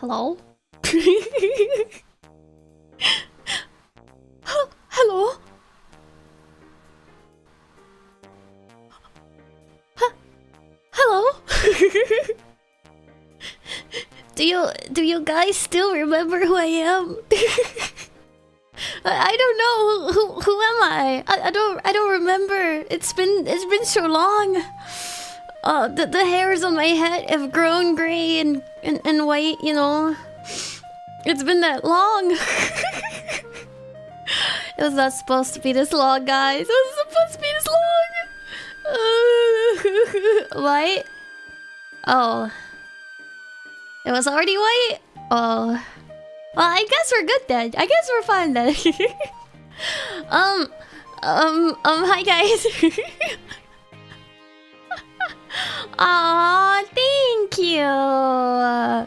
Hello? Hello? Hello? Do you guys still remember who I am? I don't know who am I? I don't remember. It's been so long. The hairs on my head have grown gray and white, you know. It's been that long. It was not supposed to be this long, guys. It was supposed to be this long. White? Oh. It was already white? Oh. Well, I guess we're good then. I guess we're fine then. Hi guys. Aw, thank you.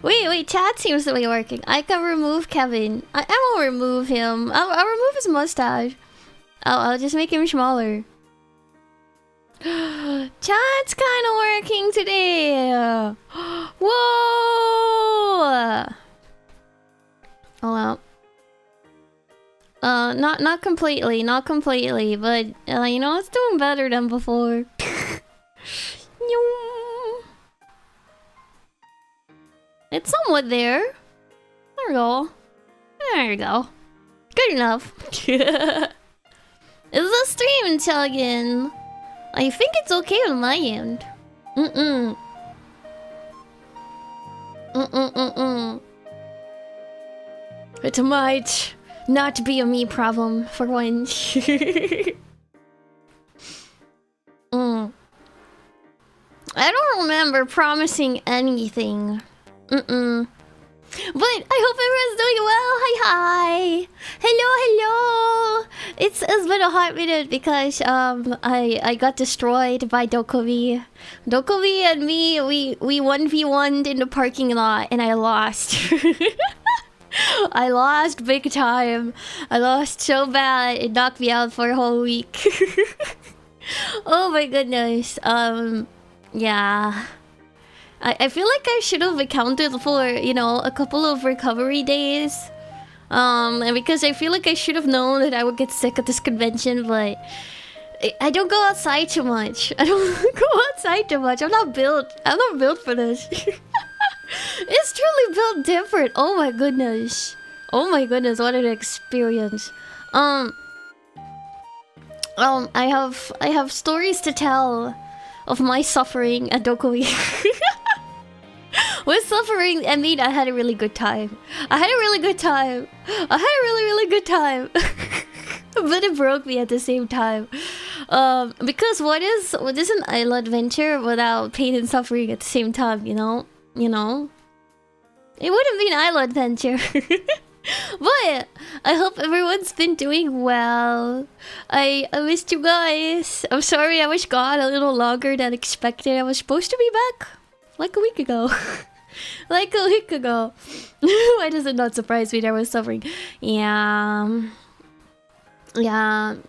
Wait, chat seems to be working. I can remove Kevin. I won't remove him. I'll remove his mustache. I'll just make him smaller. Chat's kind of working today. Whoa! Oh well. Not completely, but you know, it's doing better than before. It's somewhat there. There we go. There you go. Good enough. Is the stream chugging? I think it's okay on my end. It might not be a me problem for once. I don't remember promising anything. But I hope everyone's doing well. Hi. Hello. It's been a hot minute because I got destroyed by DOKOMI. DOKOMI and me, we 1v1'd in the parking lot and I lost. I lost big time. I lost so bad it knocked me out for a whole week. Oh my goodness. Yeah. I feel like I should have accounted for, you know, a couple of recovery days. And because I feel like I should have known that I would get sick at this convention, but I don't go outside too much. I don't go outside too much. I'm not built for this. It's truly built different. Oh my goodness. Oh my goodness, what an experience. I have stories to tell of my suffering at DOKOMI. With suffering, I mean I had a really good time. I had a really good time. But it broke me at the same time. Because what is an Ayla adventure without pain and suffering at the same time, you know? You know? It wouldn't be an Ayla adventure. But I hope everyone's been doing well. I missed you guys. I'm sorry I was gone a little longer than expected. I was supposed to be back like a week ago. Why does it not surprise me there was suffering? Yeah.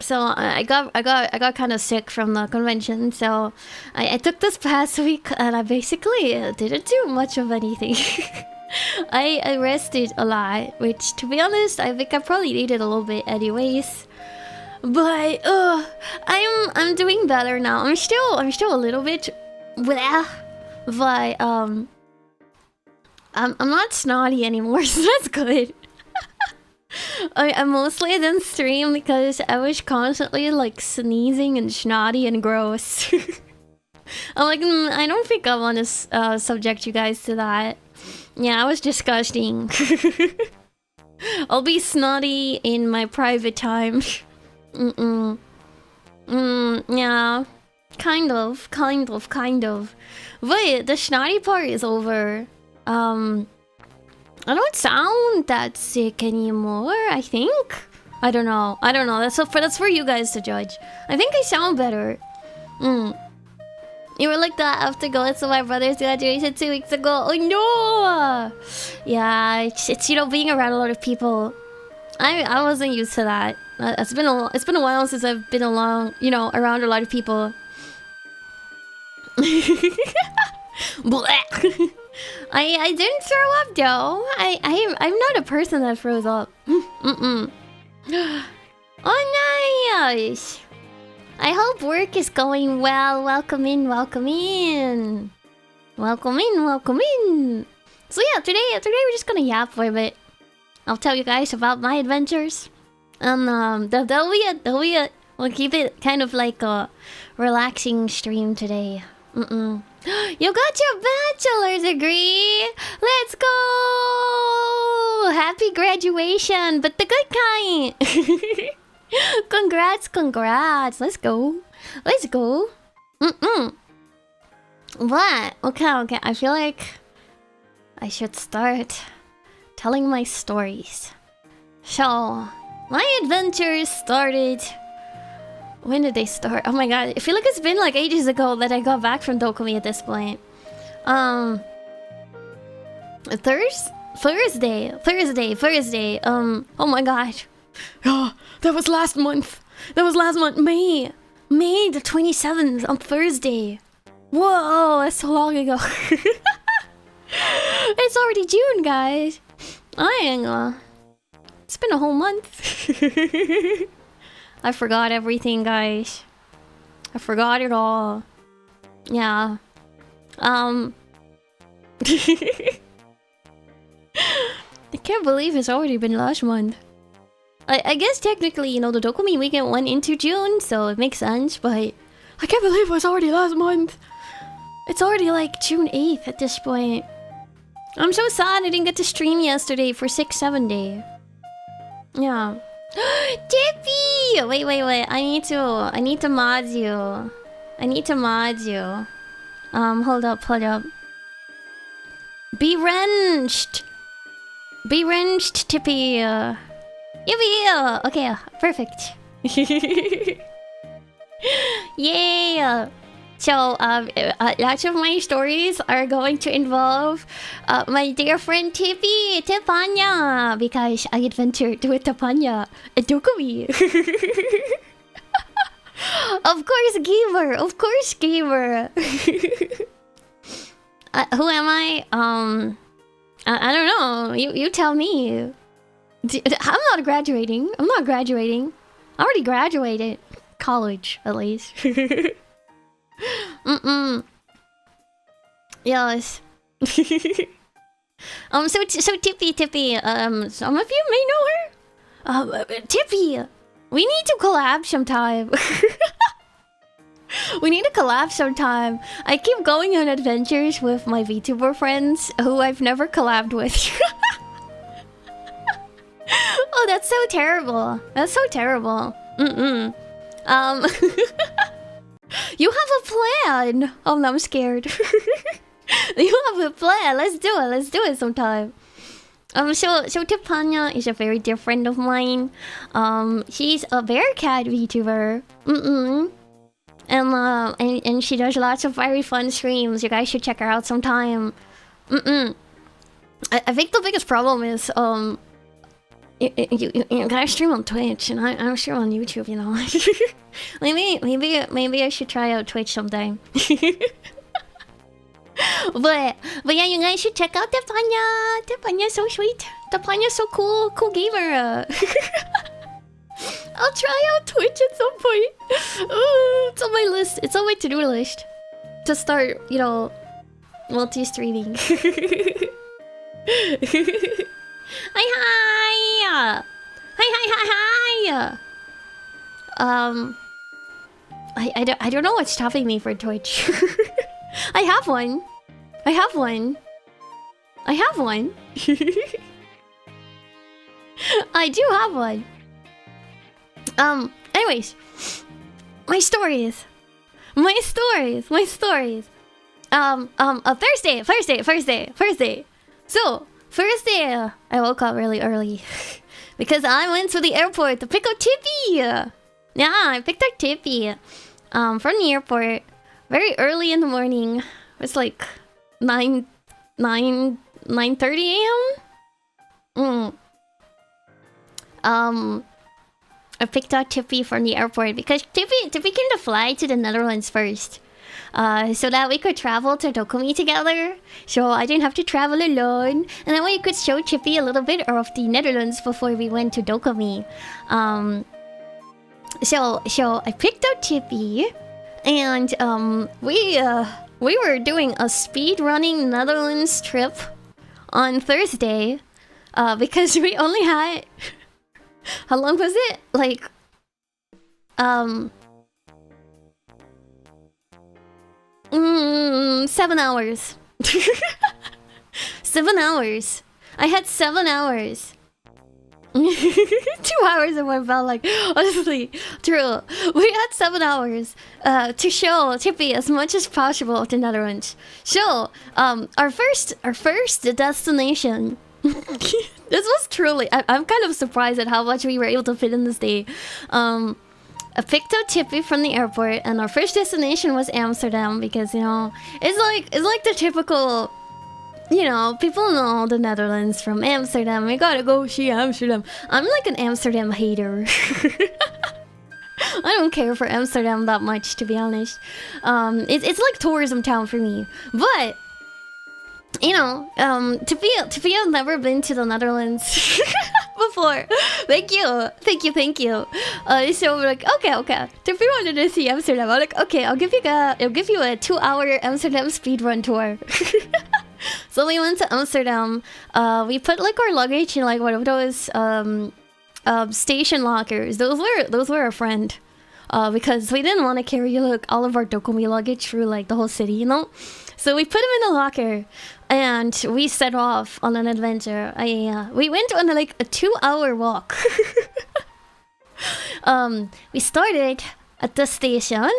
So I got kind of sick from the convention, so I took this past week and I basically didn't do much of anything. I rested a lot, which to be honest, I think I probably needed a little bit anyways. But I'm doing better now. I'm still a little bit bleh, but I'm not snotty anymore, so that's good. I mostly didn't stream because I was constantly like sneezing and snotty and gross. I'm like, I don't think I want to subject you guys to that. Yeah, I was disgusting. I'll be snotty in my private time. Yeah. Kind of. But the snotty part is over. I don't sound that sick anymore, I think. I don't know. That's for you guys to judge. I think I sound better. You were like that after going to my brother's graduation 2 weeks ago. Oh no! Yeah, it's you know, being around a lot of people. I wasn't used to that. It's been a while since I've been around a lot of people. I didn't throw up though. I'm not a person that throws up. Mm-mm. Oh nice. I hope work is going well. Welcome in, welcome in. Welcome in, welcome in. So yeah, today we're just gonna yap for a bit. I'll tell you guys about my adventures. And that'll be it. We'll keep it kind of like a relaxing stream today. You got your bachelor's degree! Let's go! Happy graduation, but the good kind! Congrats. Let's go. What? Okay. I feel like I should start telling my stories. So, my adventures started... When did they start? Oh my god, I feel like it's been like ages ago that I got back from DOKOMI at this point. Thursday. Oh my god. Oh, that was last month. May the 27th on Thursday. Whoa, that's so long ago. It's already June, guys. It's been a whole month. I forgot everything, guys. I forgot it all. Yeah. I can't believe it's already been last month. I guess technically, you know, the DOKOMI weekend went into June, so it makes sense, but I can't believe it was already last month. It's already like June 8th at this point. I'm so sad I didn't get to stream yesterday for 6-7 day. Yeah. Tippy! Wait. I need to mod you. Hold up. Be wrenched, Tippy. Yippee! Okay, perfect. Yay! So, lots of my stories are going to involve my dear friend Tepanya, because I adventured with Tepanya at DOKOMI. Of course, gamer. Who am I? I don't know. You tell me. I'm not graduating. I already graduated college, at least. Yes. So Tippy. Some of you may know her. Tippy, we need to collab sometime. I keep going on adventures with my VTuber friends who I've never collabed with. Oh, that's so terrible. You have a plan. Oh no, I'm scared. You have a plan. Let's do it sometime. So Tepanya is a very dear friend of mine. She's a Bearcat VTuber. And she does lots of very fun streams. You guys should check her out sometime. I think the biggest problem is you guys stream on Twitch and I stream on YouTube, you know. maybe I should try out Twitch sometime. But yeah, you guys should check out Tepanya. Tepanya's so sweet. Tepanya's so cool gamer. I'll try out Twitch at some point. It's on my list. It's on my to-do list to start, you know, multi-streaming. Hi. I don't know what's stopping me for Twitch. I have one. I do have one. Anyways, my stories. Thursday. So, Thursday, I woke up really early because I went to the airport to pick up Tippy. Yeah, I picked up Tippy from the airport very early in the morning. It's like 9:30 a.m. I picked up Tippy from the airport because Tippy came to fly to the Netherlands first. so that we could travel to Dokomi together. So I didn't have to travel alone. And then we could show Chippy a little bit of the Netherlands before we went to Dokomi. So I picked out Chippy, and we were doing a speed running Netherlands trip on Thursday, because we only had how long was it? Like 7 hours. 7 hours. I had 7 hours. 2 hours in my belt, like, honestly, true. We had 7 hours to show Chippy as much as possible to Netherlands. So, our first destination. This was truly, I'm kind of surprised at how much we were able to fit in this day. I picked up Chippy from the airport, and our first destination was Amsterdam because, you know, it's like the typical, you know, people know the Netherlands from Amsterdam. We gotta go see Amsterdam. I'm like an Amsterdam hater. I don't care for Amsterdam that much, to be honest. It's like tourism town for me. But you know, to be I've never been to the Netherlands before. Thank you. So we're like, okay. If we wanted to see Amsterdam, I'm like, okay, I'll give you a 2-hour Amsterdam speedrun tour. So we went to Amsterdam. We put like our luggage in like one of those station lockers. Those were a friend. Because we didn't want to carry like all of our Dokomi luggage through like the whole city, you know? So we put them in a locker, and we set off on an adventure. We went on like a 2-hour walk. We started at the station,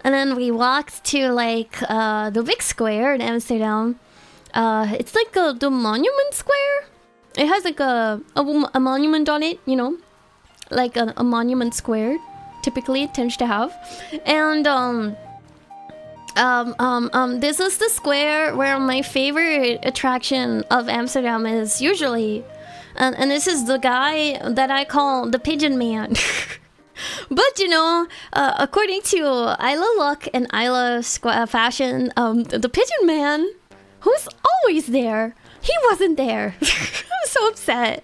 and then we walked to like the big square in Amsterdam. It's like the monument square. It has like a monument on it, you know, like a monument square. Typically, it tends to have, and this is the square where my favorite attraction of Amsterdam is usually, and this is the guy that I call the Pigeon Man. But you know, according to Ayla look and Ayla fashion, the Pigeon Man, who's always there, he wasn't there. I was so upset.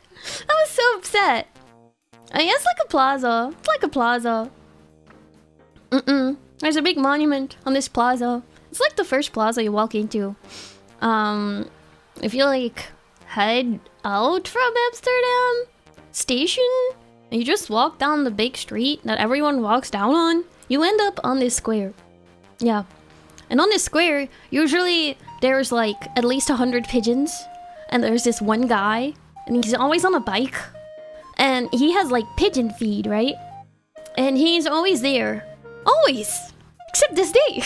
It's like a plaza. It's like a plaza. There's a big monument on this plaza. It's like the first plaza you walk into. If you like head out from Amsterdam station and you just walk down the big street that everyone walks down on, you end up on this square. Yeah. And on this square, usually there's like at least 100 pigeons, and there's this one guy, and he's always on a bike. And he has like pigeon feed, right? And he's always there. Always! Except this day!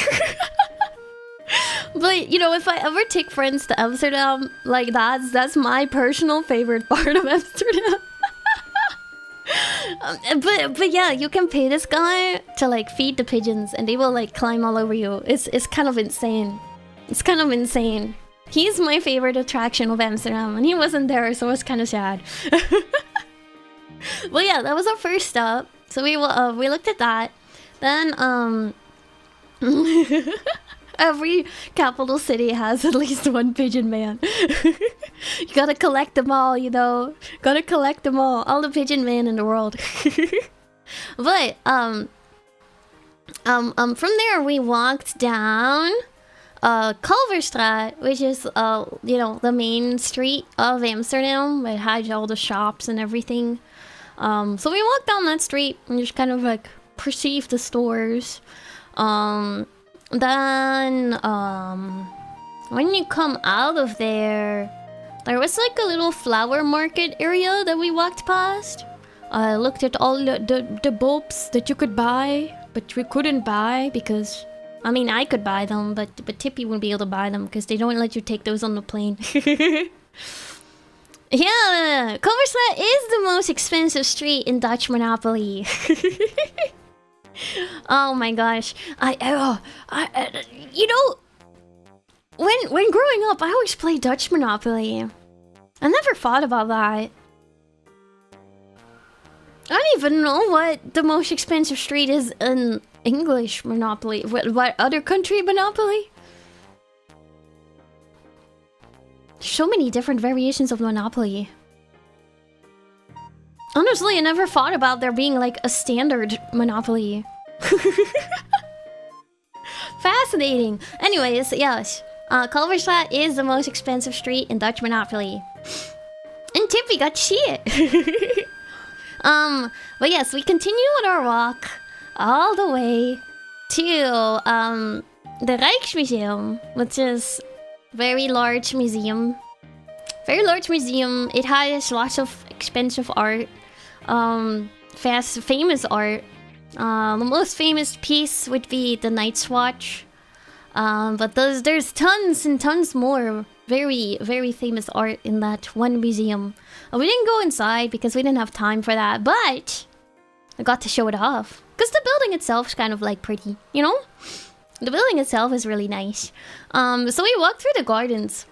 But, you know, if I ever take friends to Amsterdam, like that's my personal favorite part of Amsterdam. But yeah, you can pay this guy to like feed the pigeons, and they will like climb all over you. It's kind of insane. It's kind of insane. He's my favorite attraction of Amsterdam, and he wasn't there, so it's kind of sad. Well, yeah, that was our first stop. So we looked at that. Then every capital city has at least one Pigeon Man. You gotta collect them all, you know. Gotta collect them all the Pigeon Man in the world. But from there we walked down Kalverstraat, which is you know, the main street of Amsterdam. It had all the shops and everything. So we walked down that street and just kind of like perceive the stores. Then when you come out of there, there was like a little flower market area that we walked past. I looked at all the bulbs that you could buy, but we couldn't buy because, I mean, I could buy them, but Tippy wouldn't be able to buy them because they don't let you take those on the plane. Yeah, Kalverstraat is the most expensive street in Dutch Monopoly. Oh my gosh, you know, when growing up, I always played Dutch Monopoly. I never thought about that. I don't even know what the most expensive street is in English Monopoly. What other country Monopoly? So many different variations of Monopoly. Honestly, I never thought about there being like a standard Monopoly. Fascinating. Anyways, yes. Kalverstraat is the most expensive street in Dutch Monopoly. And Tippy got shit. But yes, we continue on our walk all the way to the Rijksmuseum, which is very large museum. Very large museum. It has lots of expensive art. Famous art. The most famous piece would be the Night's Watch. But there's tons and tons more very, very famous art in that one museum. We didn't go inside because we didn't have time for that, but I got to show it off. Because the building itself is kind of like pretty, you know? The building itself is really nice. So we walked through the gardens.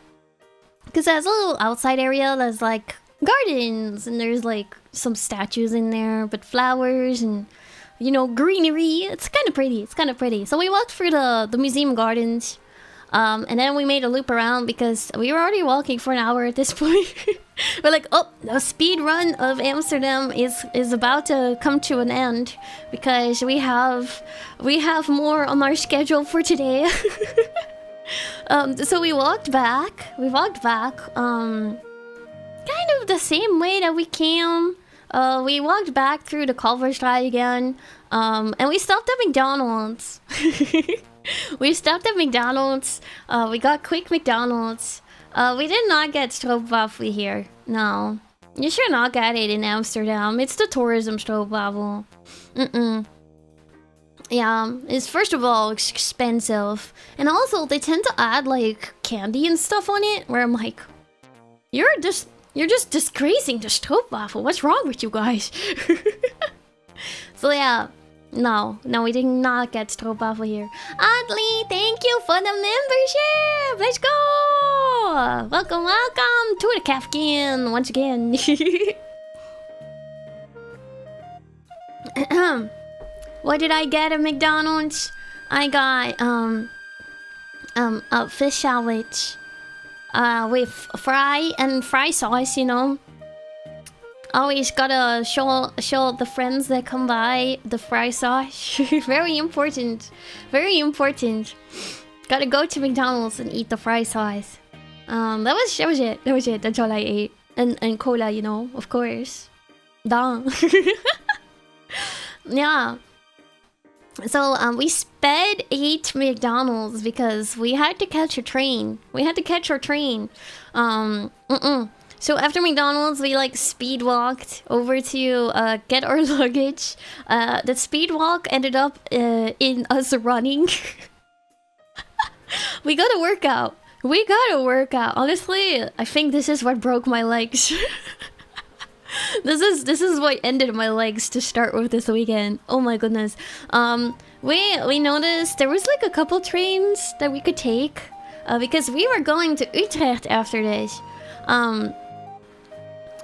Because there's a little outside area that's like gardens, and there's like some statues in there, but flowers and, you know, greenery. It's kind of pretty. It's kind of pretty. So we walked through the museum gardens. And then we made a loop around because we were already walking for an hour at this point. We're like, oh, the speed run of Amsterdam is about to come to an end because we have more on our schedule for today. So we walked back. Kind of the same way that we came. We walked back through the Kalverstraat again. And we stopped at McDonald's. We stopped at McDonald's. We got quick McDonald's. We did not get stroopwafel here. No. You should not get it in Amsterdam. It's the tourism stroopwafel. Yeah, it's first of all expensive. And also they tend to add like candy and stuff on it. Where I'm like, you're just disgracing the stroopwafel. What's wrong with you guys? So yeah. No, we did not get stroopwafel here. Adley, thank you for the membership! Let's go! Welcome to the Kafkin once again. What did I get at McDonald's? I got a fish sandwich with fry sauce, you know. Always gotta show the friends that come by the fry sauce. Very important. Very important. Gotta go to McDonald's and eat the fry sauce. That was it. That's all I ate. And cola, you know, of course. Duh. Yeah. So we sped ate McDonald's because we had to catch a train. So after McDonald's, we like speed walked over to get our luggage. The speed walk ended up in us running. We got to work out. Honestly, I think this is what broke my legs. This is what ended my legs to start with this weekend. Oh my goodness. We noticed there was like a couple trains that we could take because we were going to Utrecht after this.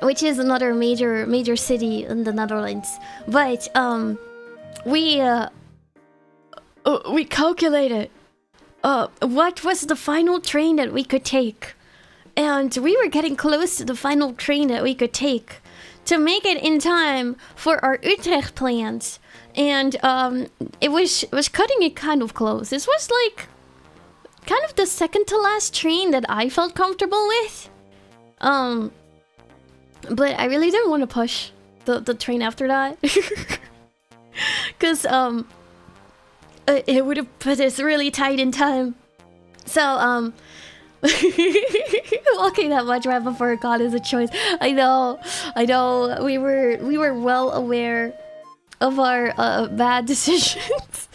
Which is another major city in the Netherlands. But we calculated what was the final train that we could take, and we were getting close to the final train that we could take to make it in time for our Utrecht plans, and it was cutting it kind of close. This was like kind of the second to last train that I felt comfortable with. But I really didn't want to push the train after that. Because, it would have put us really tight in time. So, walking that much right before God is a choice. I know. We were well aware of our bad decisions.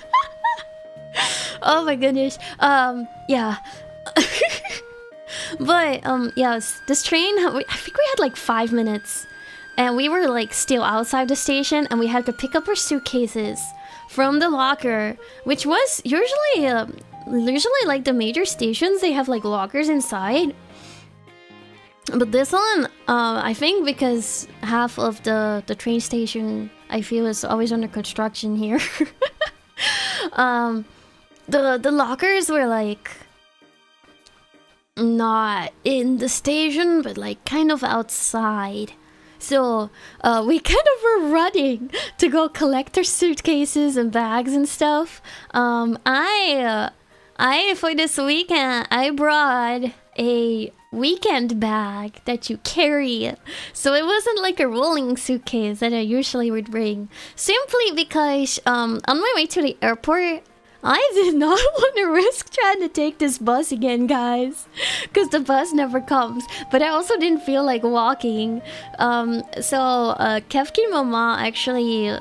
Oh my goodness. Yeah. But yes, this train, I think we had like 5 minutes, and we were like still outside the station, and we had to pick up our suitcases from the locker, which was usually like the major stations, they have like lockers inside. But this one, I think because half of the train station I feel is always under construction here. The lockers were like not in the station, but like kind of outside. So we kind of were running to go collect our suitcases and bags and stuff. I for this weekend I brought a weekend bag that you carry, so it wasn't like a rolling suitcase that I usually would bring. Simply because on my way to the airport, I did not want to risk trying to take this bus again, guys, because the bus never comes. But I also didn't feel like walking. So Kefki Mama actually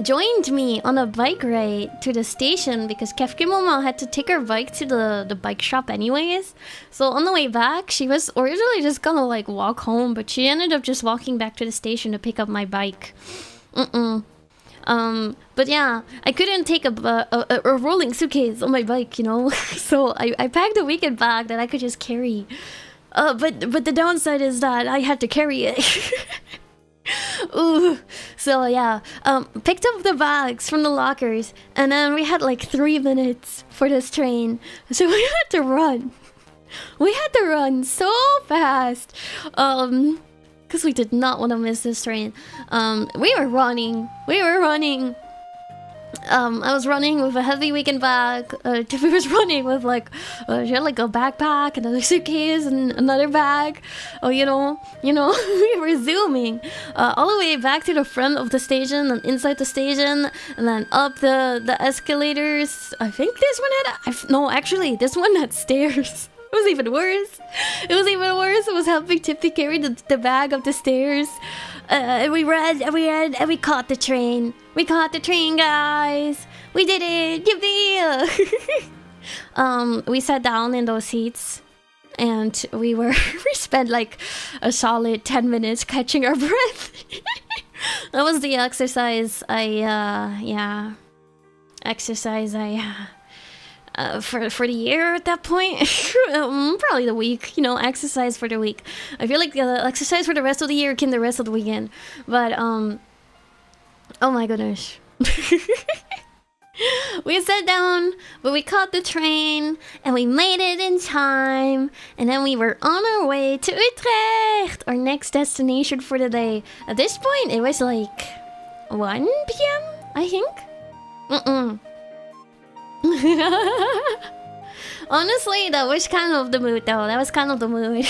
joined me on a bike ride to the station because Kefki Mama had to take her bike to the bike shop anyways. So on the way back, she was originally just gonna like walk home, but she ended up just walking back to the station to pick up my bike. But yeah, I couldn't take a rolling suitcase on my bike, you know. So I packed a weekend bag that I could just carry. But the downside is that I had to carry it. Ooh. So yeah, picked up the bags from the lockers, and then we had like 3 minutes for this train, so we had to run. We had to run so fast, because we did not want to miss this train. We were running. I was running with a heavy weekend bag. Tiffy was running with like, she had like a backpack, another suitcase, and another bag. Oh, you know, we were zooming all the way back to the front of the station and inside the station, and then up the escalators. I think this one had, no, actually, this one had stairs. It was even worse. It was helping Tiffy carry the bag up the stairs. And we ran, and we caught the train. We caught the train, guys. We did it. Yippee! We sat down in those seats, and we spent like a solid 10 minutes catching our breath. That was the exercise for the year at that point. Probably the week, you know, exercise for the week. I feel like exercise for the rest of the year came the rest of the weekend. But oh my goodness. We sat down, but we caught the train and we made it in time, and then we were on our way to Utrecht, our next destination for the day. At this point it was like 1 p.m. I think. Honestly, that was kind of the mood though. It was kind of the mood.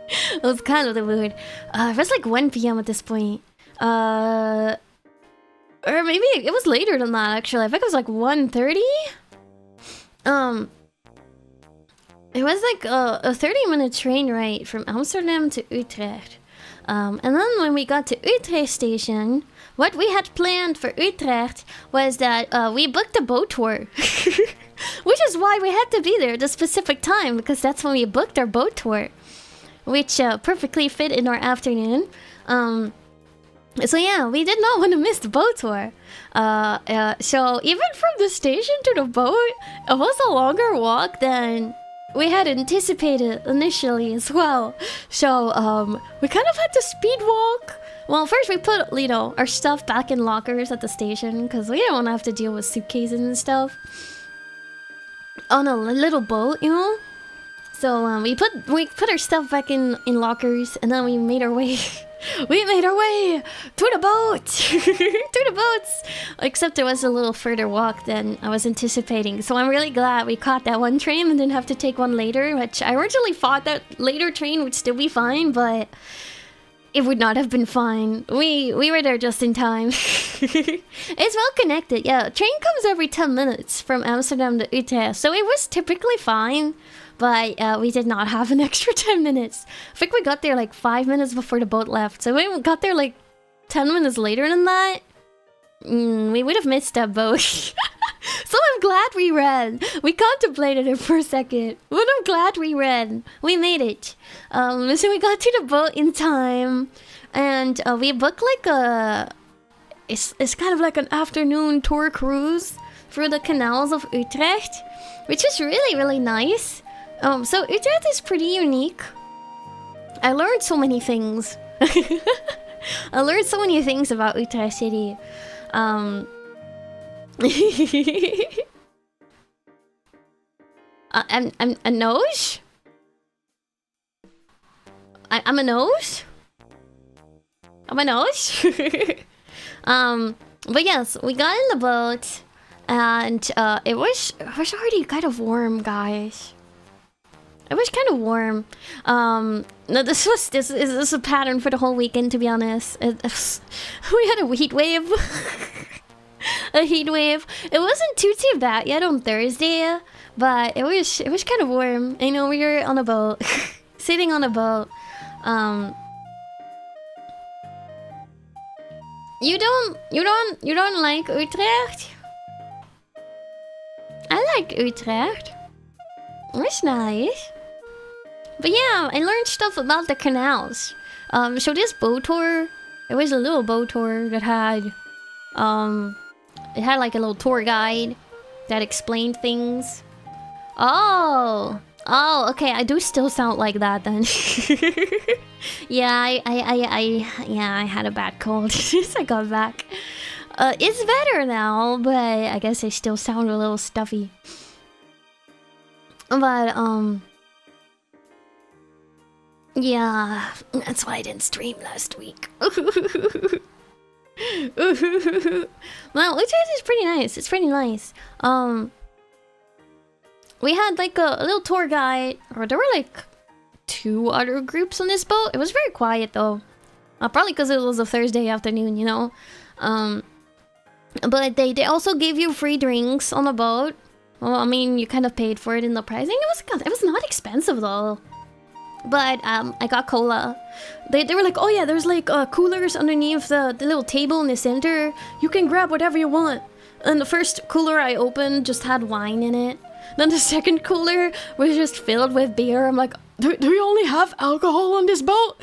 It was like 1 p.m. at this point. Or maybe it was later than that actually. I think it was like 1:30. It was like a 30-minute train ride from Amsterdam to Utrecht. And then when we got to Utrecht station, what we had planned for Utrecht was that we booked a boat tour. Which is why we had to be there at a specific time, because that's when we booked our boat tour, which perfectly fit in our afternoon. So yeah, we did not want to miss the boat tour. So even from the station to the boat, it was a longer walk than we had anticipated initially as well. So we kind of had to speed walk. Well, first we put, you know, our stuff back in lockers at the station because we didn't want to have to deal with suitcases and stuff on a little boat, you know. So we put our stuff back in lockers, and then we made our way. We made our way to the boat, to the boats. Except it was a little further walk than I was anticipating. So I'm really glad we caught that one train and didn't have to take one later. Which I originally thought that later train would still be fine, but it would not have been fine. We were there just in time. It's well connected. Yeah, train comes every 10 minutes from Amsterdam to Utrecht, so it was typically fine. But we did not have an extra 10 minutes. I think we got there like 5 minutes before the boat left. So we got there like 10 minutes later than that. We would have missed that boat. So I'm glad we ran. We contemplated it for a second, but I'm glad we ran. We made it. So we got to the boat in time. And we booked like a... It's kind of like an afternoon tour cruise through the canals of Utrecht, which is really, really nice. So Utrecht is pretty unique. I learned so many things. I learned so many things about Utrecht City. I'm a nose? I'm a nose? I'm a nose? But yes, we got in the boat, and it was already kind of warm, guys. It was kind of warm. No, this is a pattern for the whole weekend, to be honest. We had a heat wave. A heat wave. It wasn't too bad yet on Thursday, but it was kind of warm. I know we were on a boat, sitting on a boat. You don't like Utrecht? I like Utrecht. It's nice. But yeah, I learned stuff about the canals. So this boat tour, it was a little boat tour that had, it had like a little tour guide that explained things. Oh, okay. I do still sound like that then. Yeah, I had a bad cold since I got back. It's better now, but I guess I still sound a little stuffy. But yeah, that's why I didn't stream last week. Well, Utrecht is pretty nice. It's pretty nice. We had like a little tour guide, or there were like 2 other groups on this boat. It was very quiet though. Probably because it was a Thursday afternoon, you know. But they also gave you free drinks on the boat. Well, I mean, you kind of paid for it in the pricing. It was not expensive though. But I got cola. They were like, oh yeah, there's like coolers underneath the little table in the center. You can grab whatever you want. And the first cooler I opened just had wine in it. Then the second cooler was just filled with beer. I'm like, do we only have alcohol on this boat?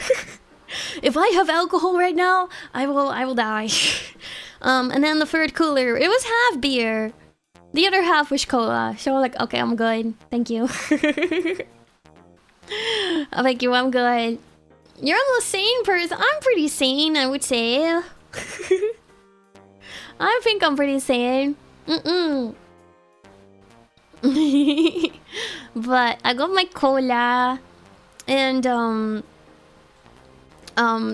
If I have alcohol right now, I will die. And then the third cooler, it was half beer. The other half was cola. So I'm like, okay, I'm good. Thank you. Thank you, I'm good. You're a sane person. I'm pretty sane, I would say. I think I'm pretty sane. But I got my cola, and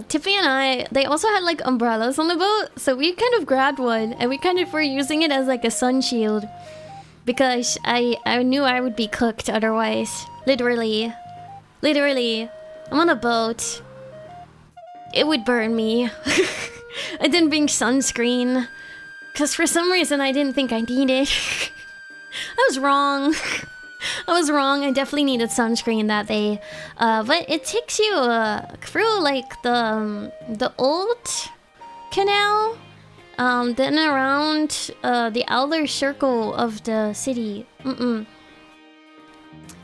Tiffany and I, they also had like umbrellas on the boat, so we kind of grabbed one and we kind of were using it as like a sun shield, because I knew I would be cooked otherwise. Literally, I'm on a boat. It would burn me. I didn't bring sunscreen because for some reason I didn't think I needed. I was wrong. I definitely needed sunscreen that day. But it takes you through like the old canal, then around the outer circle of the city.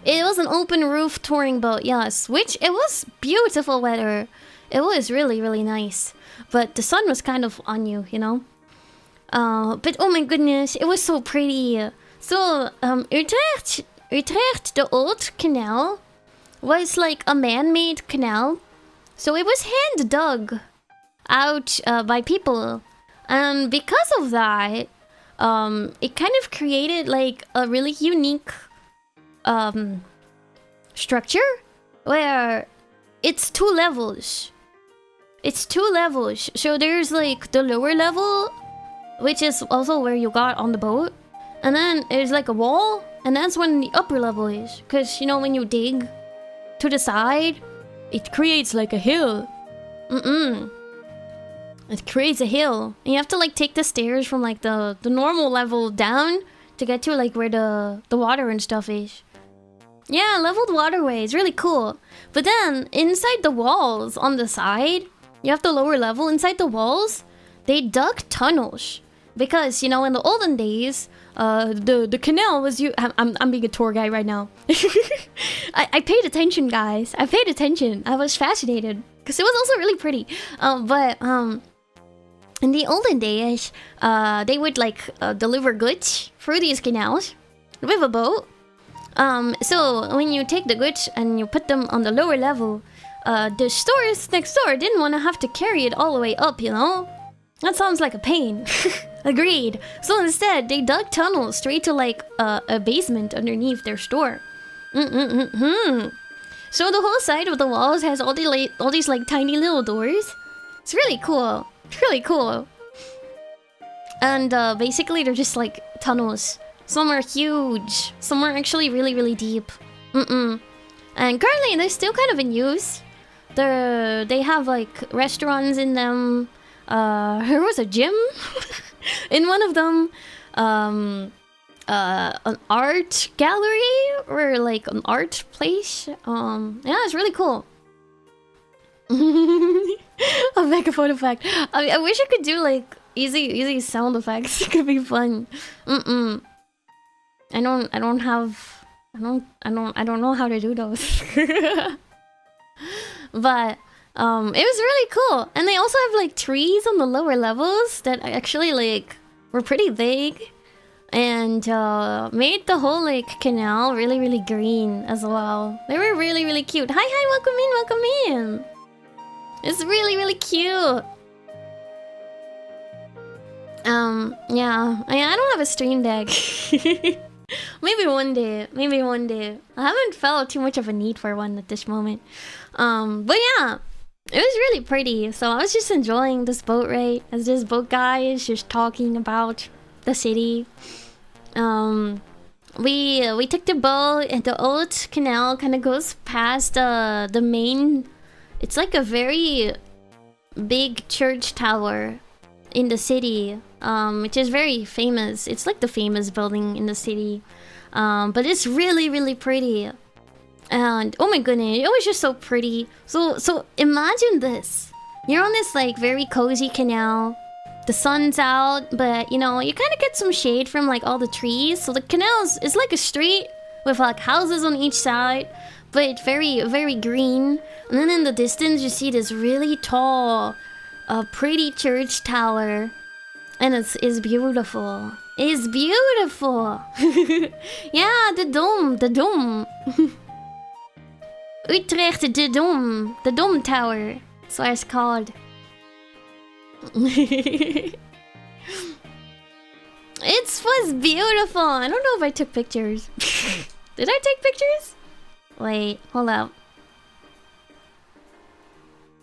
It was an open roof touring boat, yes, which it was beautiful weather. It was really, really nice. But the sun was kind of on you, you know? But oh my goodness, it was so pretty. So, Utrecht, the old canal, was like a man-made canal. So it was hand-dug out by people. And because of that, it kind of created like a really unique structure where it's 2 levels. So there's like the lower level, which is also where you got on the boat. And then there's like a wall, and that's when the upper level is. Because, you know, when you dig to the side, it creates like a hill. It creates a hill. And you have to like take the stairs from like the normal level down to get to like where the water and stuff is. Yeah, leveled waterway is really cool. But then, inside the walls on the side, you have the lower level. Inside the walls, they dug tunnels. Because, you know, in the olden days, the canal was I'm being a tour guide right now. I paid attention, guys. I paid attention. I was fascinated because it was also really pretty. But in the olden days, they would like deliver goods through these canals with a boat. So when you take the goods and you put them on the lower level, the stores next door didn't want to have to carry it all the way up, you know. That sounds like a pain. Agreed. So instead, they dug tunnels straight to like a basement underneath their store. So the whole side of the walls has all these like tiny little doors. It's really cool. It's really cool. And basically they're just like tunnels. Some are huge. Some are actually really, really deep. And currently they're still kind of in use. They have like restaurants in them. There was a gym in one of them. An art gallery or like an art place. Yeah, it's really cool. A megaphone effect. I wish I could do like easy sound effects. It could be fun. I don't know how to do those. But it was really cool. And they also have like trees on the lower levels that actually like were pretty big and made the whole like canal really, really green as well. They were really, really cute. Hi, welcome in. It's really, really cute. Yeah, I don't have a stream deck. Maybe one day. I haven't felt too much of a need for one at this moment. But yeah, it was really pretty. So I was just enjoying this boat ride as this boat guy is just talking about the city. We took the boat and the old canal kind of goes past the main. It's like a very big church tower in the city, which is very famous. It's like the famous building in the city, but it's really, really pretty. And oh my goodness, it was just so pretty. So imagine this: you're on this like very cozy canal. The sun's out, but you know you kind of get some shade from like all the trees. So the canal is like a street with like houses on each side, but it's very, very green. And then in the distance, you see this really tall, pretty church tower, and it's beautiful. It's beautiful. Yeah, the dome. Utrecht, the dome tower. That's what it's called. It was beautiful. I don't know if I took pictures. Did I take pictures? Wait, hold up.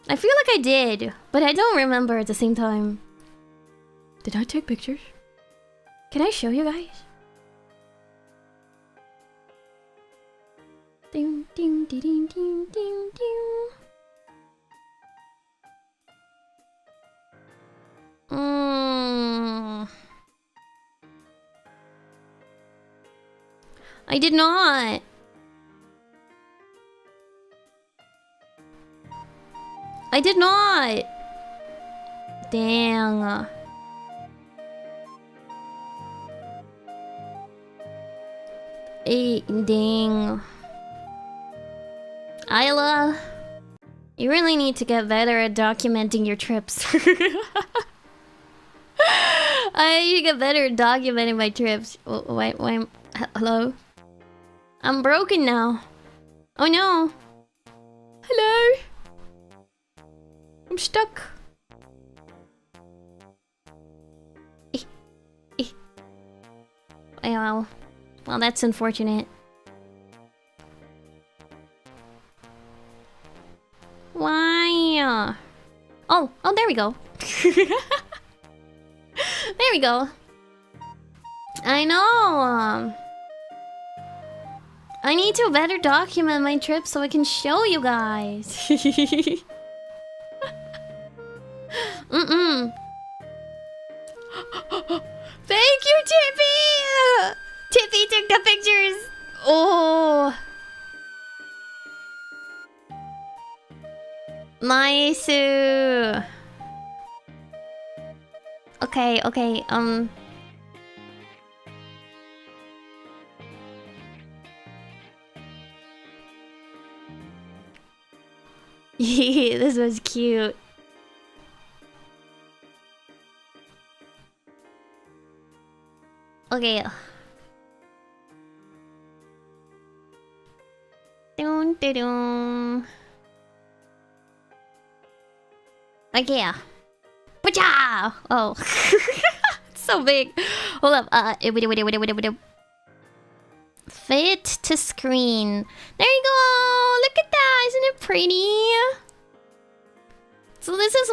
I feel like I did, but I don't remember at the same time. Did I take pictures? Can I show you guys? Ding, ding, ding, ding, ding, ding, ding. I did not. I did not. Dang. Dang. Ayla, you really need to get better at documenting your trips. I need to get better at documenting my trips. Wait, hello? I'm broken now. Oh no. Hello? I'm stuck. Well, that's unfortunate. Why? Oh, there we go. There we go. I know. I need to better document my trip so I can show you guys. Thank you, Tippy! Tippy took the pictures. Oh. Nice. Okay. This was cute. Okay. Dun. Okay. Pacha! Wow. Oh. It's so big. Hold up. Wait. Fit to screen. There you go. Look at that. Isn't it pretty? So this is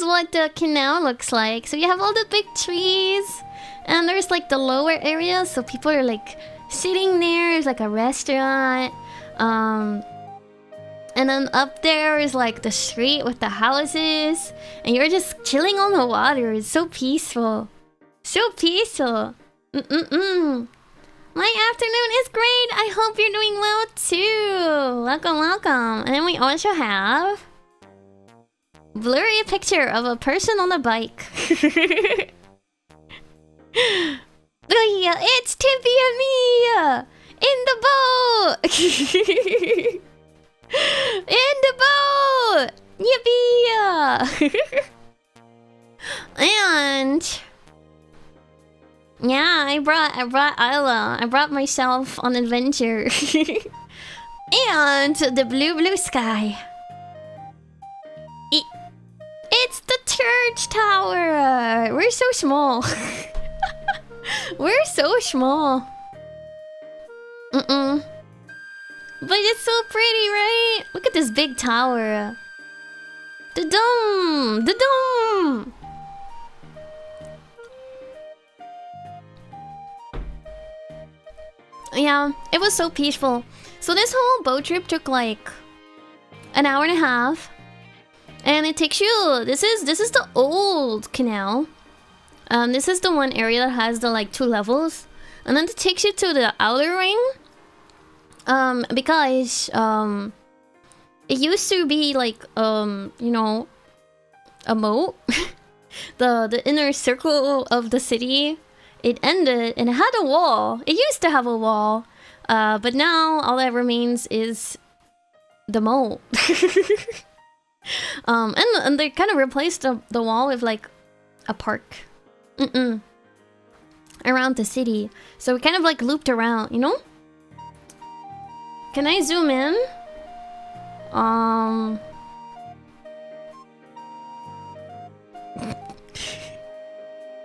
what the canal looks like. So you have all the big trees, and there's like the lower area, so people are like sitting there. There's like a restaurant, and then up there is like the street with the houses, and you're just chilling on the water. It's so peaceful, so peaceful. My afternoon is great. I hope you're doing well too. Welcome. And then we also have blurry picture of a person on a bike. Oh yeah, it's Tippy and me in the boat. In the boat. Yippee! And yeah, I brought Ayla. I brought myself on adventure. And the blue sky. It's the church tower. We're so small. We're so small. But it's so pretty, right? Look at this big tower. The dome. Yeah, it was so peaceful. So this whole boat trip took like an hour and a half. And it takes you... This is the old canal. This is the one area that has the like 2 levels. And then it takes you to the outer ring. Because it used to be like you know, a moat. the inner circle of the city. It ended and it had a wall. It used to have a wall. But now all that remains is the moat. And they kind of replaced the wall with like a park. Around the city. So we kind of like looped around, you know? Can I zoom in?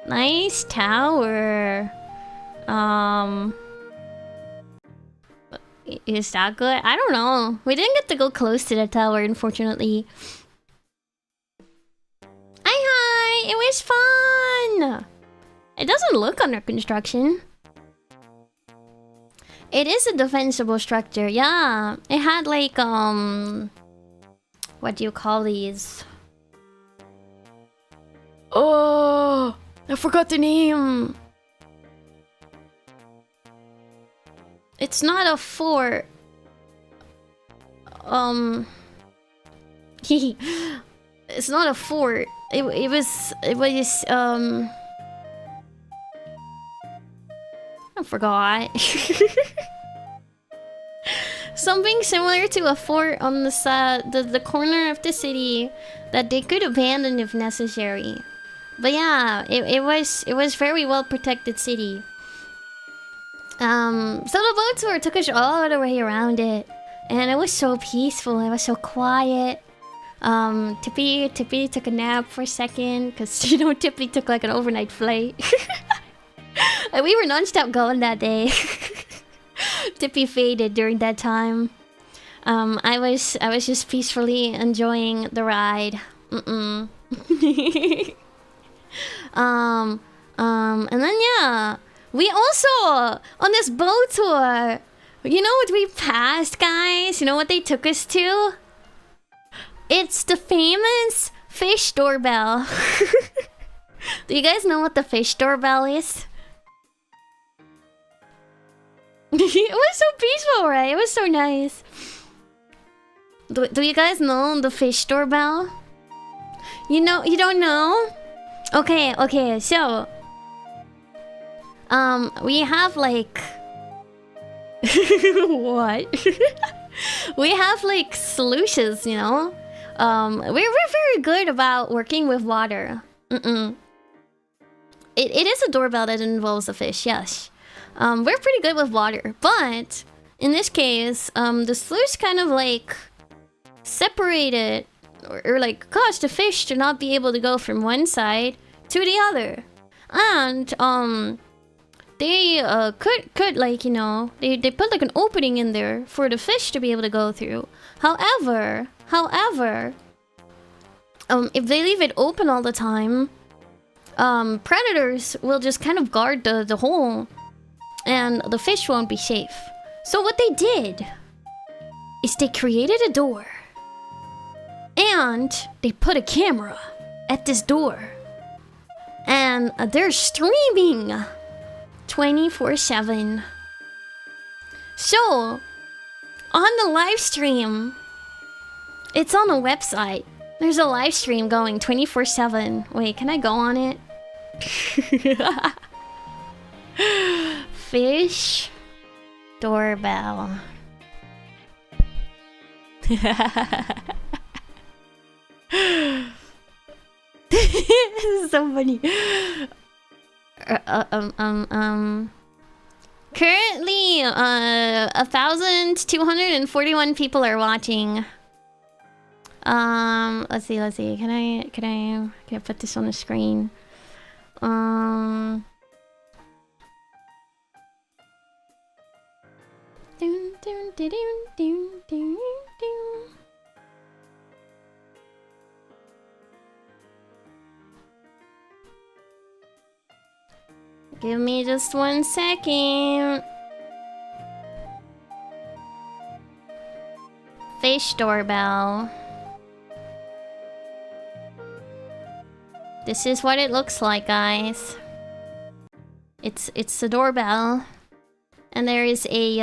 Nice tower. Is that good? I don't know. We didn't get to go close to the tower, unfortunately. Hi! It was fun! It doesn't look under construction. It is a defensible structure, yeah. It had like, what do you call these? Oh! I forgot the name! It's not a fort. It's not a fort. It was I forgot. Something similar to a fort on the corner of the city that they could abandon if necessary. But yeah, it was very well protected city. So the boat tour took us all the way around it, and it was so peaceful. It was so quiet. Tippy took a nap for a second because you know Tippy took like an overnight flight. We were non-stop going that day. Tippy faded during that time. I was just peacefully enjoying the ride. And then yeah, we also on this boat tour. You know what we passed, guys? You know what they took us to? It's the famous fish doorbell. Do you guys know what the fish doorbell is? It was so peaceful, right? It was so nice. Do you guys know the fish doorbell? You don't know? Okay, so we have like what? We have like solutions, you know? We're very good about working with water. It is a doorbell that involves a fish, yes. We're pretty good with water, but in this case, the sluice kind of like separated or like cause the fish to not be able to go from one side to the other. And they could like, you know, they put like an opening in there for the fish to be able to go through. However, if they leave it open all the time, predators will just kind of guard the hole, and the fish won't be safe. So what they did is they created a door, and they put a camera at this door, and they're streaming 24/7. So on the live stream, it's on a website. There's a live stream going 24/7. Wait, can I go on it? Fish doorbell. This is so funny. Currently, 1,241 people are watching. Let's see. Can I put this on the screen? Give me just 1 second. Fish doorbell. This is what it looks like, guys. It's a doorbell, and there is a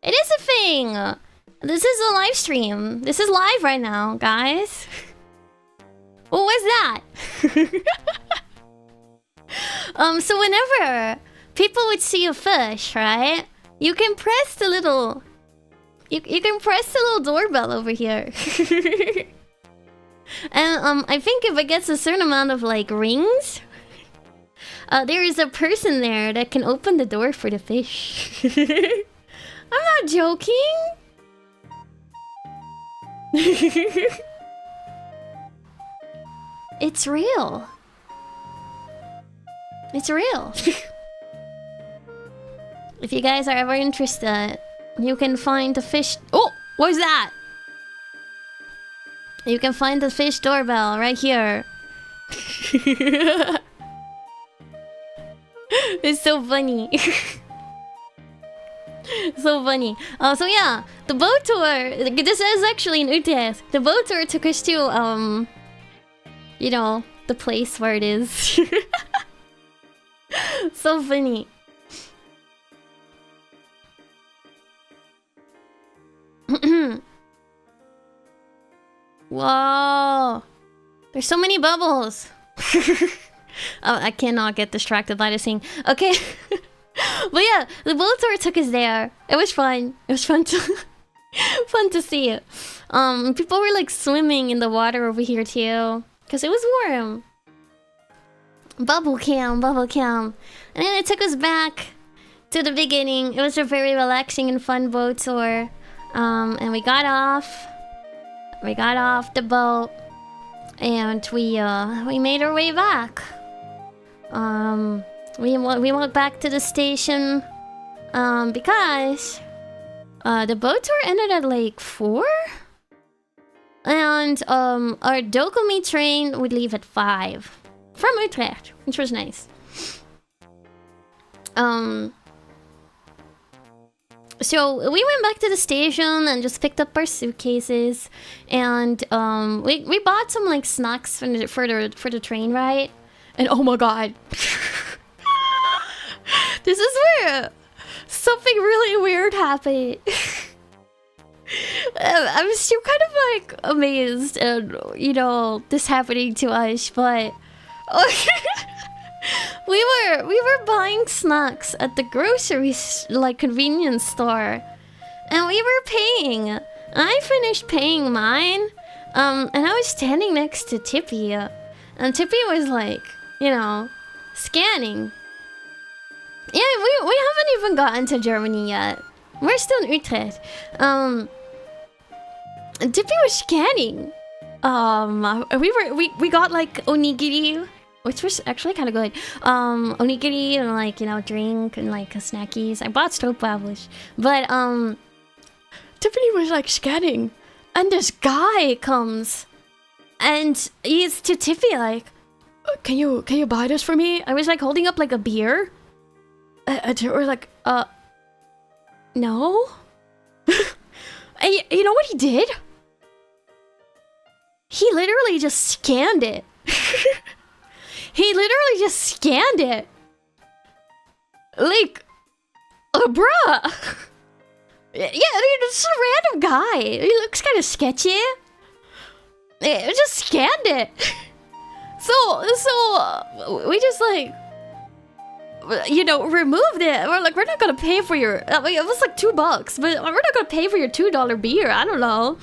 It is a thing. This is a live stream. This is live right now, guys. What was that? So whenever people would see a fish, right? You can press the little... You can press the little doorbell over here. And I think if it gets a certain amount of like rings, there is a person there that can open the door for the fish. I'm not joking. It's real. It's real. If you guys are ever interested, you can find the fish... Oh! What was that? You can find the fish doorbell right here. It's so funny. So funny. So yeah, the boat tour... This is actually in Utrecht. The boat tour took us to, you know, the place where it is. So funny. Whoa! There's so many bubbles. Oh, I cannot get distracted by this thing. Okay. But yeah, the boat tour took us there. It was fun. It was fun to fun to see it. People were like swimming in the water over here too, cause it was warm. Bubble cam. And then it took us back to the beginning. It was a very relaxing and fun boat tour. And we got off the boat, and we made our way back. We went back to the station, because the boat tour ended at like 4, and our DOKOMI train would leave at 5 from Utrecht, which was nice. So we went back to the station and just picked up our suitcases, and we bought some like snacks for the train ride. And oh my god, this is where something really weird happened. I'm still kind of like amazed at, you know, this happening to us, but we were buying snacks at the grocery like convenience store, and we were paying. I finished paying mine, and I was standing next to Tippy, and Tippy was like, you know, scanning. Yeah, we haven't even gotten to Germany yet. We're still in Utrecht. Tippy was scanning. We got like onigiri, which was actually kind of good. Onigiri and like, you know, drink and like snackies. I bought stroopwafels, but Tiffany was like scanning, and this guy comes, and he's to Tiffy like, can you buy this for me? I was like holding up like a beer. We're like, no. And you know what he did? He literally just scanned it. He literally just scanned it. Like, bruh. Yeah, it's a random guy. He looks kind of sketchy. Just scanned it. So we just like, you know, removed it. We're like, we're not gonna pay for your. I mean, it was like $2, but we're not gonna pay for your $2 beer. I don't know.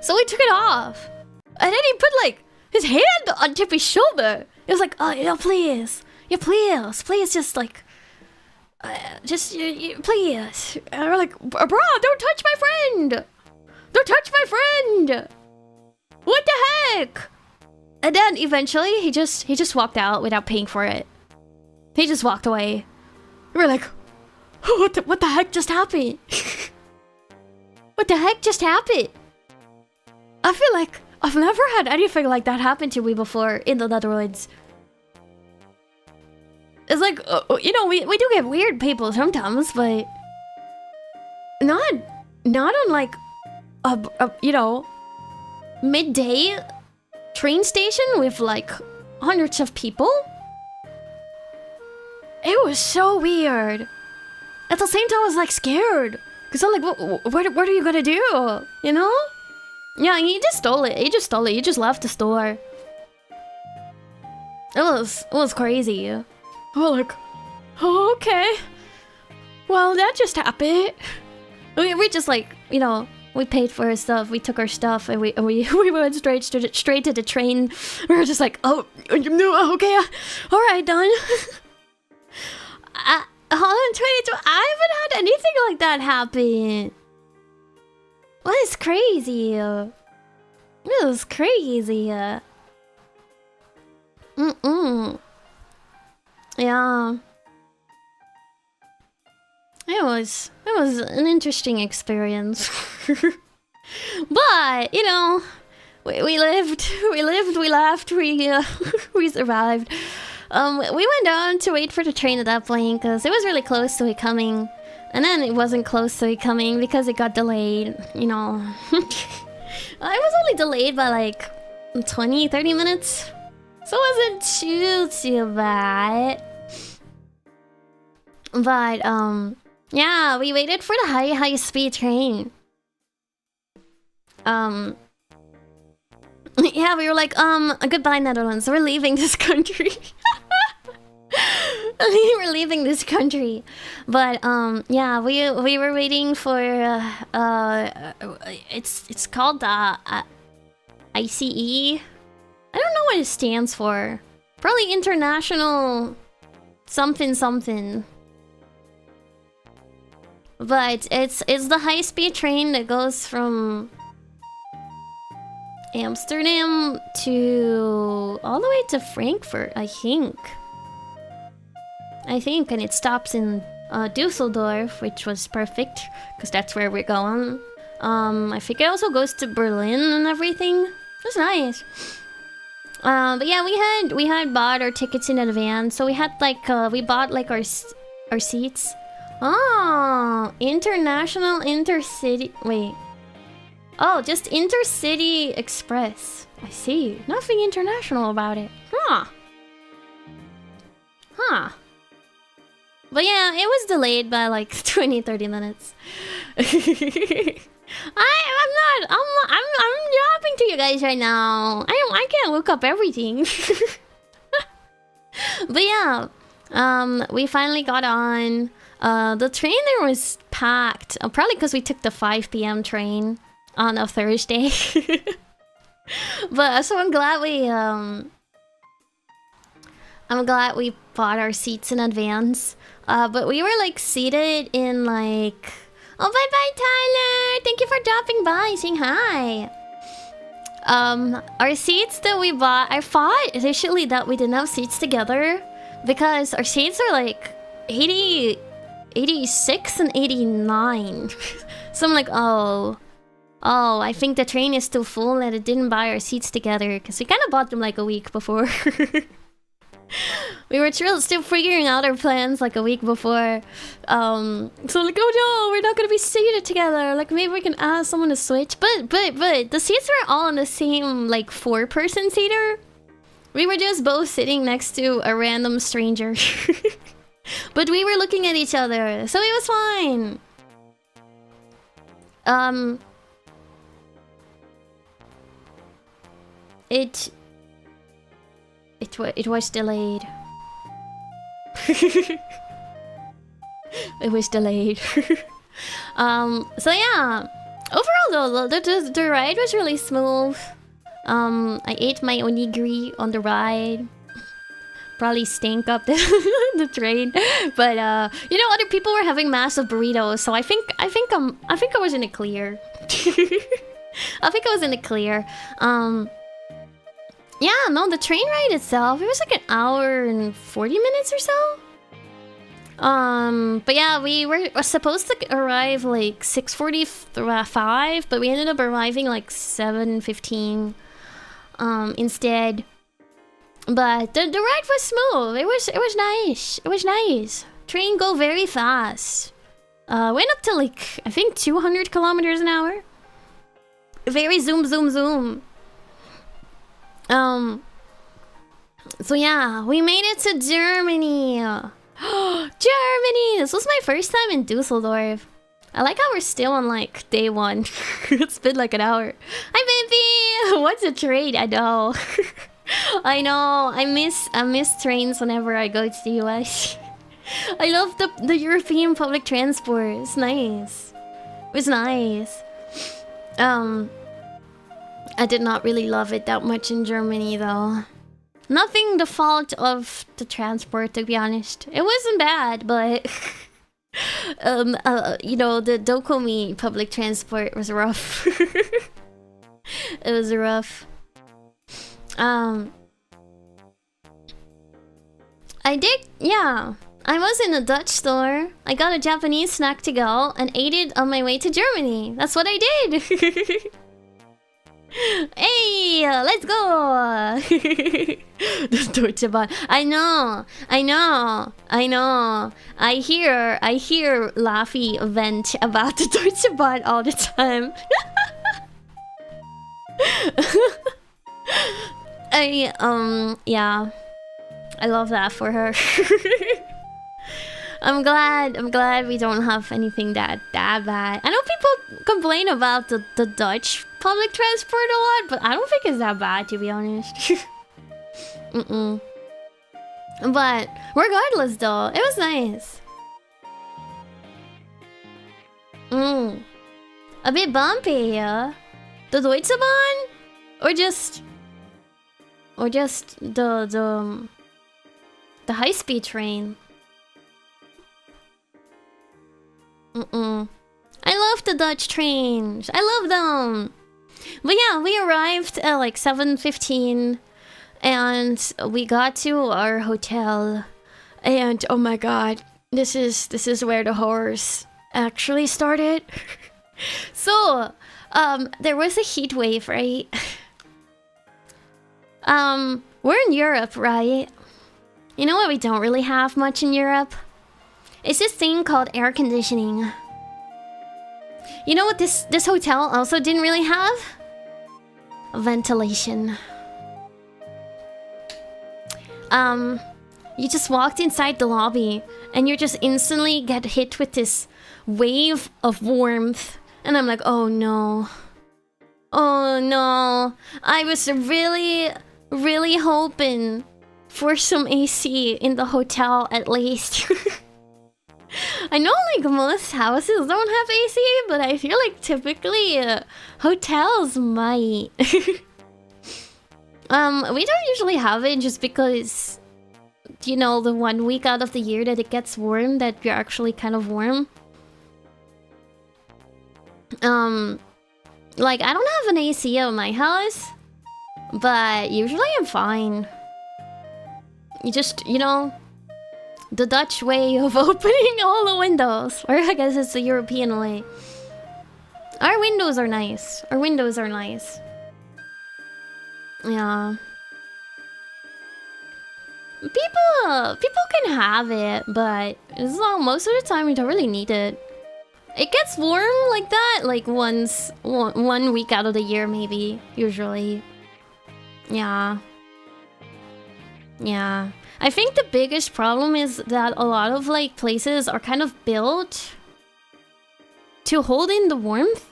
So we took it off, and then he put like his hand on Tippy's shoulder. It was like, oh, you know, please, please, just like, please. And we're like, bro, don't touch my friend. Don't touch my friend. What the heck? And then eventually he just walked out without paying for it. He just walked away. We're like, what the heck just happened? What the heck just happened? I feel like I've never had anything like that happen to me before in the Netherlands. It's like, you know, we do get weird people sometimes, but not on like a you know, midday train station with like hundreds of people. It was so weird. At the same time, I was like scared, cause I'm like, what are you gonna do? You know? Yeah, he just stole it. He just left the store. It was crazy. Oh, like, oh, okay. Well, that just happened. We just like, you know, we paid for our stuff. We took our stuff and we went straight to the train. We were just like, oh, okay, all right, done. I haven't had anything like that happen. Well, it's crazy. It was crazy. Yeah. It was an interesting experience. But, you know, we lived, we laughed, we survived. We went down to wait for the train at that point because it was really close to it coming. And then it wasn't close to it coming because it got delayed, you know. I was only delayed by like 20-30 minutes. So it wasn't too bad. But, yeah, we waited for the high speed train. Yeah, we were like, goodbye Netherlands, we're leaving this country. We're leaving this country. But yeah, we were waiting for it's called ICE. I don't know what it stands for. Probably International something. But it's the high-speed train that goes from Amsterdam to all the way to Frankfurt, I think, and it stops in Dusseldorf, which was perfect because that's where we're going. I think it also goes to Berlin and everything. It was nice. But yeah, we had bought our tickets in advance, so we had like we bought like our seats. Oh, international intercity. Wait. Oh, just Intercity Express. I see. Nothing international about it. Huh. But yeah, it was delayed by like 20-30 minutes. I'm dropping to you guys right now. I can't look up everything. But yeah, we finally got on. The train there was packed. Probably because we took the 5 p.m. train on a Thursday. But so I'm glad we bought our seats in advance. But we were like seated in like Oh, bye-bye, Tyler! Thank you for dropping by, saying hi. Our seats that we bought, I thought initially that we didn't have seats together because our seats are like 80, 86 and 89. So I'm like, oh, I think the train is too full and it didn't buy our seats together because we kind of bought them like a week before. We were still figuring out our plans like a week before. So like, oh no, we're not gonna be seated together. Like maybe we can ask someone to switch. But the seats were all in the same like 4-person seater. We were just both sitting next to a random stranger. But we were looking at each other, so it was fine. It was delayed. It was delayed. So yeah. Overall though, the ride was really smooth. I ate my onigiri on the ride. Probably stink up the train. But you know, other people were having massive burritos, so I think I was in the clear. I think I was in the clear. Yeah, no, the train ride itself, it was like an hour and 40 minutes or so. But yeah, we were supposed to arrive like 6:45, but we ended up arriving like 7:15 instead. But the ride was smooth. It was nice. It was nice. Train go very fast. Went up to like I think 200 kilometers an hour. Very zoom. So yeah, we made it to Germany. Germany! This was my first time in Dusseldorf. I like how we're still on like day 1. It's been like an hour. Hi baby! What's a train? I know. I know. I miss trains whenever I go to the US. I love the European public transport. It's nice. It was nice. I did not really love it that much in Germany though. Nothing the fault of the transport, to be honest. It wasn't bad, but you know, the DOKOMI public transport was rough. It was rough. I did, yeah. I was in a Dutch store. I got a Japanese snack to go and ate it on my way to Germany. That's what I did. Hey, let's go! The Deutsche Bahn. I know. I hear Laffy vent about the Deutsche Bahn all the time. Yeah. I love that for her. I'm glad we don't have anything that bad. I know people complain about the Dutch public transport a lot, but I don't think it's that bad, to be honest. But regardless though, it was nice. A bit bumpy, yeah. The Deutsche Bahn? Or just the high-speed train? I love the Dutch trains. I love them. But yeah, we arrived at like 7:15 and we got to our hotel. And oh my god, this is where the horrors actually started. So, there was a heat wave, right? We're in Europe, right? You know what we don't really have much in Europe? It's this thing called air conditioning. You know what this hotel also didn't really have? Ventilation. You just walked inside the lobby and you just instantly get hit with this wave of warmth. And I'm like, oh no. Oh no. I was really hoping for some AC in the hotel at least. I know like most houses don't have AC, but I feel like typically hotels might. We don't usually have it just because, you know, the 1 week out of the year that it gets warm, that you're actually kind of warm. Like, I don't have an AC at my house, but usually I'm fine. You just, you know, the Dutch way of opening all the windows. Or I guess it's the European way. Our windows are nice. Our windows are nice. Yeah. People can have it, but as long, most of the time you don't really need it. It gets warm like that, like one week out of the year, maybe, usually. Yeah. Yeah. I think the biggest problem is that a lot of like places are kind of built to hold in the warmth,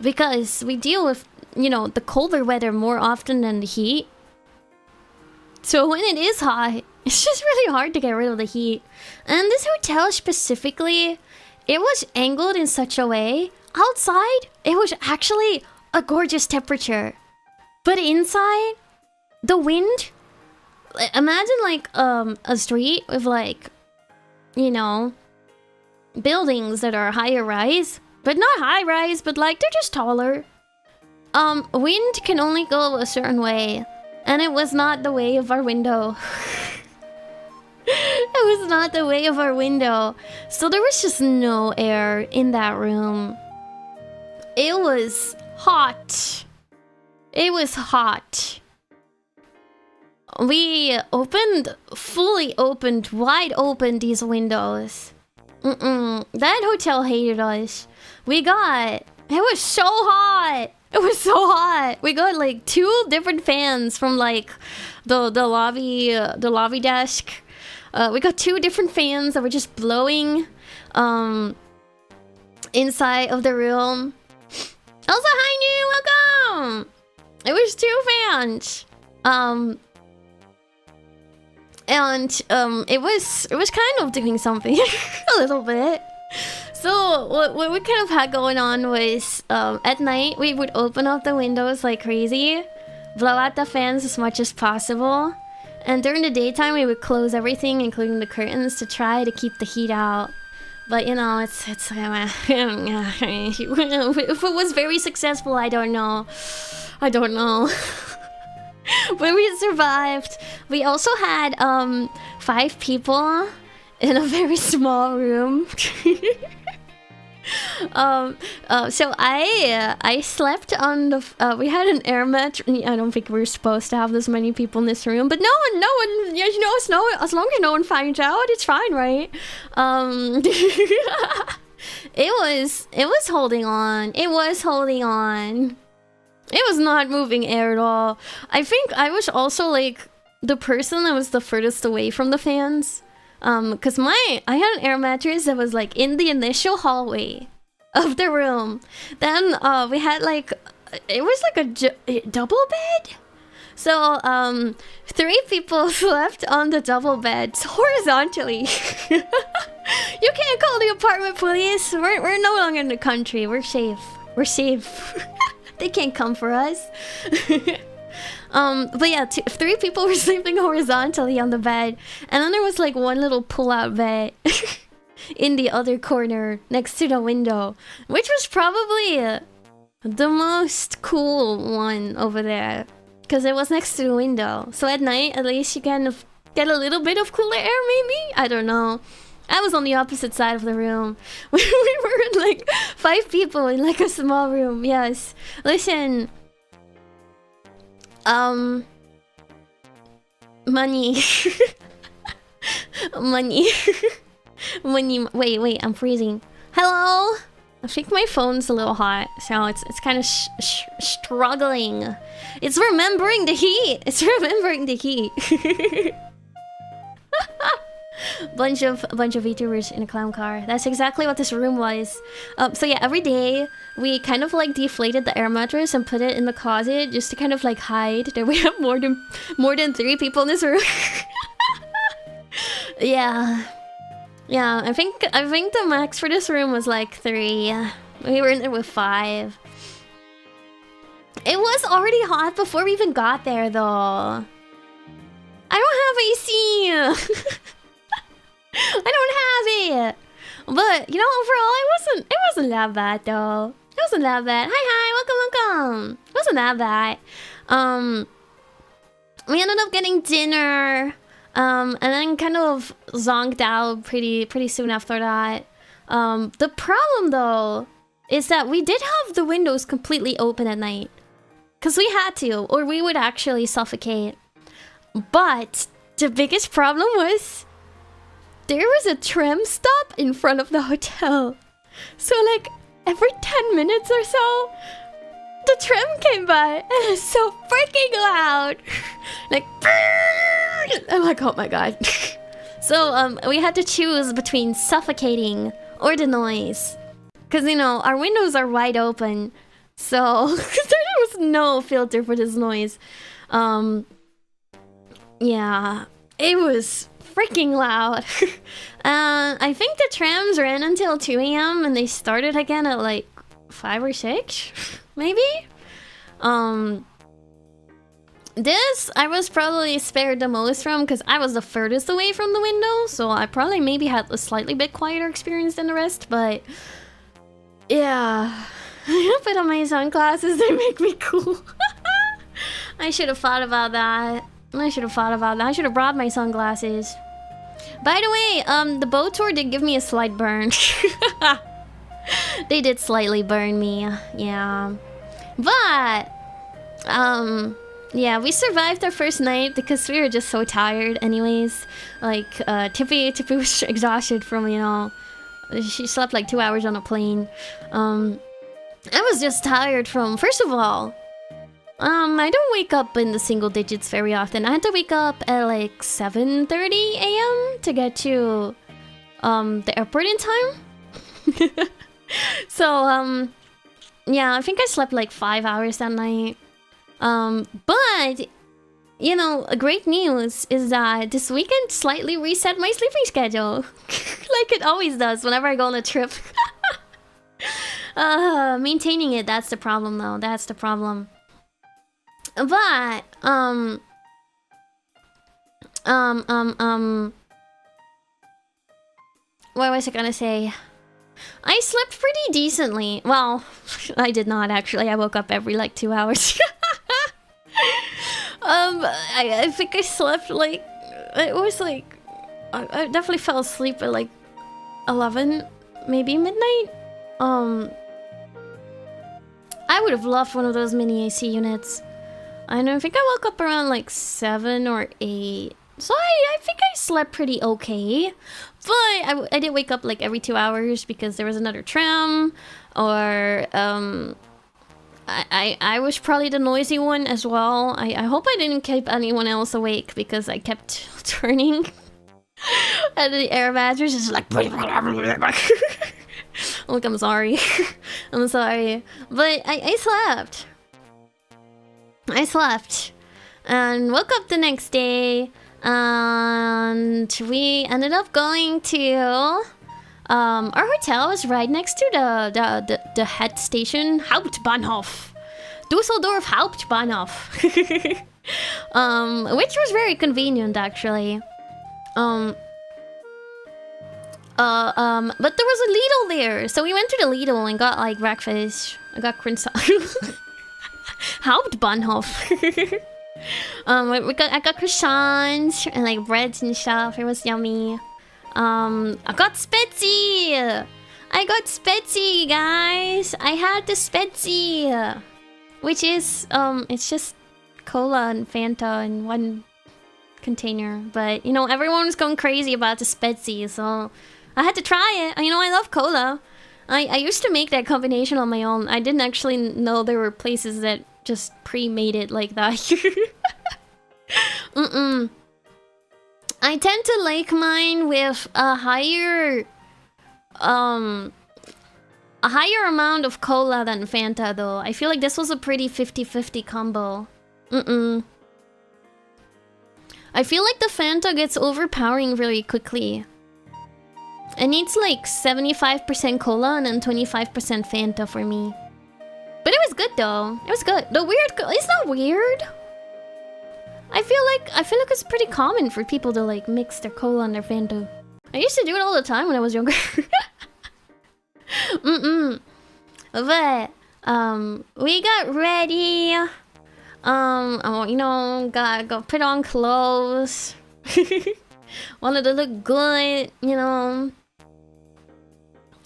because we deal with, you know, the colder weather more often than the heat. So when it is hot, it's just really hard to get rid of the heat. And this hotel specifically, it was angled in such a way, outside it was actually a gorgeous temperature, but inside, the wind, imagine like a street with like, you know, buildings that are higher rise, but not high rise, but like they're just taller. Wind can only go a certain way, and it was not the way of our window. It was not the way of our window. So there was just no air in that room. It was hot. It was hot. We fully opened, wide open these windows. That hotel hated us. It was so hot. It was so hot. We got like 2 different fans from like the lobby desk. We got 2 different fans that were just blowing inside of the room. Also, hi new, welcome. It was 2 fans. It was kind of doing something a little bit. So what we kind of had going on was at night we would open up the windows like crazy, blow out the fans as much as possible, and during the daytime we would close everything, including the curtains, to try to keep the heat out. But you know, it's if it was very successful, I don't know. But we survived. We also had 5 people in a very small room. So I slept on the we had an air mattress. I don't think we were supposed to have this many people in this room, but no one, you know, as long as no one finds out, it's fine, right? It was holding on. It was holding on. It was not moving air at all. I think I was also like the person that was the furthest away from the fans. Cause I had an air mattress that was like in the initial hallway of the room. Then we had like, it was like a double bed. So 3 people slept on the double beds horizontally. You can't call the apartment police. We're no longer in the country. We're safe. We're safe. They can't come for us. But yeah, 3 people were sleeping horizontally on the bed, and then there was like one little pull-out bed in the other corner next to the window, which was probably the most cool one over there, because it was next to the window. So at night, at least you kind of get a little bit of cooler air, maybe? I don't know. I was on the opposite side of the room. We were like 5 people in like a small room. Yes. Listen. Money. Money. Money. Wait, I'm freezing. Hello? I think my phone's a little hot, so it's kind of struggling. It's remembering the heat. It's remembering the heat. bunch of VTubers in a clown car. That's exactly what this room was. So yeah, every day we kind of like deflated the air mattress and put it in the closet just to kind of like hide that we have more than 3 people in this room. Yeah. I think the max for this room was like 3. We were in there with 5. It was already hot before we even got there, though. I don't have AC. I don't have it. But you know, overall, it wasn't that bad though. It wasn't that bad. Hi, welcome. It wasn't that bad. We ended up getting dinner, and then kind of zonked out pretty soon after that. The problem though is that we did have the windows completely open at night, cause we had to, or we would actually suffocate. But the biggest problem was there was a tram stop in front of the hotel. So like every 10 minutes or so, the tram came by and it was so freaking loud. Like, I'm like, oh my god. So we had to choose between suffocating or the noise. Cause you know, our windows are wide open. So there was no filter for this noise. Yeah, it was freaking loud. I think the trams ran until 2 AM and they started again at like 5 or 6, maybe? This I was probably spared the most from because I was the furthest away from the window, so I probably maybe had a slightly bit quieter experience than the rest, but yeah. I put on my sunglasses, they make me cool. I should have thought about that. I should have brought my sunglasses. By the way, the boat tour did give me a slight burn. They did slightly burn me, yeah. But, yeah, we survived our first night because we were just so tired anyways. Like, Tippy was exhausted from, you know, she slept like 2 hours on a plane. I was just tired from, first of all, I don't wake up in the single digits very often. I had to wake up at like 7:30 AM to get to the airport in time. So yeah, I think I slept like 5 hours that night. But you know, great news is that this weekend slightly reset my sleeping schedule. Like it always does whenever I go on a trip. Maintaining it, that's the problem though. That's the problem. But what was I gonna say? I slept pretty decently. Well, I did not actually. I woke up every like 2 hours. I think I slept like, it was like, I definitely fell asleep at like 11, maybe midnight. I would have loved one of those mini AC units. I don't think I woke up around like 7 or 8. So I think I slept pretty okay. But I did wake up like every 2 hours because there was another tram. Or I was probably the noisy one as well. I hope I didn't keep anyone else awake because I kept turning. And the air mattress is like... Look, I'm sorry. I'm sorry. But I slept. I slept. And woke up the next day. And we ended up going to... our hotel was right next to the head station, Hauptbahnhof. Düsseldorf Hauptbahnhof. Which was very convenient, actually. But there was a Lidl there, so we went to the Lidl and got like breakfast. I got croissant. Hauptbahnhof. I got croissants and like breads and stuff. It was yummy. I got Spezi! I got Spezi, guys! I had the Spezi! Which is, it's just cola and Fanta in one container. But, you know, everyone was going crazy about the Spezi, so I had to try it. You know, I love cola. I used to make that combination on my own. I didn't actually know there were places that just pre-made it like that. I tend to like mine with a higher amount of cola than Fanta, though. I feel like this was a pretty 50-50 combo. I feel like the Fanta gets overpowering very quickly. It needs like 75% cola and then 25% Fanta for me. But it was good though. It was good. The weird, it's not weird. I feel like it's pretty common for people to like mix their cola and their Fanta. I used to do it all the time when I was younger. But we got ready. You know, got put on clothes. Wanted to look good, you know.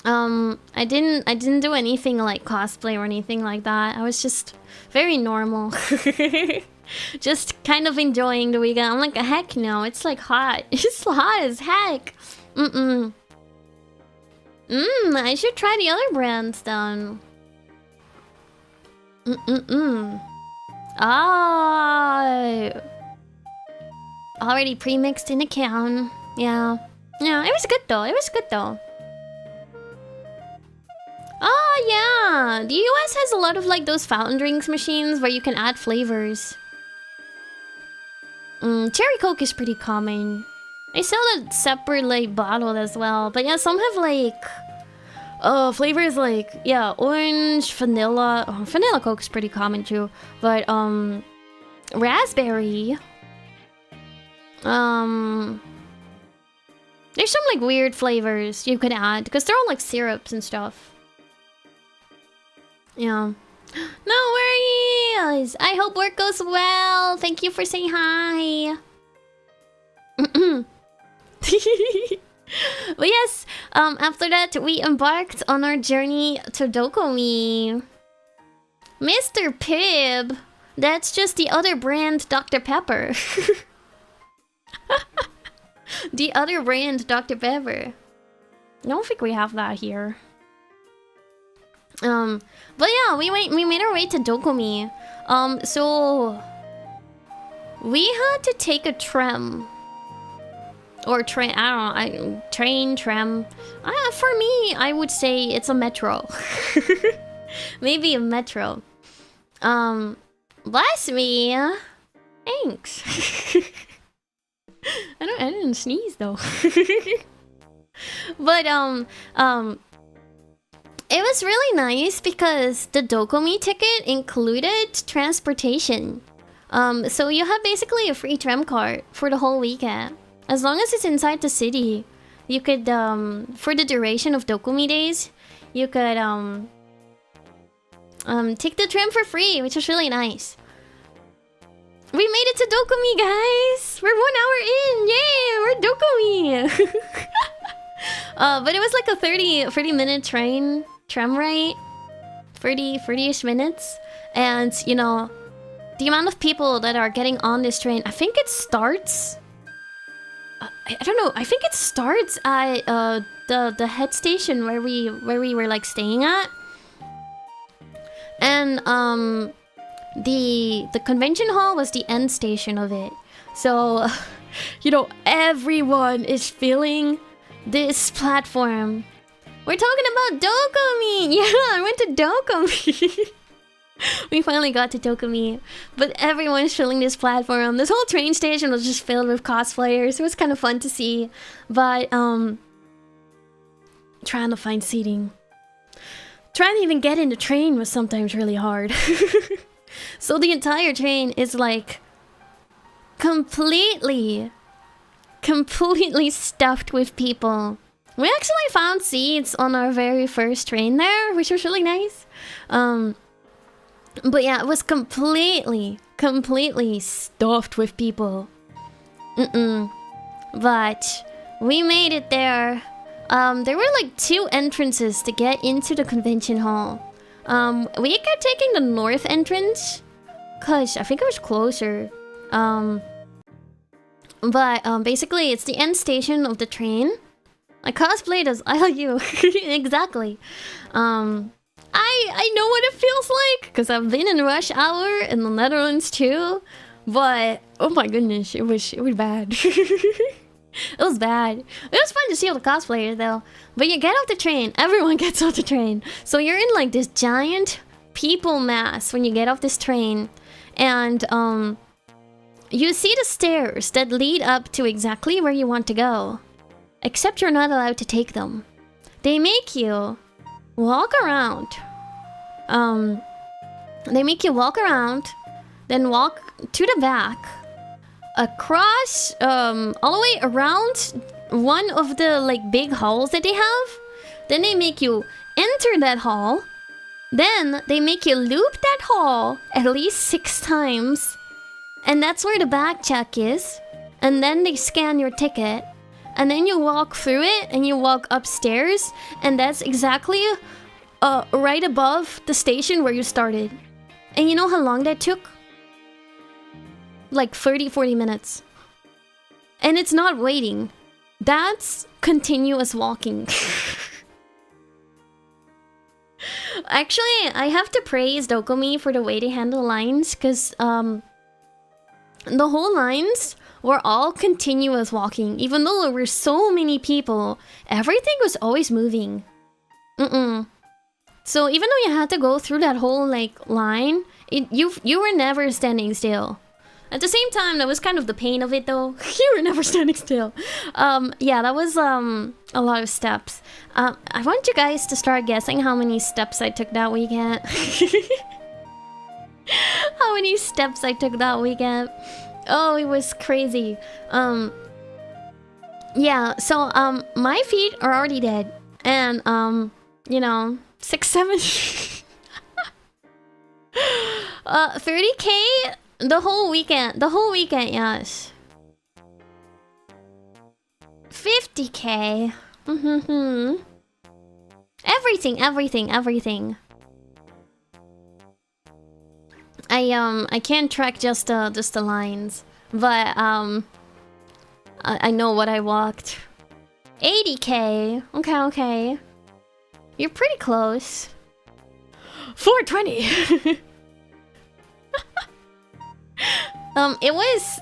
I didn't do anything like cosplay or anything like that. I was just very normal. Just kind of enjoying the weekend. I'm like, heck no, it's like hot. It's hot as heck. I should try the other brands then. Ah, already pre-mixed in a can. Yeah, it was good though. Oh yeah, the US has a lot of like those fountain drinks machines where you can add flavors. Cherry Coke is pretty common. They sell it separate like bottled as well, but yeah, some have like flavors like, yeah, orange, vanilla. Oh, vanilla Coke is pretty common too, but raspberry. There's some like weird flavors you could add because they're all like syrups and stuff. Yeah. No worries. I hope work goes well. Thank you for saying hi. But yes, after that we embarked on our journey to DOKOMI. Mr. Pibb, that's just the other brand Dr. Pepper. The other brand Dr. Pepper. I don't think we have that here. But yeah, we made our way to DOKOMI. So we had to take a tram. Or train, I don't know, train, tram. For me, I would say it's a metro. Maybe a metro. Bless me. Thanks. I didn't sneeze though. But it was really nice because the DOKOMI ticket included transportation. So you have basically a free tram card for the whole weekend. As long as it's inside the city, you could, for the duration of DOKOMI days, you could, take the tram for free, which was really nice. We made it to DOKOMI, guys! We're 1 hour in! Yay! We're DOKOMI! But it was like a 30-minute tram ride. 30-ish minutes. And, you know, the amount of people that are getting on this train, I think it starts... I don't know. I think it starts at the head station where we were like staying at, and the convention hall was the end station of it. So, you know, everyone is filling this platform. We're talking about DOKOMI. Yeah, I went to DOKOMI. We finally got to DOKOMI, but everyone's filling this platform. This whole train station was just filled with cosplayers. It was kind of fun to see, but trying to find seating, trying to even get in the train was sometimes really hard. So the entire train is like completely stuffed with people. We actually found seats on our very first train there, which was really nice. But yeah, it was completely stuffed with people. But we made it there. There were like 2 entrances to get into the convention hall. We kept taking the north entrance, cause I think it was closer. But basically it's the end station of the train. I cosplayed as AylaYew. Exactly. I know what it feels like because I've been in rush hour in the Netherlands too, but oh my goodness, it was bad. It was bad. It was fun to see all the cosplayers though. But you get off the train, everyone gets off the train, so you're in like this giant people mass when you get off this train, and you see the stairs that lead up to exactly where you want to go, except you're not allowed to take them. They make you walk around. They make you walk around, then walk to the back, across, all the way around one of the like big halls that they have. Then they make you enter that hall. Then they make you loop that hall at least 6 times. And that's where the bag check is. And then they scan your ticket. And then you walk through it and you walk upstairs. And that's exactly right above the station where you started. And you know how long that took? Like 30-40 minutes. And it's not waiting. That's continuous walking. Actually, I have to praise Dokomi for the way they handle lines, because the whole lines were all continuous walking. Even though there were so many people, everything was always moving. So even though you had to go through that whole like line, you were never standing still. At the same time, that was kind of the pain of it though. You were never standing still. Yeah, that was a lot of steps. I want you guys to start guessing how many steps I took that weekend. How many steps I took that weekend. Oh, it was crazy. Yeah, so my feet are already dead. And you know, 6, 7 30k the whole weekend. Yes. 50k. Everything. I can't track just the lines, but I know what I walked. 80k. Okay. You're pretty close. 420. It was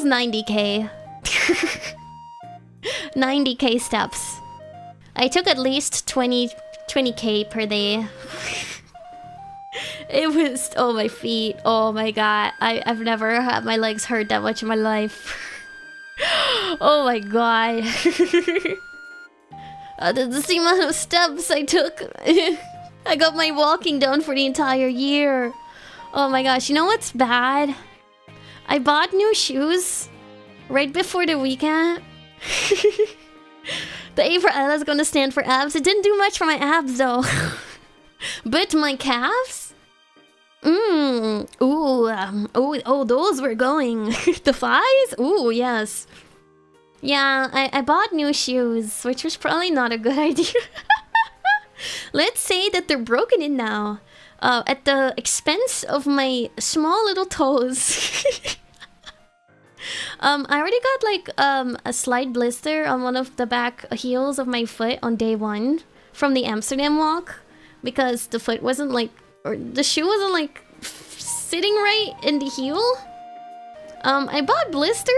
90k. 90k steps. I took at least 20k per day. It was, oh, my feet, oh my god, I've never had my legs hurt that much in my life. Oh my god. That's the amount of steps I took. I got my walking down for the entire year. Oh my gosh, you know what's bad? I bought new shoes right before the weekend. The A for Ayla is gonna stand for abs. It didn't do much for my abs though. But my calves? Oh, those were going. The thighs? Ooh, yes. Yeah, I bought new shoes, which was probably not a good idea. Let's say that they're broken in now. At the expense of my small little toes. I already got like a slight blister on one of the back heels of my foot on day 1 from the Amsterdam walk, because the foot wasn't like, or the shoe wasn't like sitting right in the heel. I bought blister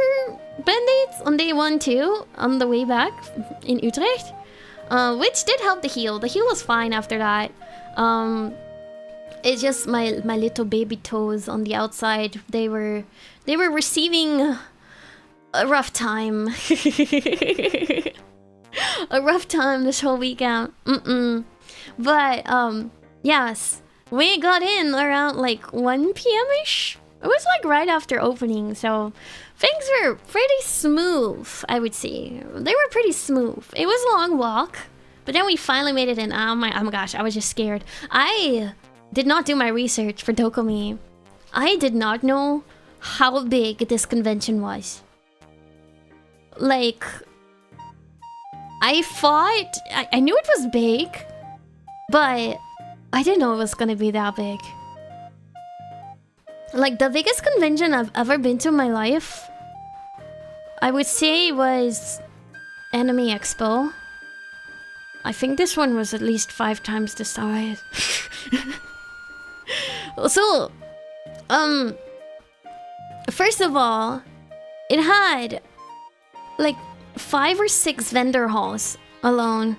band-aids on day 1 too, on the way back in Utrecht, which did help the heel. The heel was fine after that. It's just my little baby toes on the outside. They were receiving a rough time. A rough time this whole weekend. But yes, we got in around like 1 p.m.-ish. It was like right after opening, so things were pretty smooth, I would say. They were pretty smooth. It was a long walk, but then we finally made it in. Oh my gosh, I was just scared. I did not do my research for Dokomi. I did not know how big this convention was. Like, I thought... I knew it was big, but I didn't know it was gonna be that big. Like, the biggest convention I've ever been to in my life, I would say, was Anime Expo. I think this one was at least 5 times the size. So, first of all, it had like 5 or 6 vendor halls alone.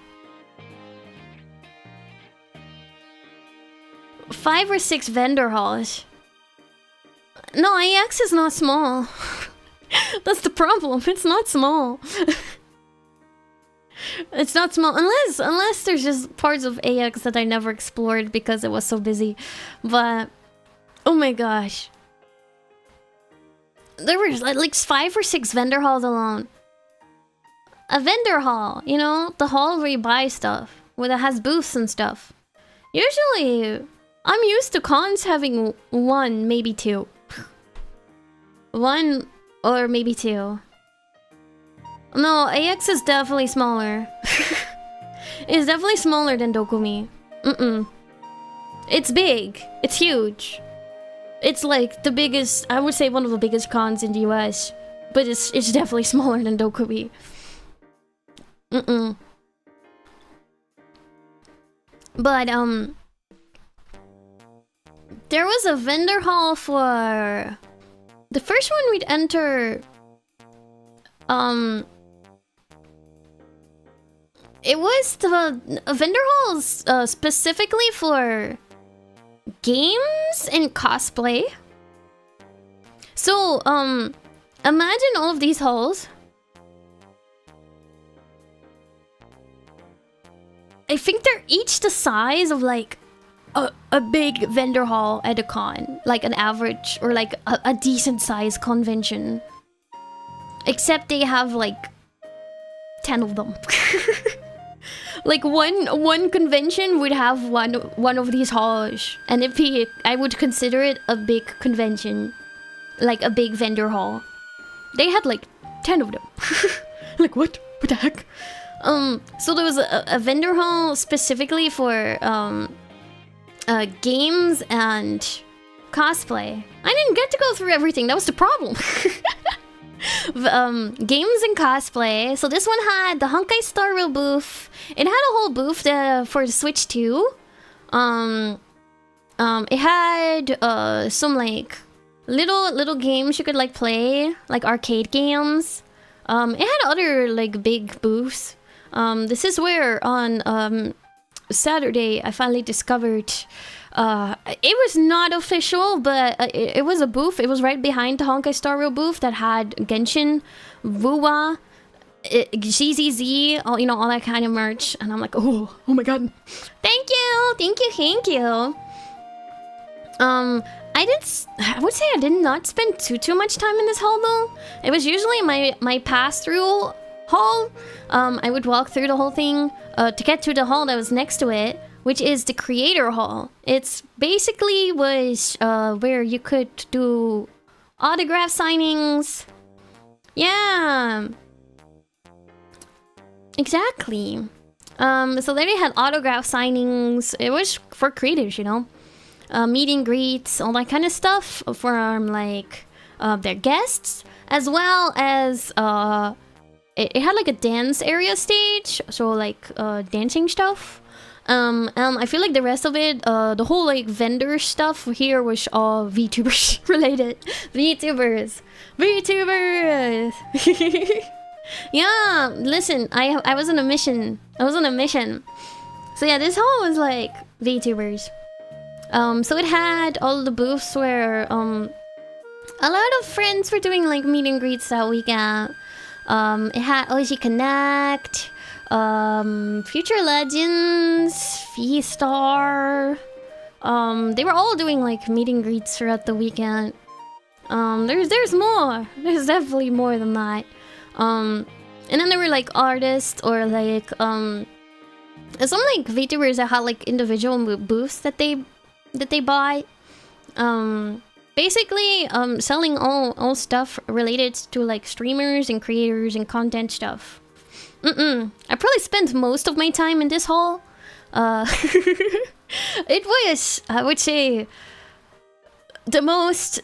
5 or 6 vendor halls. No, AX is not small. That's the problem. It's not small. It's not small unless there's just parts of AX that I never explored because it was so busy. But oh my gosh, there were like 5 or 6 vendor halls alone. A vendor hall, you know, the hall where you buy stuff. where that has booths and stuff. Usually, I'm used to cons having one, maybe two. One or maybe two. No, AX is definitely smaller. It's definitely smaller than Dokomi. It's big. It's huge. It's like the biggest, I would say one of the biggest cons in the US. But it's definitely smaller than Dokomi. But, there was a vendor hall for... The first one we'd enter... It was the vendor halls specifically for games and cosplay. So, imagine all of these halls. I think they're each the size of like a big vendor hall at a con. Like an average or like a decent sized convention. Except they have like 10 of them. Like one convention would have one of these halls, and I would consider it a big convention, like a big vendor hall. They had like 10 of them. Like what? What the heck? So there was a vendor hall specifically for games and cosplay. I didn't get to go through everything. That was the problem. Games and cosplay. So this one had the Honkai Star Rail booth. It had a whole booth for the Switch 2. It had some like little games you could like play, like arcade games. It had other like big booths. This is where on Saturday I finally discovered. It was not official, but it was a booth. It was right behind the Honkai Star Rail booth that had Genshin, Wuwa, GZZ, all, you know, all that kind of merch. And I'm like, oh my god. Thank you. I would say I did not spend too much time in this hall though. It was usually my pass-through hall. I would walk through the whole thing to get to the hall that was next to it, which is the Creator Hall. It's basically was where you could do autograph signings. Yeah. Exactly. So there they had autograph signings. It was for creators, you know. Meet and greets, all that kind of stuff for like their guests, as well as it had like a dance area stage, so like dancing stuff. I feel like the rest of it, the whole like vendor stuff here was all VTubers related. VTubers. Yeah, listen, I was on a mission. So yeah, this hall was like VTubers. So it had all the booths where a lot of friends were doing like meet and greets that weekend. It had OG Connect, Future Legends, V-Star. They were all doing like meet and greets throughout the weekend. There's more. There's definitely more than that. And then there were like artists or like some like VTubers that had like individual booths that they buy. Basically selling all stuff related to like streamers and creators and content stuff. I probably spent most of my time in this hall. It was, I would say, the most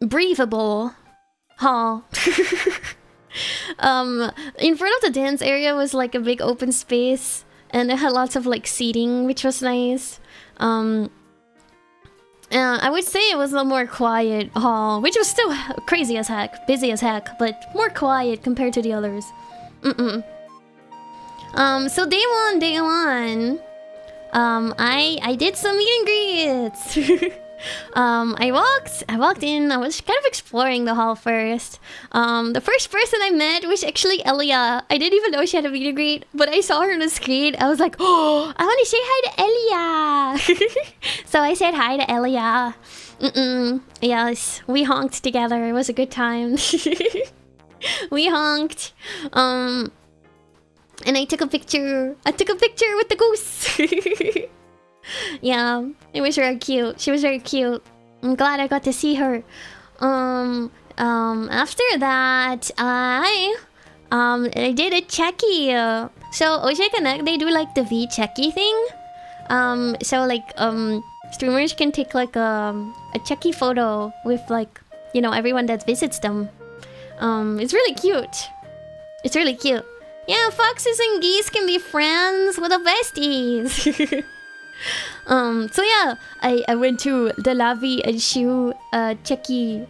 breathable hall. In front of the dance area was like a big open space, and it had lots of like seating, which was nice. I would say it was a more quiet hall, which was still crazy as heck, busy as heck, but more quiet compared to the others. So day one, I did some meet and greets. I walked in. I was kind of exploring the hall first. The first person I met was actually Ayla. I didn't even know she had a meet and greet, but I saw her on the screen. I was like, oh, I want to say hi to Ayla. So I said hi to Ayla. Yes, we honked together. It was a good time. We honked. And I took a picture. I took a picture with the goose. Yeah, it was very cute. She was very cute. I'm glad I got to see her. After that, I did a checky. So OJ Connect, they do like the V checky thing. So like streamers can take like a checky photo with like, you know, everyone that visits them. It's really cute. It's really cute. Yeah, foxes and geese can be friends with the besties. So yeah, I went to the Lavi and Shu checky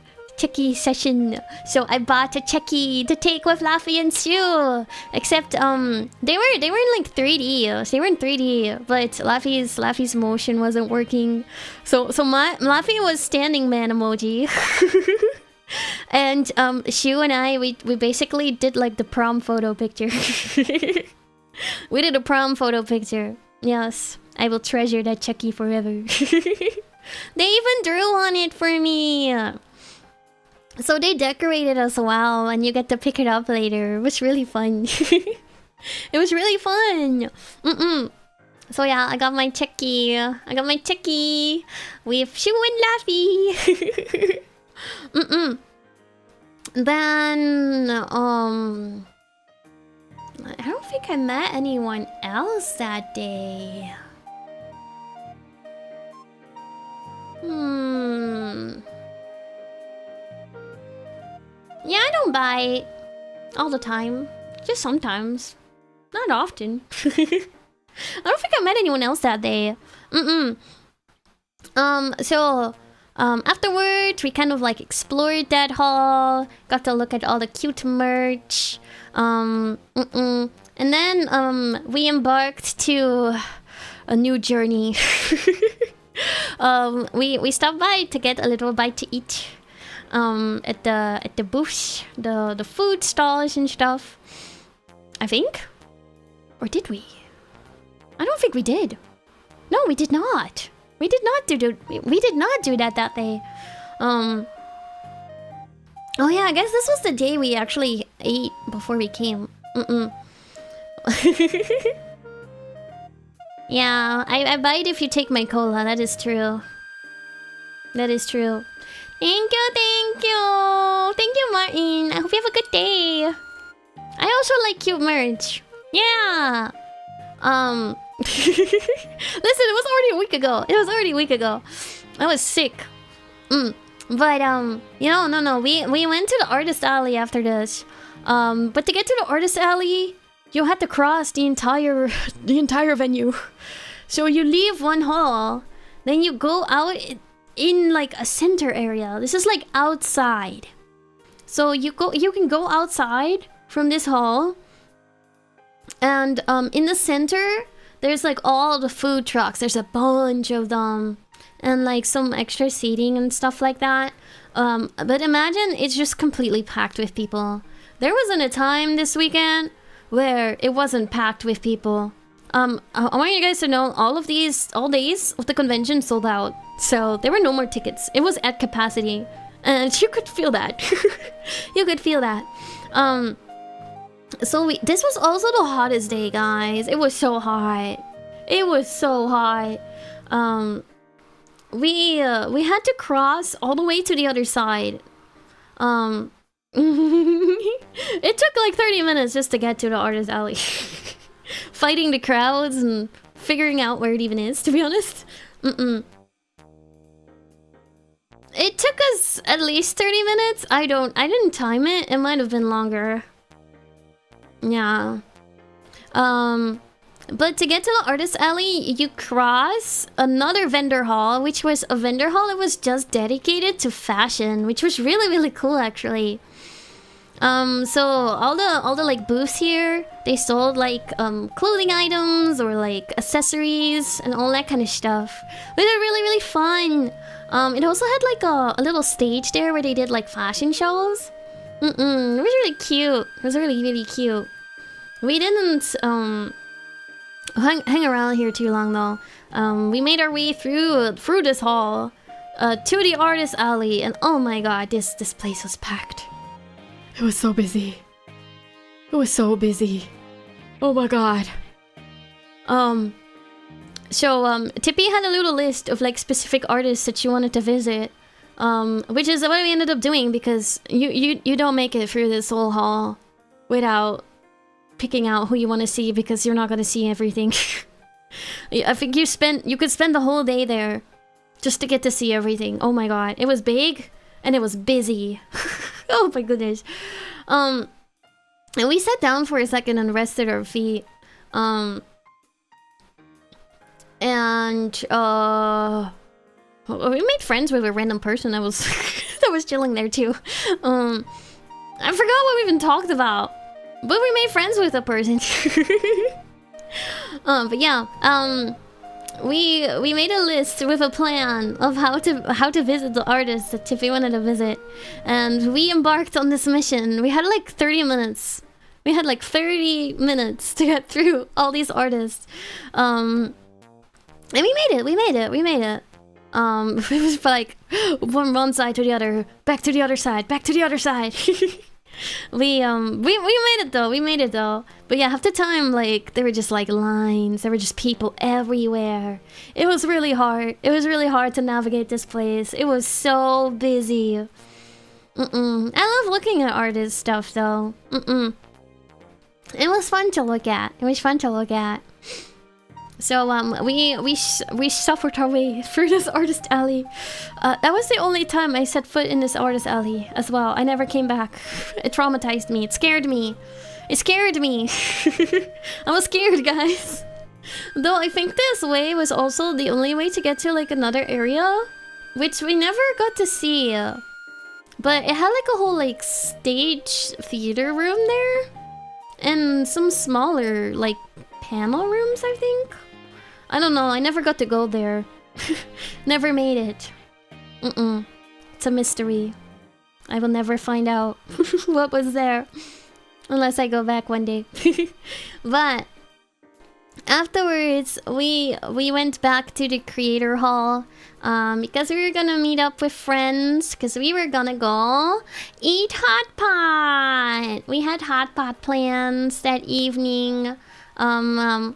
session. So I bought a checky to take with Laffy and Shu. Except they were in like 3D. They were in 3D, but Laffy's motion wasn't working. So my Laffy was standing man emoji. And Shu and I we basically did like the prom photo picture. We did a prom photo picture. Yes, I will treasure that checky forever. They even drew on it for me. So they decorated as well, and you get to pick it up later. It was really fun. It was really fun. So yeah, I got my checky. With Shu and Laffy. Then I don't think I met anyone else that day. Yeah, I don't bite all the time. Just sometimes. Not often. I don't think I met anyone else that day. So afterwards, we kind of like explored that hall. Got to look at all the cute merch. And then we embarked to a new journey. We stopped by to get a little bite to eat. At the booths, the food stalls and stuff. I think, or did we? I don't think we did. No, we did not. We did not do that day. Oh yeah, I guess this was the day we actually ate before we came. Yeah, I bite if you take my cola. That is true. That is true. Thank you, Martin. I hope you have a good day. I also like cute merch. Yeah. Listen, it was already a week ago. I was sick. But you know, no. We went to the artist alley after this. But to get to the artist alley, you had to cross the entire venue. So you leave one hall, then you go out in like a center area. This is like outside. So you can go outside from this hall, and in the center there's like all the food trucks. There's a bunch of them, and like some extra seating and stuff like that. But imagine it's just completely packed with people. There wasn't a time this weekend where it wasn't packed with people. I want you guys to know all days of the convention sold out. So there were no more tickets. It was at capacity. And you could feel that. You could feel that. So this was also the hottest day, guys. It was so hot. It was so hot. We had to cross all the way to the other side. It took like 30 minutes just to get to the artist alley. Fighting the crowds and figuring out where it even is, to be honest. It took us at least 30 minutes. I didn't time it. It might have been longer. Yeah. But to get to the artist alley, you cross another vendor hall, which was a vendor hall that was just dedicated to fashion, which was really, really cool, actually. So all the like booths here, they sold like clothing items or like accessories and all that kind of stuff. But they're really, really fun. It also had like a little stage there where they did like fashion shows. It was really cute. It was really, really cute. We didn't hang around here too long though. We made our way through this hall to the artist alley, and oh my god, this place was packed. It was so busy. It was so busy. Oh my god. So Tippy had a little list of like specific artists that she wanted to visit. Which is what we ended up doing, because you don't make it through this whole hall without picking out who you want to see, because you're not going to see everything. I think you could spend the whole day there just to get to see everything. Oh my god, it was big and it was busy. Oh my goodness. And we sat down for a second and rested our feet. We made friends with a random person that was that was chilling there too. I forgot what we even talked about, but we made friends with a person. But yeah, we made a list with a plan of how to visit the artists that Tiffy wanted to visit, and we embarked on this mission. We had like 30 minutes. We had like 30 minutes to get through all these artists. And we made it. It was like from one side to the other, back to the other side, back to the other side. we made it though. But yeah, half the time, like, there were just like lines, there were just people everywhere. It was really hard. It was really hard to navigate this place. It was so busy. I love looking at artist stuff though. It was fun to look at. So we suffered our way through this artist alley. That was the only time I set foot in this artist alley as well. I never came back. It traumatized me. It scared me. I was scared, guys. Though I think this way was also the only way to get to like another area, which we never got to see. But it had like a whole like stage theater room there, and some smaller like panel rooms, I think. I don't know, I never got to go there. Never made it. It's a mystery. I will never find out what was there, unless I go back one day. But afterwards, we went back to the creator hall, because we were gonna meet up with friends, because we were gonna go eat hot pot. We had hot pot plans that evening. Yep.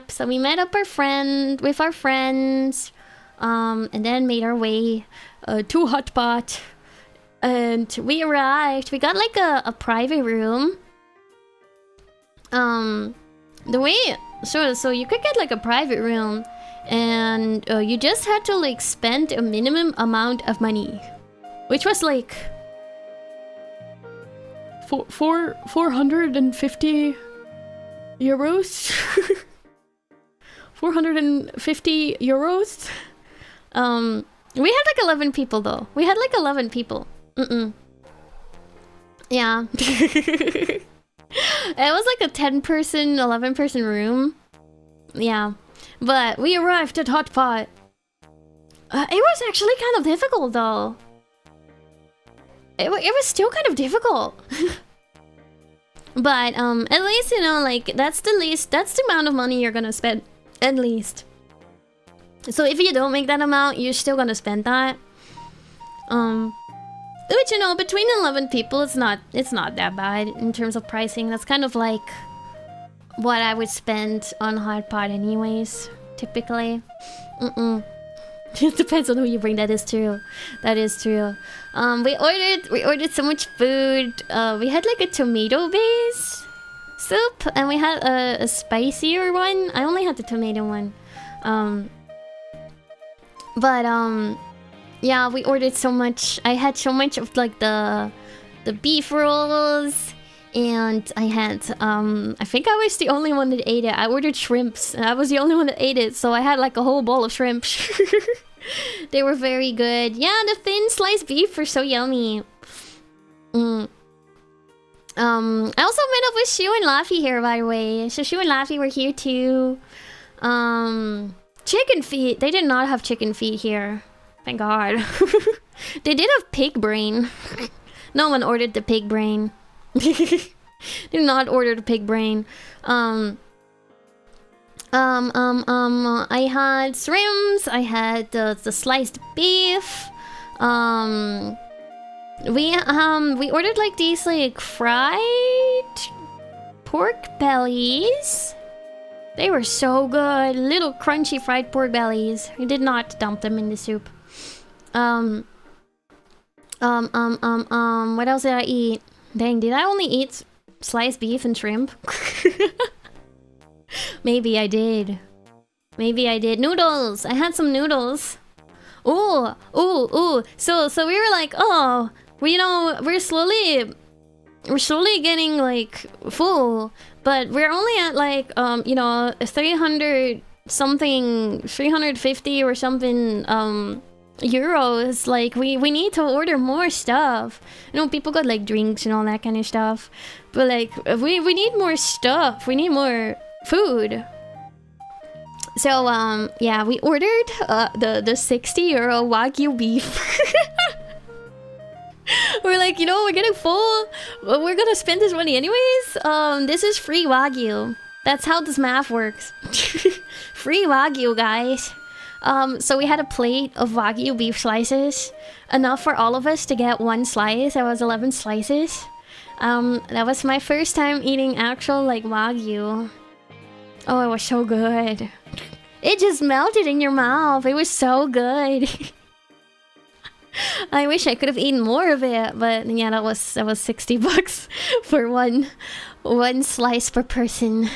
So we met up with our friends, and then made our way to hot pot. And we arrived. We got like a private room. So you could get like a private room, and you just had to like spend a minimum amount of money, which was like 450 euros. 450 euros. We had like 11 people though. Yeah. It was like a 10-person, 11-person room. Yeah. But we arrived at Hot Pot. It was actually kind of difficult though. It was still kind of difficult. But at least, you know, like, that's the amount of money you're gonna spend, at least. So if you don't make that amount, you're still gonna spend that. Which, you know, between 11 people, it's not that bad in terms of pricing. That's kind of like what I would spend on Hot Pot anyways, typically. It depends on who you bring. That is true. We ordered so much food. We had like a tomato base soup, and we had a spicier one. I only had the tomato one. Yeah, we ordered so much. I had so much of like the beef rolls, and I had I think I was the only one that ate it. I ordered shrimps, and I was the only one that ate it, so I had like a whole bowl of shrimp. They were very good. Yeah, the thin sliced beef were so yummy. I also met up with Shu and Laffy here, by the way. So Shu and Laffy were here too. Chicken feet. They did not have chicken feet here. Thank God. They did have pig brain. No one ordered the pig brain. Did not order the pig brain. I had shrimps. I had the sliced beef. We ordered like these like fried pork bellies. They were so good. Little crunchy fried pork bellies. I did not dump them in the soup. What else did I eat? Dang, did I only eat sliced beef and shrimp? Maybe I did. Maybe I did. Noodles! I had some noodles. Ooh, ooh, ooh. So we were like, oh, you know, we're slowly getting like full, but we're only at like you know, 300 something, 350 or something euros. Like we need to order more stuff. You know, people got like drinks and all that kind of stuff, but like we need more stuff. We need more food. So yeah, we ordered the 60 euro Wagyu beef. We're like, you know, we're getting full. We're gonna spend this money anyways. This is free Wagyu. That's how this math works. Free Wagyu, guys. So we had a plate of Wagyu beef slices, enough for all of us to get one slice. There was 11 slices. That was my first time eating actual like Wagyu. Oh, it was so good. It just melted in your mouth. It was so good. I wish I could have eaten more of it, but yeah, that was $60 for one slice per person.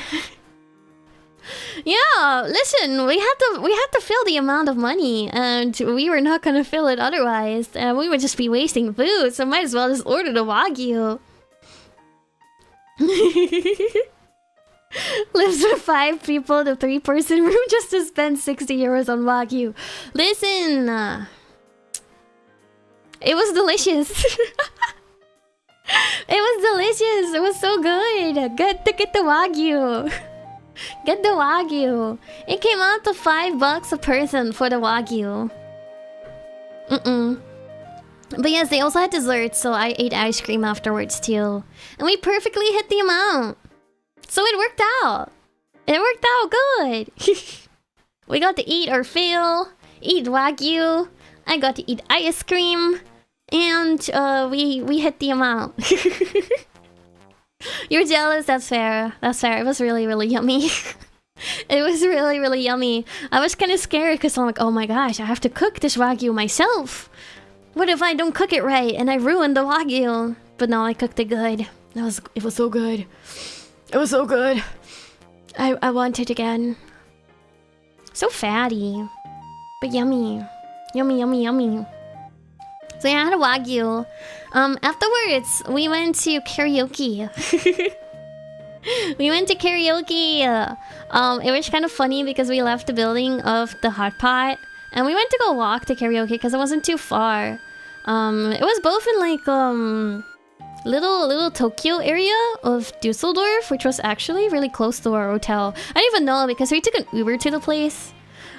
Yeah, listen, we had to fill the amount of money, and we were not gonna fill it otherwise. We would just be wasting food, so might as well just order the Wagyu. Lives with 5 people in a 3-person room just to spend 60 euros on Wagyu. Listen, it was delicious. It was delicious. It was so good. Get the Wagyu. Get the Wagyu. It came out to $5 a person for the Wagyu. But yes, they also had desserts, so I ate ice cream afterwards too. And we perfectly hit the amount. So it worked out. It worked out good. We got to eat our fill, eat Wagyu. I got to eat ice cream. And we hit the amount. You're jealous, that's fair. That's fair. It was really, really yummy. It was really, really yummy. I was kind of scared because I'm like, oh my gosh, I have to cook this Wagyu myself. What if I don't cook it right and I ruin the Wagyu? But no, I cooked it good. It was so good. It was so good. I want it again. So fatty. But yummy. Yummy, yummy, yummy. So yeah, I had a Wagyu. Afterwards, we went to karaoke. We went to karaoke. It was kind of funny because we left the building of the hot pot. And we went to go walk to karaoke because it wasn't too far. It was both in like little Tokyo area of Dusseldorf, which was actually really close to our hotel. I didn't even know because we took an Uber to the place.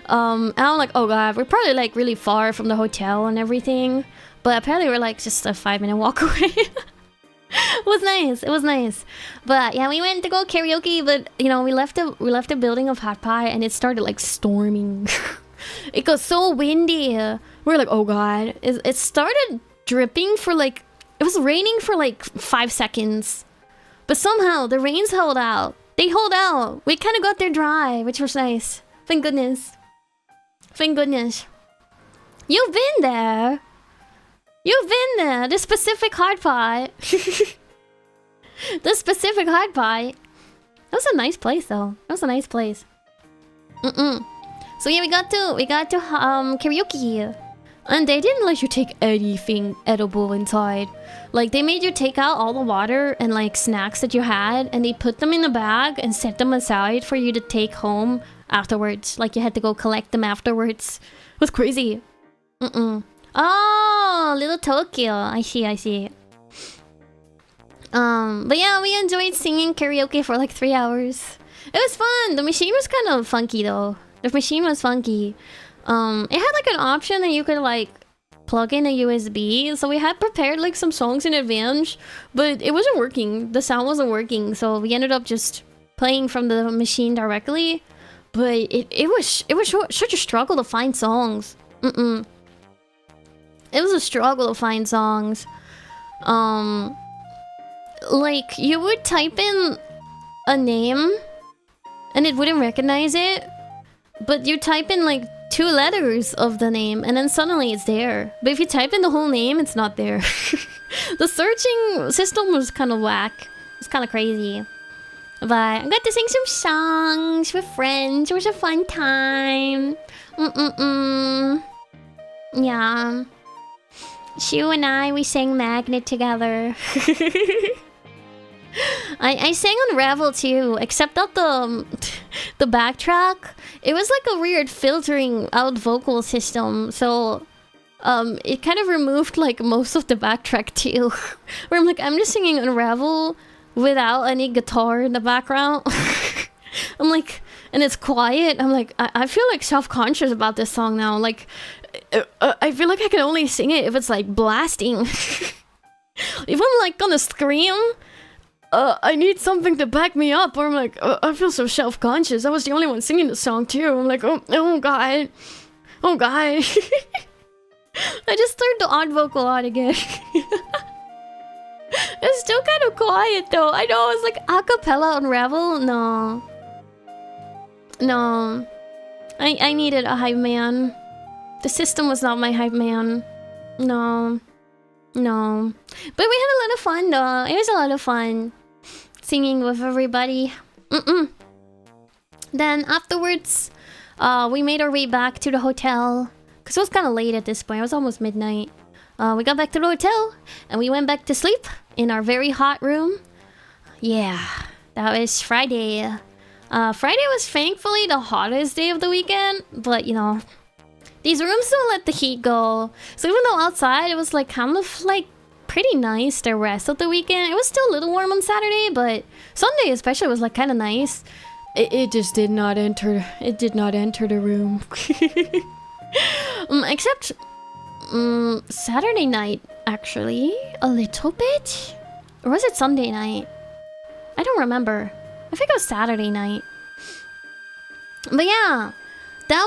And I'm like, oh god, we're probably like really far from the hotel and everything. But apparently we're like just a 5-minute walk away. It was nice. It was nice. But yeah, we went to go karaoke, but you know, we left the building of hot pot and it started like storming. It got so windy. We're like, oh god. It started dripping for like, it was raining for like 5 seconds. But somehow the rains held out. They held out. We kind of got there dry, which was nice. Thank goodness. Thank goodness. You've been there. You've been there. The specific hot pot. The specific hot pot. That was a nice place though. That was a nice place. So yeah, we got to karaoke. And they didn't let you take anything edible inside. Like, they made you take out all the water and, like, snacks that you had, and they put them in a bag and set them aside for you to take home afterwards. Like, you had to go collect them afterwards. It was crazy. Oh, little Tokyo. I see. But yeah, we enjoyed singing karaoke for, like, 3 hours. It was fun. The machine was kind of funky, though. The machine was funky. It had like an option that you could like plug in a USB, so we had prepared like some songs in advance, but it wasn't working. The sound wasn't working, so we ended up just playing from the machine directly. But it was such a struggle to find songs. It was a struggle to find songs. Like you would type in a name and it wouldn't recognize it, but you type in like 2 letters of the name and then suddenly it's there. But if you type in the whole name, it's not there. The searching system was kind of whack. It's kind of crazy. But I got to sing some songs with friends. It was a fun time. Yeah. Shu and I, we sang Magnet together. I sang Unravel too, except that the backtrack, it was like a weird filtering out vocal system, so it kind of removed like most of the backtrack too. Where I'm like, I'm just singing Unravel without any guitar in the background. I'm like, and it's quiet. I'm like, I feel like self-conscious about this song now. Like, I feel like I can only sing it if it's like blasting. If I'm like gonna scream, I need something to back me up. Or I'm like, I feel so self-conscious. I was the only one singing the song too. I'm like, oh god. Oh god. I just turned the odd vocal on again. It's still kind of quiet though. I know, it's like acapella Unravel. No. I needed a hype man. The system was not my hype man. No. But we had a lot of fun though. It was a lot of fun singing with everybody. Then afterwards, we made our way back to the hotel. Because it was kind of late at this point. It was almost midnight. We got back to the hotel and we went back to sleep in our very hot room. Yeah, that was Friday. Friday was thankfully the hottest day of the weekend, but you know, these rooms don't let the heat go. So even though outside it was like kind of like pretty nice the rest of the weekend, it was still a little warm on Saturday, but Sunday especially was like kind of nice. It just did not enter. It did not enter the room. Except Saturday night, actually, a little bit. Or was it Sunday night? I don't remember. I think it was Saturday night. But yeah, that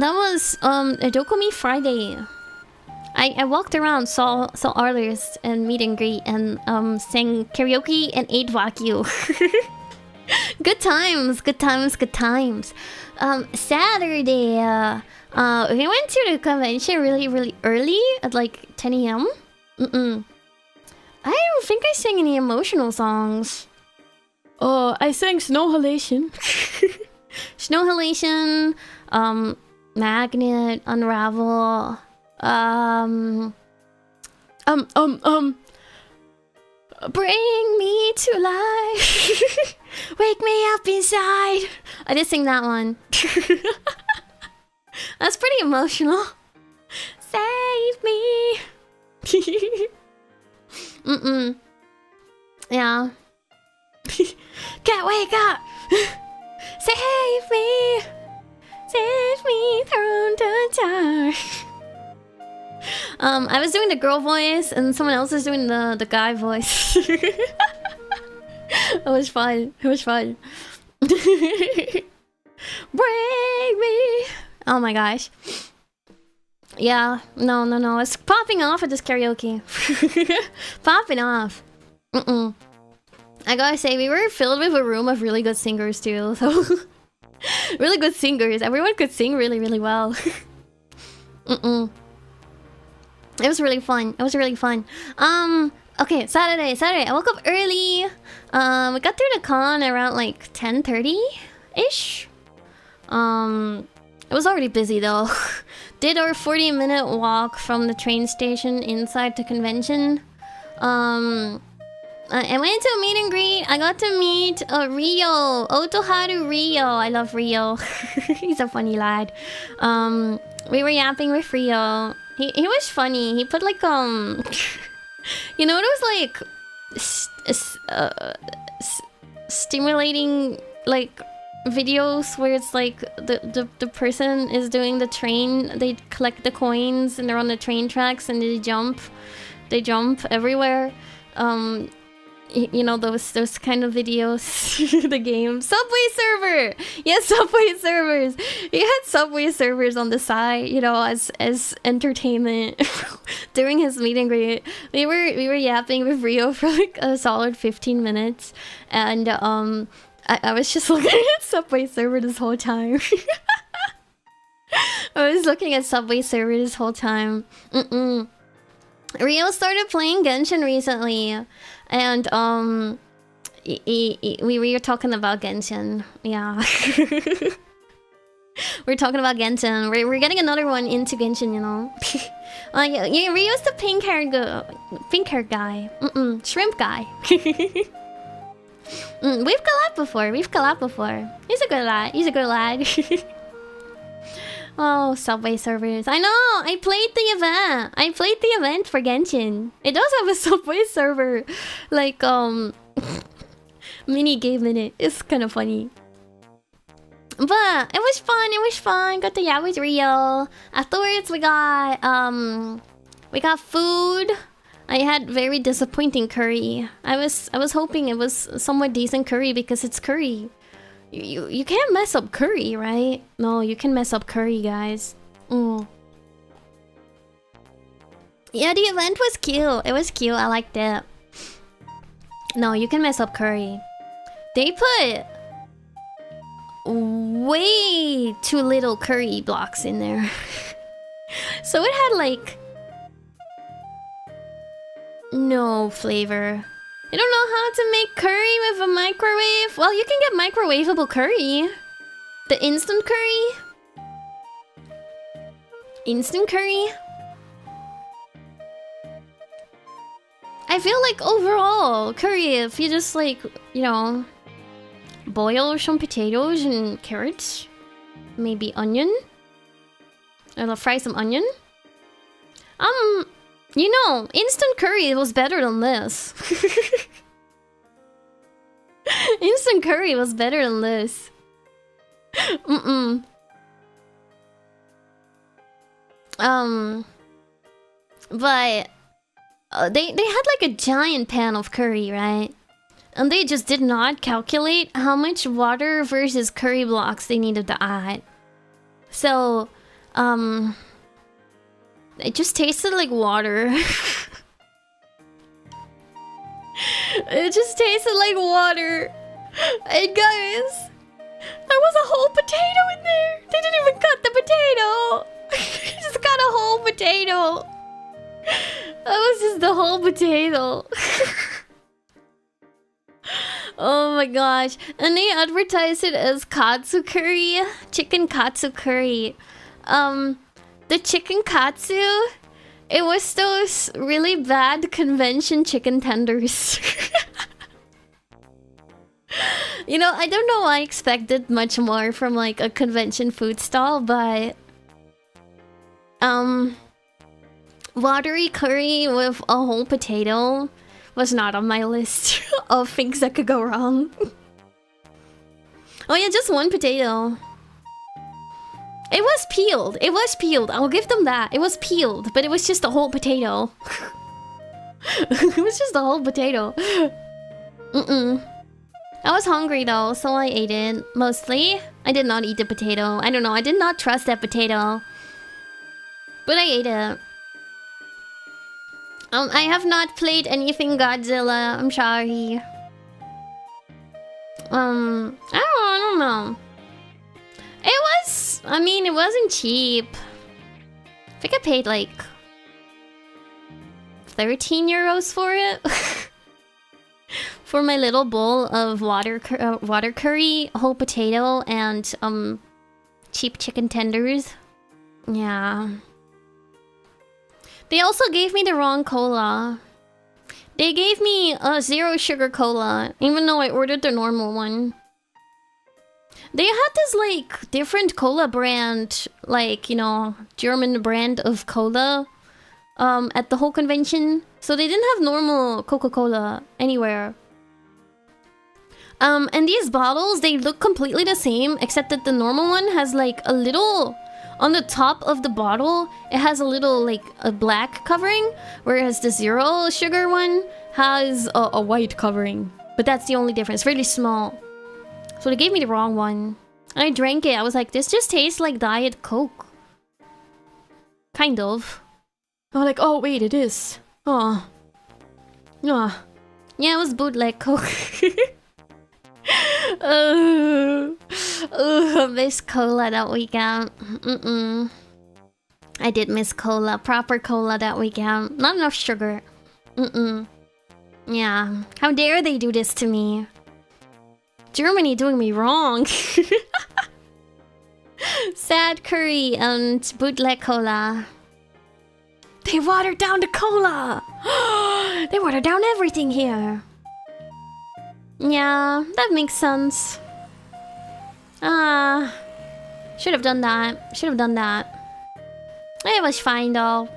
was a DOKOMI Friday. I walked around, saw artists and meet and greet, and sang karaoke and ate Wakyu. Good times. Saturday, we went to the convention really early at like 10 AM. I don't think I sang any emotional songs. Oh, I sang Snow Halation. Snow Halation, Magnet, Unravel, Bring me to life. Wake me up inside. I did sing that one. That's pretty emotional. Save me. Yeah. Can't wake up. Save me. Save me through the dark. I was doing the girl voice and someone else was doing the guy voice. It was fun. Bring me. Oh my gosh. Yeah, no. It's popping off at this karaoke. Popping off. I gotta say, we were filled with a room of really good singers too. So really good singers. Everyone could sing really well. It was really fun. Okay, Saturday. I woke up early. We got through the con around like 10:30-ish. It was already busy though. Did our 40-minute walk from the train station inside the convention. I went to a meet and greet. I got to meet Rio. Otoharu Rio. I love Rio. He's a funny lad. We were yapping with Rio. He was funny. He put like you know, it was like stimulating like videos where it's like the person is doing the train. They collect the coins and they're on the train tracks and they jump everywhere. You know, those kind of videos. The game Subway Server. Yes, Subway servers. He had Subway servers on the side, you know, as entertainment. During his meet and greet, we were yapping with Rio for like a solid 15 minutes, and I was just looking at Subway Server this whole time. I was looking at Subway Server this whole time. Rio started playing Genshin recently, and we were talking about Genshin. Yeah. We're talking about Genshin. We're getting another one into Genshin, you know. Yeah, Rio's the pink hair guy. Shrimp guy. We've collabed before. He's a good lad. Oh, Subway servers. I know! I played the event for Genshin. It does have a Subway server. Like, mini game in it. It's kind of funny. But it was fun. Got to yeah with Rio. Afterwards we got food. I had very disappointing curry. I was hoping it was somewhat decent curry because it's curry. You can't mess up curry, right? No, you can mess up curry, guys. Yeah, the event was cute. It was cute. I liked it. No, you can mess up curry. They put way too little curry blocks in there. So it had like no flavor. I don't know how to make curry with a microwave. Well, you can get microwavable curry. The instant curry. I feel like overall curry, if you just like, you know, boil some potatoes and carrots, maybe onion, or fry some onion. You know, instant curry was better than this. Instant curry was better than this. But they had like a giant pan of curry, right? And they just did not calculate how much water versus curry blocks they needed to add. So, it just tasted like water. It just tasted like water. And guys, there was a whole potato in there. They didn't even cut the potato. They just got a whole potato. That was just the whole potato. Oh my gosh. And they advertised it as katsu curry. Chicken katsu curry. The chicken katsu, it was those really bad convention chicken tenders. You know, I don't know why I expected much more from like a convention food stall, but watery curry with a whole potato was not on my list of things that could go wrong. Oh yeah, just one potato. It was peeled. I'll give them that. It was peeled, but it was just a whole potato. It was just a whole potato. I was hungry though, so I ate it. Mostly. I did not eat the potato. I don't know, I did not trust that potato. But I ate it. I have not played anything Godzilla. I'm sorry. I don't know. It was... I mean, it wasn't cheap. I think I paid like 13 euros for it. For my little bowl of water curry, whole potato, and cheap chicken tenders. Yeah. They also gave me the wrong cola. They gave me a 0 sugar cola, even though I ordered the normal one. They had this like different cola brand, like, you know, German brand of cola at the whole convention. So they didn't have normal Coca-Cola anywhere. And these bottles, they look completely the same, except that the normal one has like a little... On the top of the bottle, it has a little like a black covering, whereas the 0 sugar one has a white covering. But that's the only difference, really small. So they gave me the wrong one. I drank it, I was like, this just tastes like Diet Coke. Kind of. I was like, oh wait, it is. Oh. Yeah, it was bootleg Coke. I miss cola that weekend. I did miss cola, proper cola that weekend. Not enough sugar. Yeah, how dare they do this to me? Germany doing me wrong. Sad curry and bootleg cola. They watered down the cola. They watered down everything here. Yeah, that makes sense. Should have done that. Should have done that. It was fine though.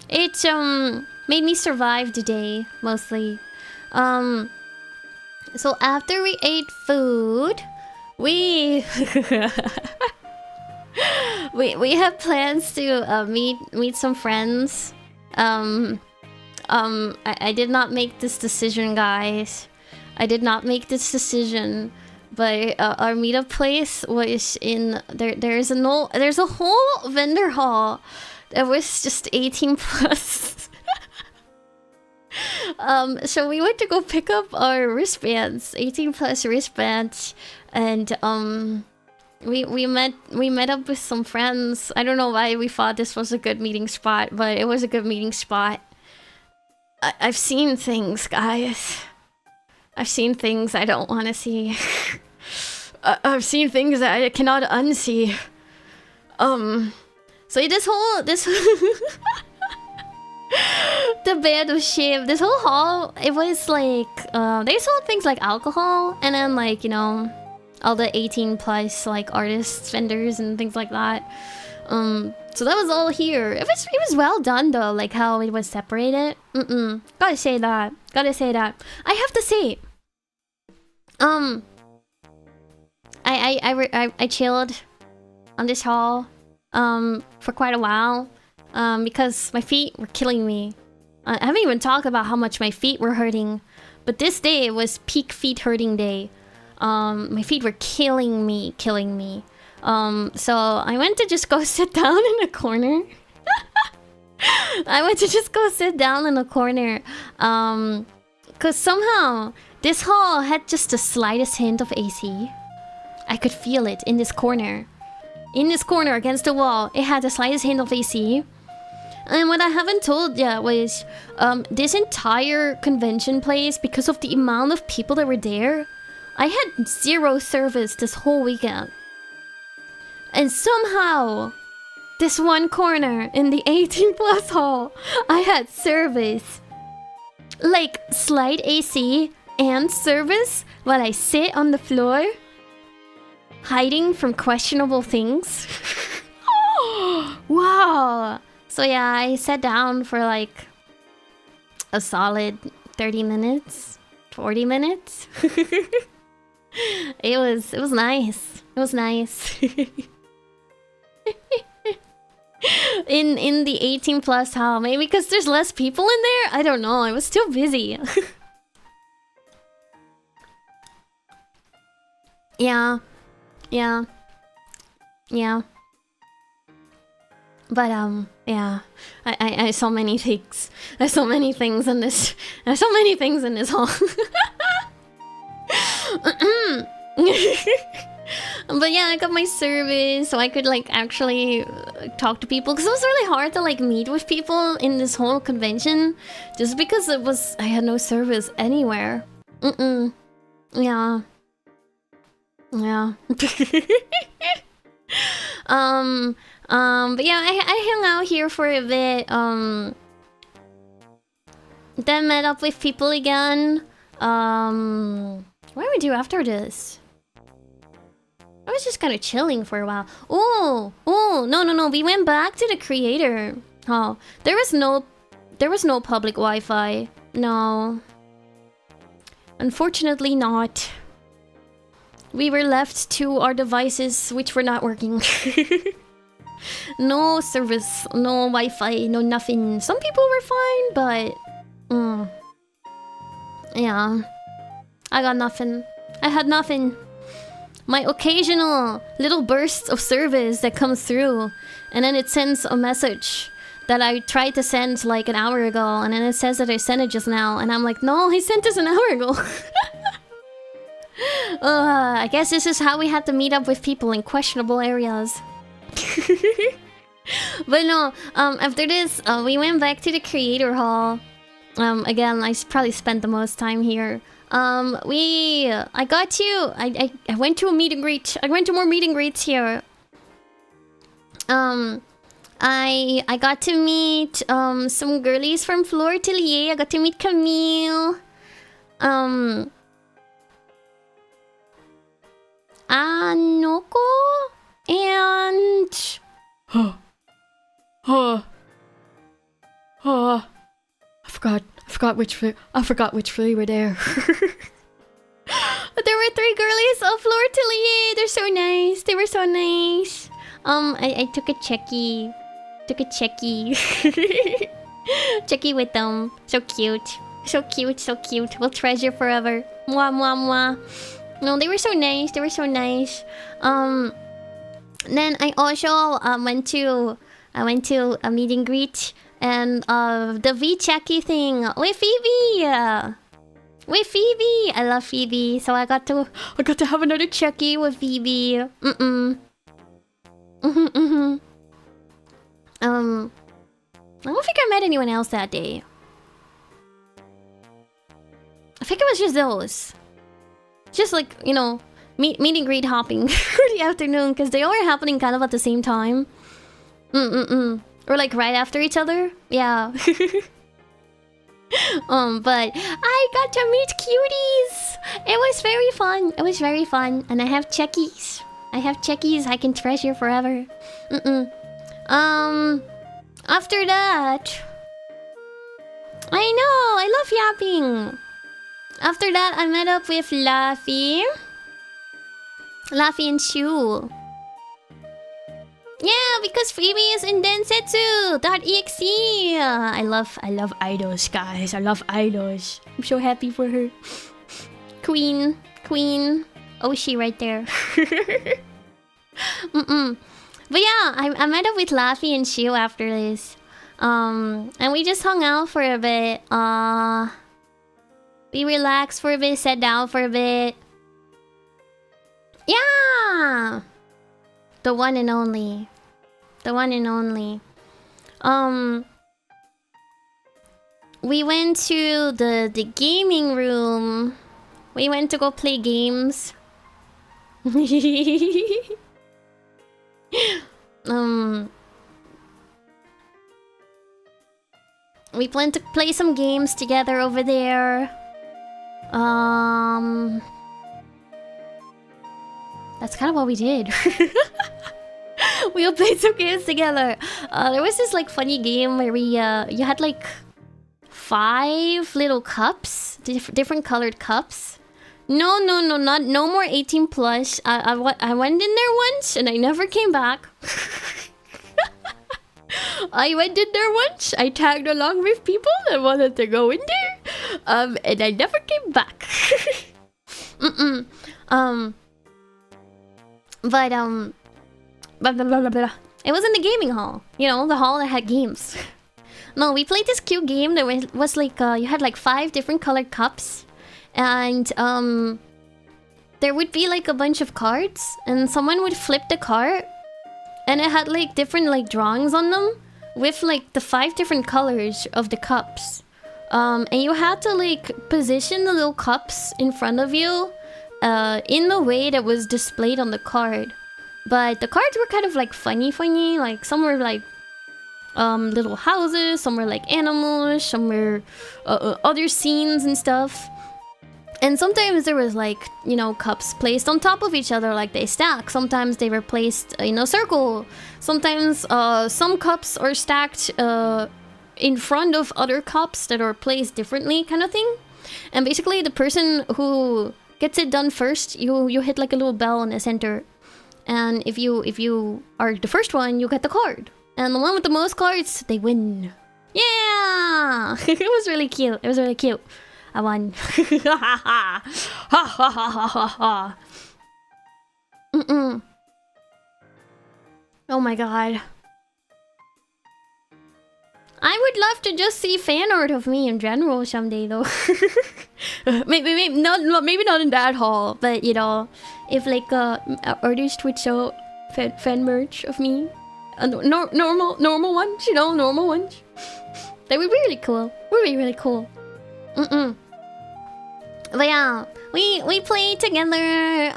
It made me survive the day mostly. So after we ate food, we we have plans to meet some friends. I did not make this decision, guys. I did not make this decision. But our meetup place was in there's a whole vendor hall that was just 18 plus. So we went to go pick up our wristbands, 18 plus wristbands, and we met up with some friends. I don't know why we thought this was a good meeting spot, but it was a good meeting spot. I've seen things, guys. I've seen things I don't want to see. I've seen things that I cannot unsee. So this the band was shaved. This whole hall, it was like they sold things like alcohol, and then like, you know, all the 18 plus like artists, vendors, and things like that. So that was all here. It was well done though, like how it was separated. Gotta say that. Gotta say that. I have to say, I chilled on this hall for quite a while because my feet were killing me. I haven't even talked about how much my feet were hurting, but this day was peak feet hurting day. My feet were killing me. So I went to just go sit down in a corner. Cause somehow this hall had just the slightest hint of AC. I could feel it in this corner. In this corner against the wall, it had the slightest hint of AC. And what I haven't told yet was, this entire convention place, because of the amount of people that were there, I had zero service this whole weekend. And somehow, this one corner in the 18 plus hall, I had service. Like, slight AC and service while I sit on the floor, hiding from questionable things. Wow! So yeah, I sat down for like a solid 30 minutes, 40 minutes. It was nice. It was nice. in the 18 plus hall, maybe because there's less people in there. I don't know. I was too busy. Yeah. But yeah, I saw many things. I saw many things in this. I saw many things in this hall. But yeah, I got my service, so I could like actually talk to people, because it was really hard to like meet with people in this whole convention, just because I had no service anywhere. Yeah. But yeah, I hung out here for a bit. Then met up with people again. What did we do after this? I was just kind of chilling for a while. Oh, no. We went back to the creator. Oh, there was no public Wi-Fi. No. Unfortunately not. We were left to our devices, which were not working. No service, no Wi-Fi, no nothing. Some people were fine, but... yeah. I got nothing. I had nothing. My occasional little bursts of service that comes through, and then it sends a message that I tried to send like an hour ago, and then it says that I sent it just now, and I'm like, no, I sent this an hour ago. I guess this is how we had to meet up with people in questionable areas. But no, after this, we went back to the creator hall. Again, I probably spent the most time here. I went to a meet and greet. I went to more meet and greets here. I got to meet some girlies from Floor Atelier. I got to meet Camille. Anoko and I forgot which three were there. But there were 3 girlies of Floor Atelier. They're so nice. They were so nice. I took a checky. Checky with them. So cute. So cute, so cute. We'll treasure forever. Mwah, mwah, mwah. No, they were so nice. They were so nice. Then I also went to a meet and greet and the V-Checky thing with Phoebe. With Phoebe. I love Phoebe. So I got to have another checky with Phoebe. I don't think I met anyone else that day. I think it was just those. Just like, you know, meet and greet hopping for the afternoon, because they all were happening kind of at the same time. Or like right after each other. Yeah. But I got to meet cuties. It was very fun. It was very fun. And I have checkies. I can treasure forever. After that, I know, I love yapping. After that, I met up with Laffy and Shu. Yeah, because Phoebe is in Densetsu.exe. I love idols, guys. I love idols. I'm so happy for her. Queen. Oshi right there. But yeah, I met up with Laffy and Shu after this. And we just hung out for a bit. We relaxed for a bit, sat down for a bit. Yeah! The one and only. We went to the gaming room. We went to go play games. We plan to play some games together over there. That's kind of what we did. We all played some games together. There was this like funny game where we you had like 5 little cups, different colored cups. No, no more 18 plus. I went in there once and I never came back. I went in there once. I tagged along with people that wanted to go in there. And I never came back. But it was in the gaming hall. You know, the hall that had games. No, we played this cute game that was like you had like 5 different colored cups. And there would be like a bunch of cards, and someone would flip the card, and it had like different like drawings on them with like the 5 different colors of the cups. And you had to like position the little cups in front of you in the way that was displayed on the card. But the cards were kind of like funny. Like some were like little houses, some were like animals, some were other scenes and stuff. And sometimes there was like, you know, cups placed on top of each other like they stack. Sometimes they were placed in a circle. Sometimes some cups are stacked in front of other cups that are placed differently, kind of thing. And basically the person who gets it done first, you hit like a little bell in the center. And if you are the first one, you get the card. And the one with the most cards, they win. Yeah! It was really cute. It was really cute. I won. Oh my god. I would love to just see fan art of me in general someday, though. maybe not in that hall, but you know, if like a artist would show fan merch of me, normal ones, you know, normal ones. That would be really cool. Would be really cool. But yeah, we played together.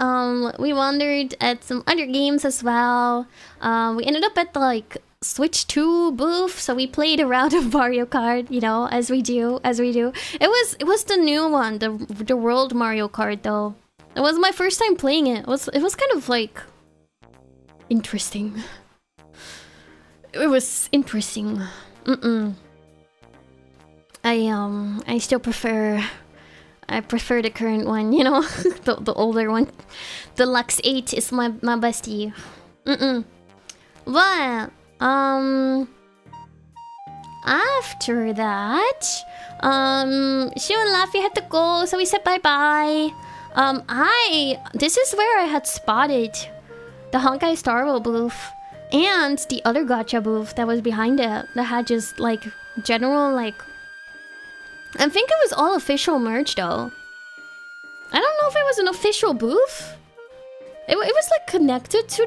We wandered at some other games as well. We ended up at the like Switch 2 booth, so we played a round of Mario Kart, you know, as we do. It was the new one, the World Mario Kart though. It was my first time playing it. It was kind of like interesting. It was interesting. I still prefer the current one, you know, the older one. The Lux 8 is my bestie. But after that, Shu and Laffy had to go, so we said bye-bye. This is where I had spotted the Honkai Star Rail booth and the other gacha booth that was behind it that had just like general like, I think it was all official merch though. I don't know if it was an official booth. It was like connected to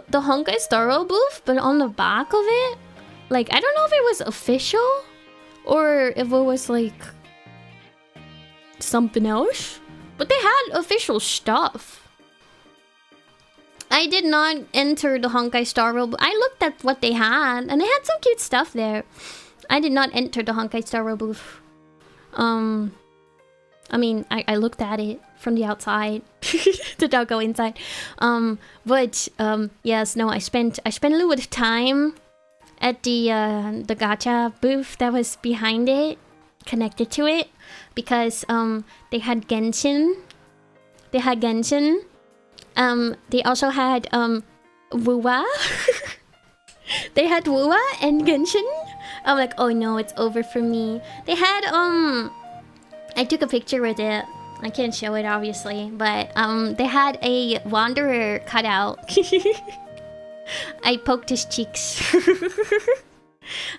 the Honkai Star Rail booth, but on the back of it, like I don't know if it was official or if it was like something else. But they had official stuff. I did not enter the Honkai Star Rail. I looked at what they had, and they had some cute stuff there. I did not enter the Honkai Star Rail booth. I mean, I looked at it from the outside. Did not go inside. But yes, no, I spent a little bit of time at the gacha booth that was behind it, connected to it, because they had Genshin. They had Genshin. They also had Wuwa. They had Wuwa and Genshin. I'm like, oh no, it's over for me. They had I took a picture with it. I can't show it obviously, but they had a Wanderer cutout. I poked his cheeks.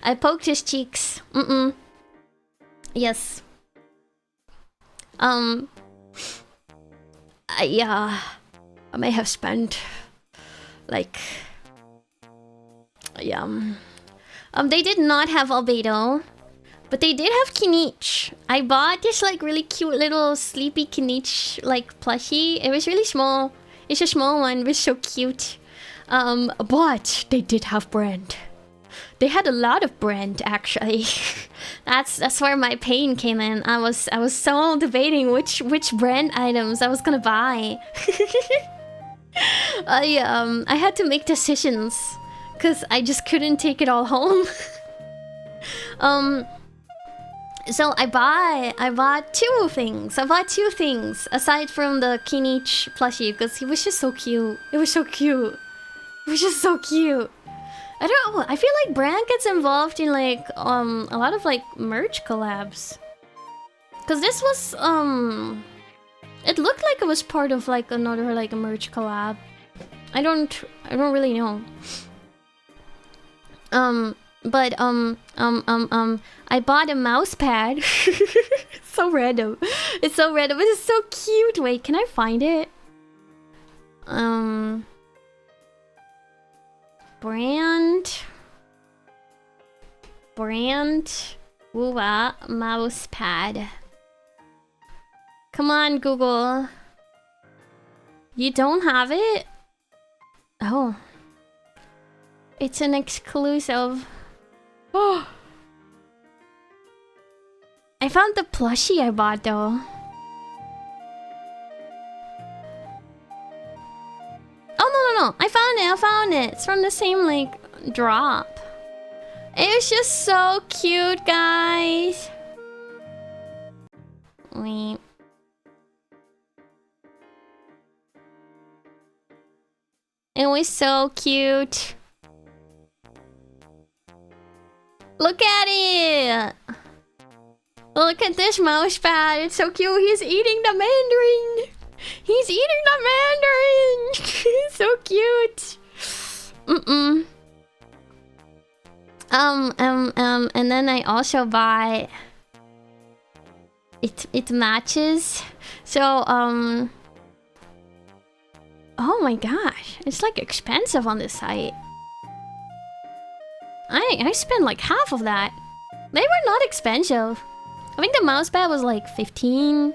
I poked his cheeks. Yes. Yeah, I may have spent like, yeah. They did not have Albedo, but they did have Kinich. I bought this like really cute little sleepy Kinich like plushie. It was really small. It's a small one, but so cute. But they did have brand. They had a lot of brand actually. That's where my pain came in. I was so debating which brand items I was gonna buy. I had to make decisions because I just couldn't take it all home. So I bought two things. I bought two things aside from the Kinich plushie because he was just so cute. It was so cute. It was just so cute. I don't know. I feel like brand gets involved in like a lot of like merch collabs. Cause this was it looked like it was part of like another like merch collab. I don't really know. But I bought a mouse pad. So random. It's so random, but it's so cute. Wait, can I find it? Brand Wuwa mouse pad. Come on, Google. You don't have it? Oh. It's an exclusive. Oh. I found the plushie I bought though. Oh no. I found it. It's from the same like drop. It was just so cute, guys. Wait. It was so cute. Look at it! Look at this mouse pad. It's so cute. He's eating the mandarin. He's eating the mandarin. He's so cute. And then I also bought... It matches. So, oh my gosh. It's like expensive on this site. I spent like half of that. They were not expensive. I think the mousepad was like 15.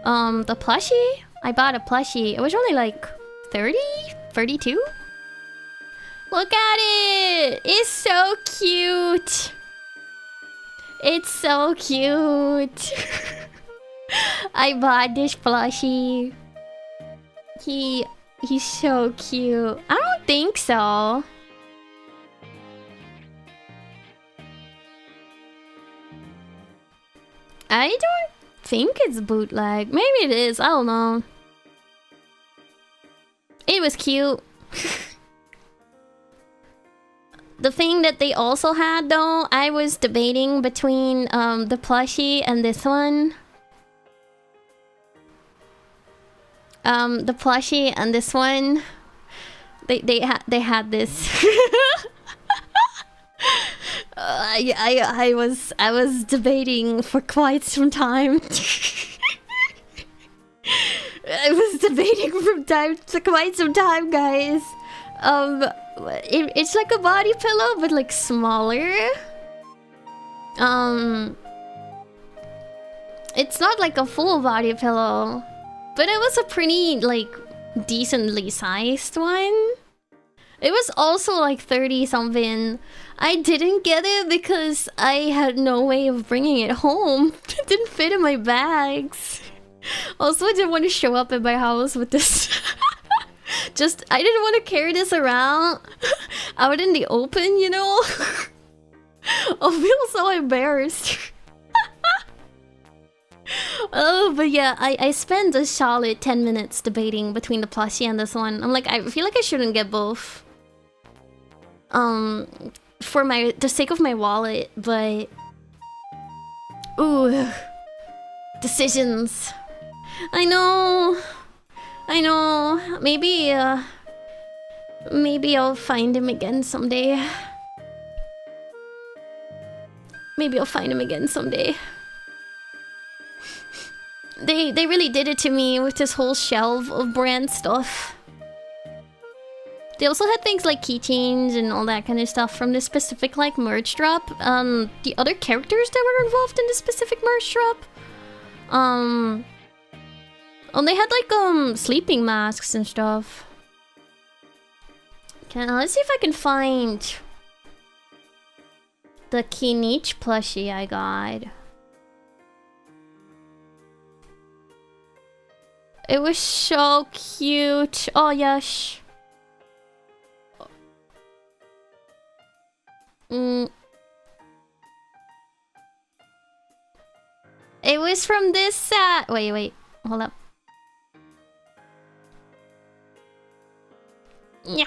The plushie? I bought a plushie. It was only like 30? 32? Look at it! It's so cute! It's so cute! I bought this plushie. He's so cute. I don't think so. I don't think it's bootleg. Maybe it is. I don't know. It was cute. The thing that they also had though, I was debating between the plushie and this one. The plushie and this one. They had this. I was debating for quite some time. I was debating from quite some time, guys. It's like a body pillow, but like smaller. It's not like a full body pillow, but it was a pretty like decently sized one. It was also like 30 something. I didn't get it because I had no way of bringing it home. It didn't fit in my bags. Also, I didn't want to show up at my house with this. I didn't want to carry this around out in the open, you know? I'll feel so embarrassed. Oh, but yeah, I spent a solid 10 minutes debating between the plushie and this one. I'm like, I feel like I shouldn't get both. For the sake of my wallet, but... Ooh. Decisions. I know. Maybe I'll find him again someday. They really did it to me with this whole shelf of brand stuff. They also had things like keychains and all that kind of stuff from this specific like merch drop. The other characters that were involved in this specific merch drop. Oh, they had like sleeping masks and stuff. Okay, let's see if I can find the Kinich plushie I got. It was so cute. Oh yes. It was from this set. Wait, hold up. Yeah.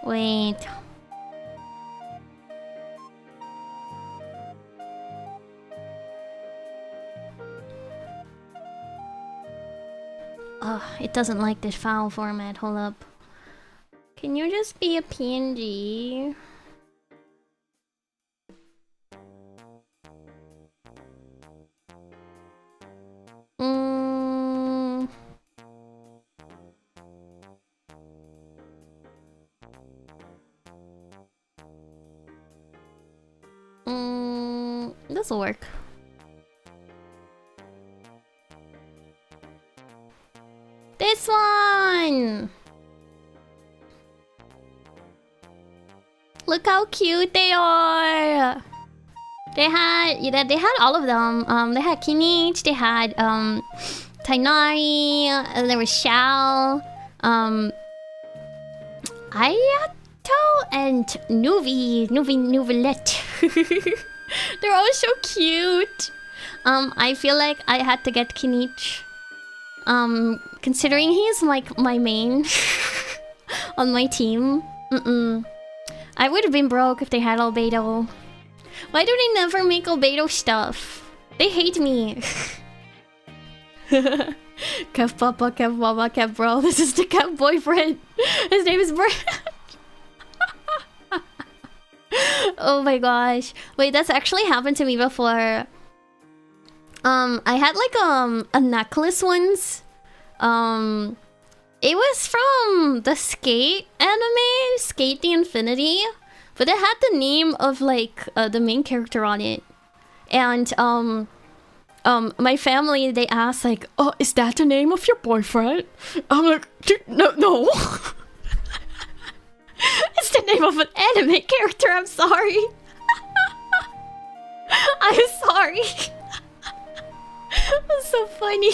Wait. Oh, it doesn't like this file format. Hold up. Can you just be a PNG? This'll work. This one! Look how cute they are! They had all of them. They had Kinich, they had Tainari, and there was Shao, Ayato, and Nuvilette. They're all so cute. I feel like I had to get Kinich. Considering he's like my main on my team. I would have been broke if they had Albedo. Why do they never make Albedo stuff? They hate me. Kev Papa, Kev Mama, Kev Bro. This is the Kev boyfriend. His name is Brad. Oh my gosh. Wait, that's actually happened to me before. I had like a necklace once. It was from the Skate anime, Skate the Infinity, but it had the name of like the main character on it. And my family, they asked like, "Oh, is that the name of your boyfriend?" I'm like, no. It's the name of an anime character. I'm sorry. I'm sorry. That's so funny.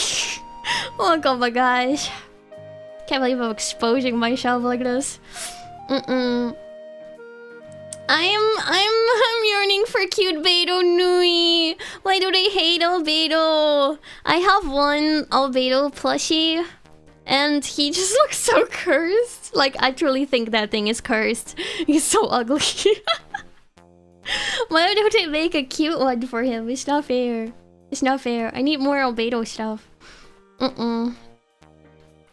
Oh my gosh. Can't believe I'm exposing myself like this. I'm yearning for cute Beto Nui. Why do they hate Albedo? I have one Albedo plushie, and he just looks so cursed. Like, I truly think that thing is cursed. He's so ugly. Why don't they make a cute one for him? It's not fair. It's not fair. I need more Albedo stuff.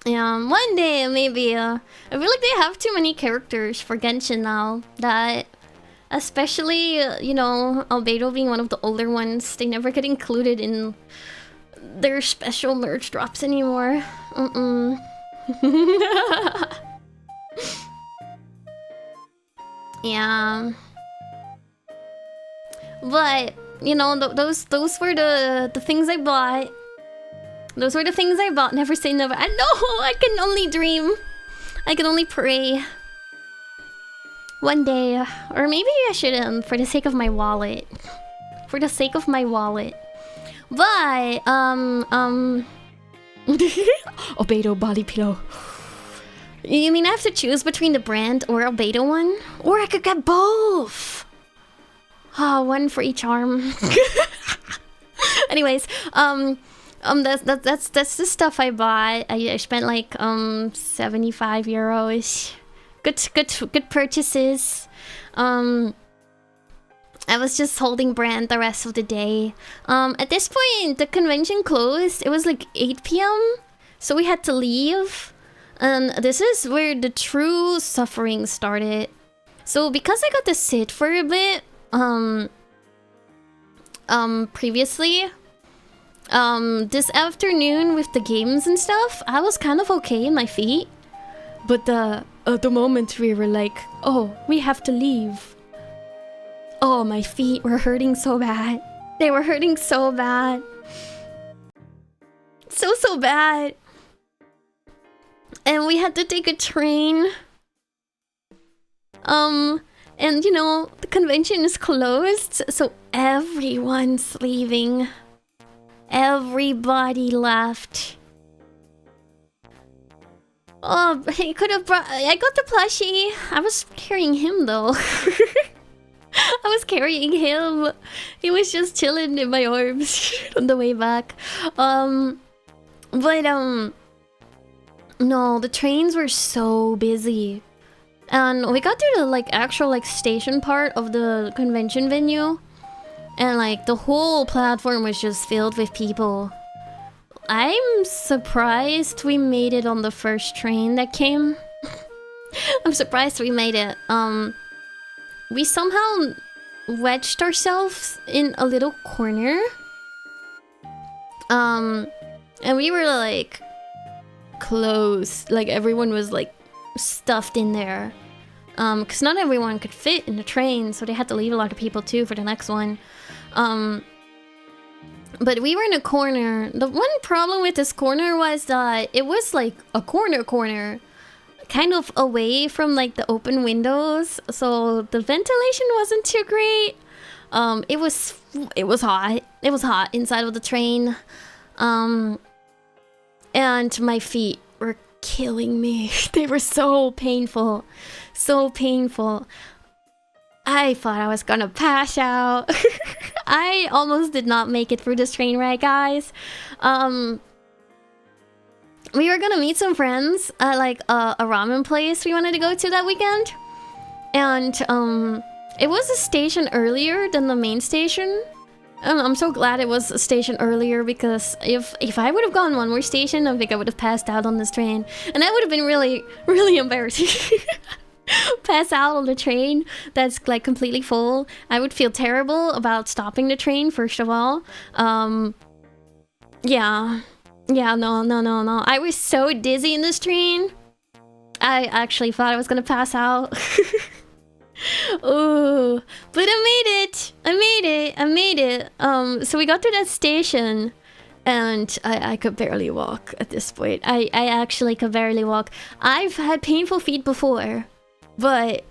Yeah, one day maybe. I feel like they have too many characters for Genshin now. That, especially, you know, Albedo being one of the older ones, they never get included in their special merch drops anymore. Yeah. But, you know, those were the things I bought. Those were the things I bought. Never say never. I know! I can only dream. I can only pray. One day. Or maybe I shouldn't, for the sake of my wallet. For the sake of my wallet. But, Albedo body pillow. You mean I have to choose between the brand or Albedo one? Or I could get both! Oh, one for each arm. Anyways, that's the stuff I bought. I spent like 75 euros. Good purchases. I was just holding brand the rest of the day. At this point, the convention closed. It was like 8 p.m. So we had to leave. And this is where the true suffering started. So because I got to sit for a bit, previously, this afternoon with the games and stuff, I was kind of okay in my feet. But the moment we were like, oh, we have to leave. Oh, my feet were hurting so bad. They were hurting so bad. So bad. And we had to take a train. And you know, the convention is closed, so everyone's leaving. Everybody left. Oh, he could have brought... I got the plushie. I was carrying him though. I was carrying him. He was just chilling in my arms on the way back. No, the trains were so busy. And we got to the like actual like station part of the convention venue, and like the whole platform was just filled with people. I'm surprised we made it on the first train that came. I'm surprised we made it. We somehow wedged ourselves in a little corner. And we were like close. Like everyone was like stuffed in there. Because not everyone could fit in the train, so they had to leave a lot of people too for the next one. But we were in a corner. The one problem with this corner was that it was like a corner, kind of away from like the open windows, so the ventilation wasn't too great. It was hot. It was hot inside of the train. And my feet were killing me. They were so painful. So painful. I thought I was gonna pass out. I almost did not make it through this train ride, guys. We were gonna meet some friends at like a ramen place we wanted to go to that weekend. And it was a station earlier than the main station. And I'm so glad it was a station earlier, because if I would have gone one more station, I think I would have passed out on this train. And that would have been really, really embarrassing. Pass out on the train that's like completely full. I would feel terrible about stopping the train, first of all. Yeah, no. I was so dizzy in this train. I actually thought I was gonna pass out. Ooh, but I made it. So we got to that station, and I could barely walk at this point. I actually could barely walk. I've had painful feet before, but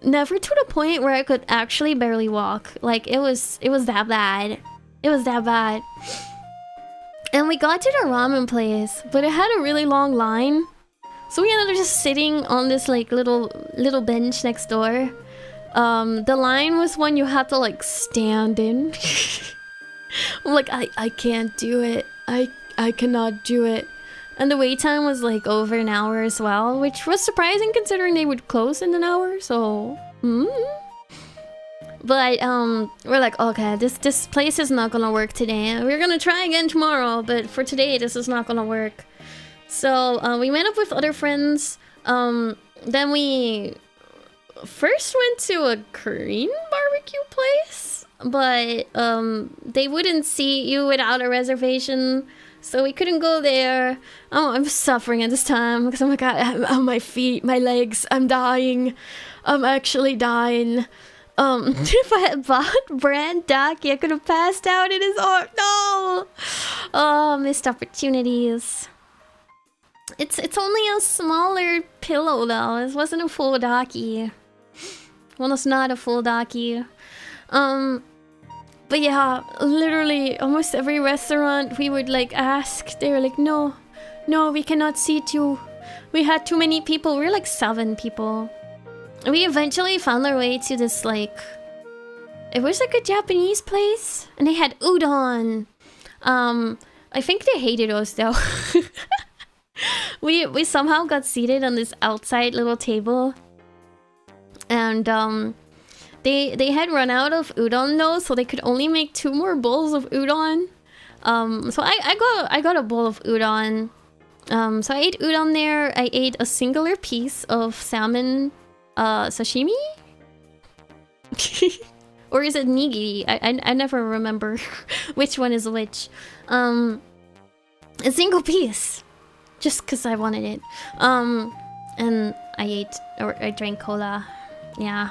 never to the point where I could actually barely walk. Like, it was that bad. It was that bad. And we got to the ramen place, but it had a really long line. So we ended up just sitting on this like little bench next door. The line was one you had to like stand in. I'm like, I can't do it. I cannot do it. And the wait time was like over an hour as well, which was surprising considering they would close in an hour. So, but we're like, okay, this place is not gonna work today. We're gonna try again tomorrow, but for today, this is not gonna work. So we met up with other friends. Then we first went to a Korean barbecue place, but they wouldn't seat you without a reservation, so we couldn't go there. Oh, I'm suffering at this time because, oh my god, on my feet, my legs, I'm dying. I'm actually dying. If I had bought brand Daki, I could have passed out in his arm. No! Oh, missed opportunities. It's only a smaller pillow though. It wasn't a full Daki. Well, it's not a full Daki. But yeah, literally almost every restaurant we would like ask, they were like, no, we cannot seat you. We had too many people. We were like 7 people. And we eventually found our way to this like, it was like a Japanese place, and they had udon. I think they hated us though. We somehow got seated on this outside little table, and they had run out of udon though, so they could only make 2 more bowls of udon. So I got a bowl of udon. So I ate udon there. I ate a singular piece of salmon sashimi. Or is it nigiri? I never remember which one is which. A single piece. Just because I wanted it. And I drank cola. Yeah.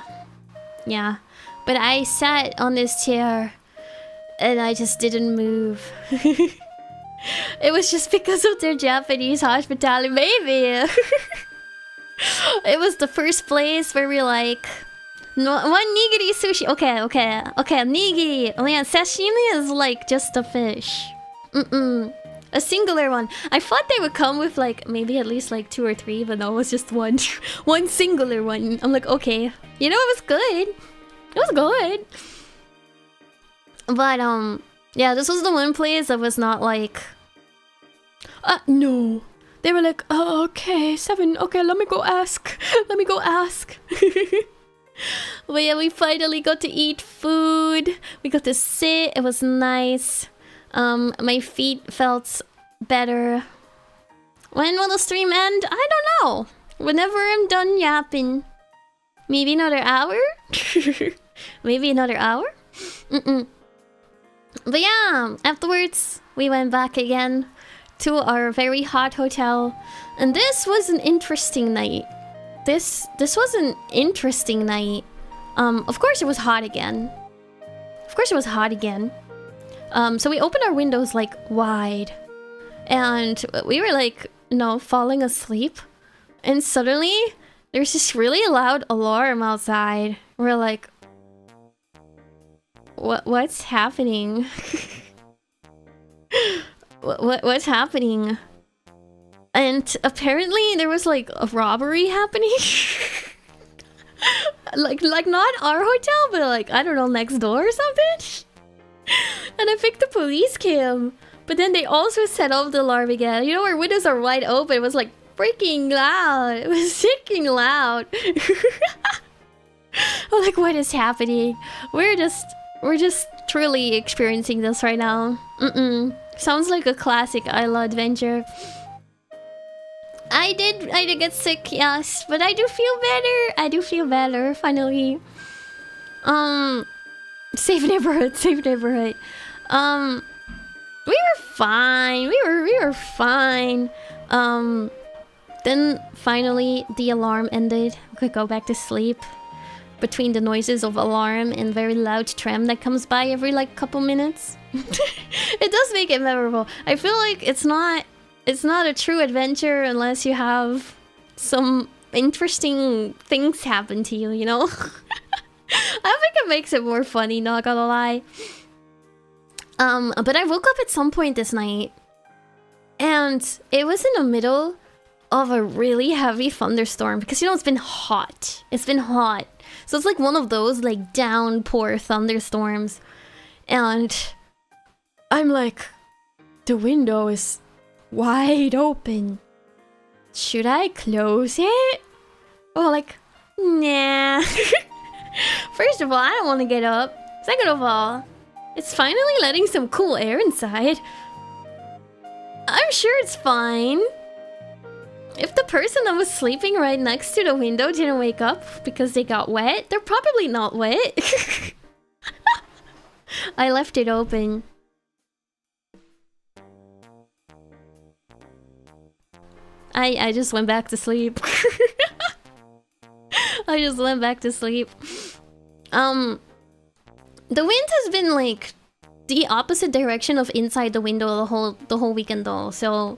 But I sat on this chair and I just didn't move. It was just because of their Japanese hospitality, maybe. It was the first place where we like, no, 1 nigiri sushi. Okay, nigiri. Oh yeah, sashimi is like just a fish. A singular one. I thought they would come with like maybe at least like 2 or 3, but no, it was just one. One singular one. I'm like, okay. You know, it was good. It was good. But yeah, this was the one place that was not like, no. They were like, oh, okay, 7. Okay, let me go ask. But yeah, we finally got to eat food. We got to sit. It was nice. My feet felt better. When will the stream end? I don't know. Whenever I'm done yapping. Maybe another hour? Maybe another hour? But yeah, afterwards, we went back again to our very hot hotel. And this was an interesting night. This was an interesting night. Of course it was hot again. So we opened our windows like wide, and we were like, falling asleep, and suddenly there's this really loud alarm outside. We're like, what's happening? What's happening? And apparently there was like a robbery happening. like not our hotel, but like, I don't know, next door or something. And I think the police came, but then they also set off the alarm again. You know, our windows are wide open. It was like freaking loud. It was freaking loud. I'm like, what is happening? We're just We're just truly experiencing this right now. Sounds like a classic Ayla adventure. I did get sick, yes, but I do feel better. I do feel better, finally. Safe neighborhood, safe neighborhood. We were fine. We were fine. Then finally the alarm ended. We could go back to sleep. Between the noises of alarm and very loud tram that comes by every like couple minutes. It does make it memorable. I feel like it's not a true adventure unless you have some interesting things happen to you, you know? I think it makes it more funny, not gonna lie. But I woke up at some point this night and it was in the middle of a really heavy thunderstorm because, you know, it's been hot. It's been hot. So it's like one of those like downpour thunderstorms. And I'm like, the window is wide open. Should I close it? Oh, like, nah. First of all, I don't want to get up. Second of all, it's finally letting some cool air inside. I'm sure it's fine. If the person that was sleeping right next to the window didn't wake up because they got wet, they're probably not wet. I left it open. I just went back to sleep. I just went back to sleep. The wind has been like the opposite direction of inside the window the whole weekend though. So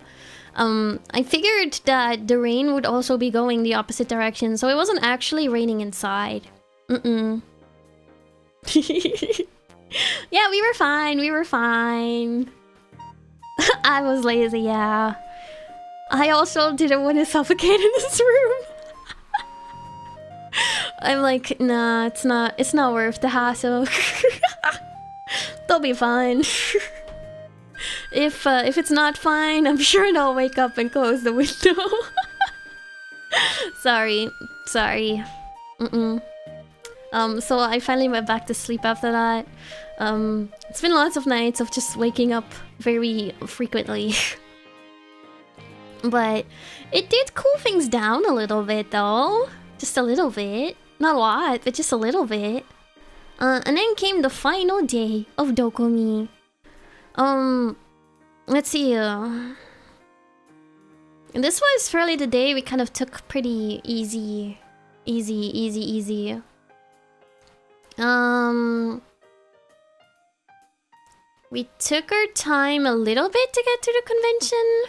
I figured that the rain would also be going the opposite direction, so it wasn't actually raining inside. Yeah, we were fine. We were fine. I was lazy, yeah. I also didn't want to suffocate in this room. I'm like, nah, it's not worth the hassle. They'll be fine. If it's not fine, I'm sure they'll wake up and close the window. Sorry. So I finally went back to sleep after that. It's been lots of nights of just waking up very frequently. But it did cool things down a little bit though. Just a little bit. Not a lot, but just a little bit. And then came the final day of DOKOMI. Let's see. This was really the day we kind of took pretty easy. We took our time a little bit to get to the convention.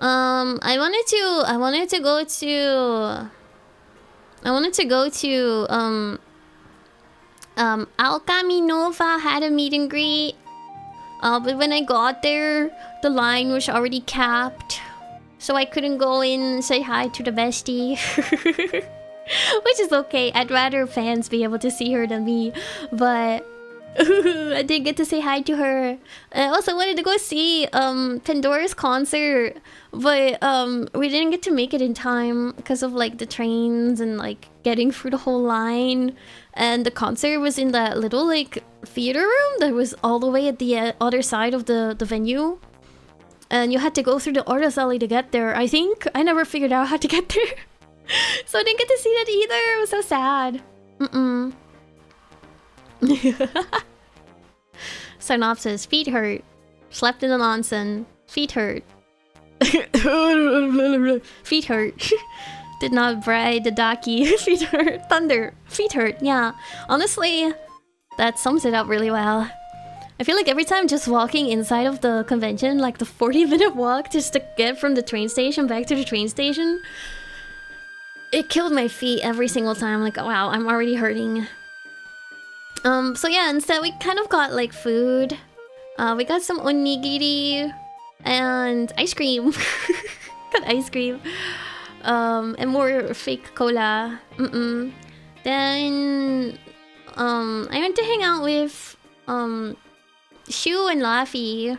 I wanted to go to Alchemy Nova had a meet and greet. But when I got there, the line was already capped. So I couldn't go in and say hi to the bestie. Which is okay. I'd rather fans be able to see her than me. But I did get to say hi to her. I also wanted to go see Pandora's concert. But we didn't get to make it in time because of like the trains and like getting through the whole line. And the concert was in that little like theater room that was all the way at the other side of the venue. And you had to go through the artist alley to get there. I think I never figured out how to get there. So I didn't get to see that either. It was so sad. Synopsis: feet hurt. Slept in the onsen. Feet hurt. Feet hurt. Did not bride the Daki. Feet hurt. Thunder. Feet hurt. Yeah. Honestly, that sums it up really well. I feel like every time just walking inside of the convention, like the 40-minute walk just to get from the train station back to the train station, it killed my feet every single time. Like, wow, I'm already hurting. So yeah, instead we kind of got like food. We got some onigiri and ice cream. Got ice cream. And more fake cola. Then I went to hang out with Shu and Laffy.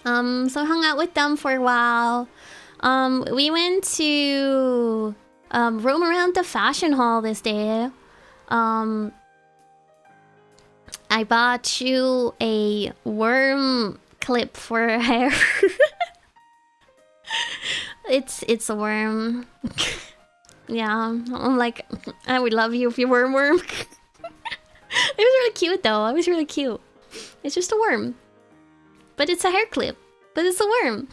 So I hung out with them for a while. We went to roam around the fashion hall this day. I bought you a worm clip for hair. It's a worm. Yeah, I'm like, I would love you if you were a worm. It was really cute though. It was really cute. It's just a worm, but it's a hair clip. But it's a worm.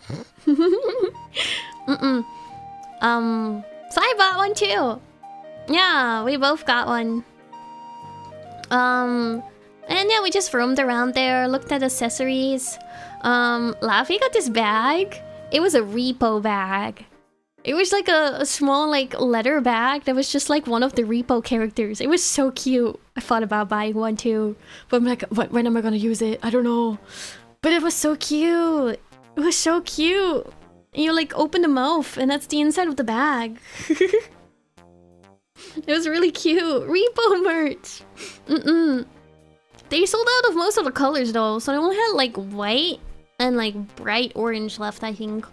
So I bought one too. Yeah, we both got one. And yeah, we just roamed around there, looked at accessories. Laffy got this bag. It was a repo bag. It was like a small like leather bag that was just like one of the repo characters. It was so cute. I thought about buying one too, but I'm like, when am I gonna use it? I don't know. But it was so cute. It was so cute. And you like open the mouth and that's the inside of the bag. It was really cute. Repo merch. They sold out of most of the colors though, so they only had like white and like bright orange left, I think.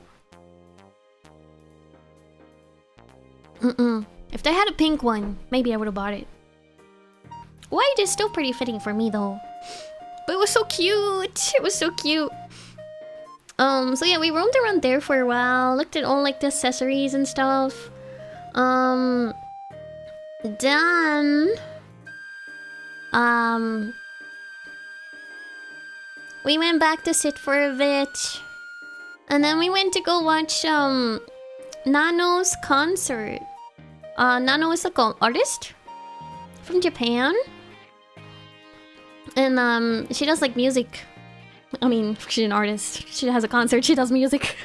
If they had a pink one, maybe I would have bought it. White is still pretty fitting for me though. But it was so cute. It was so cute. So yeah, we roamed around there for a while, looked at all like the accessories and stuff. Then we went back to sit for a bit. And then we went to go watch Nano's concert. Nano is like an artist from Japan. And she does like music. I mean, she's an artist. She has a concert, she does music.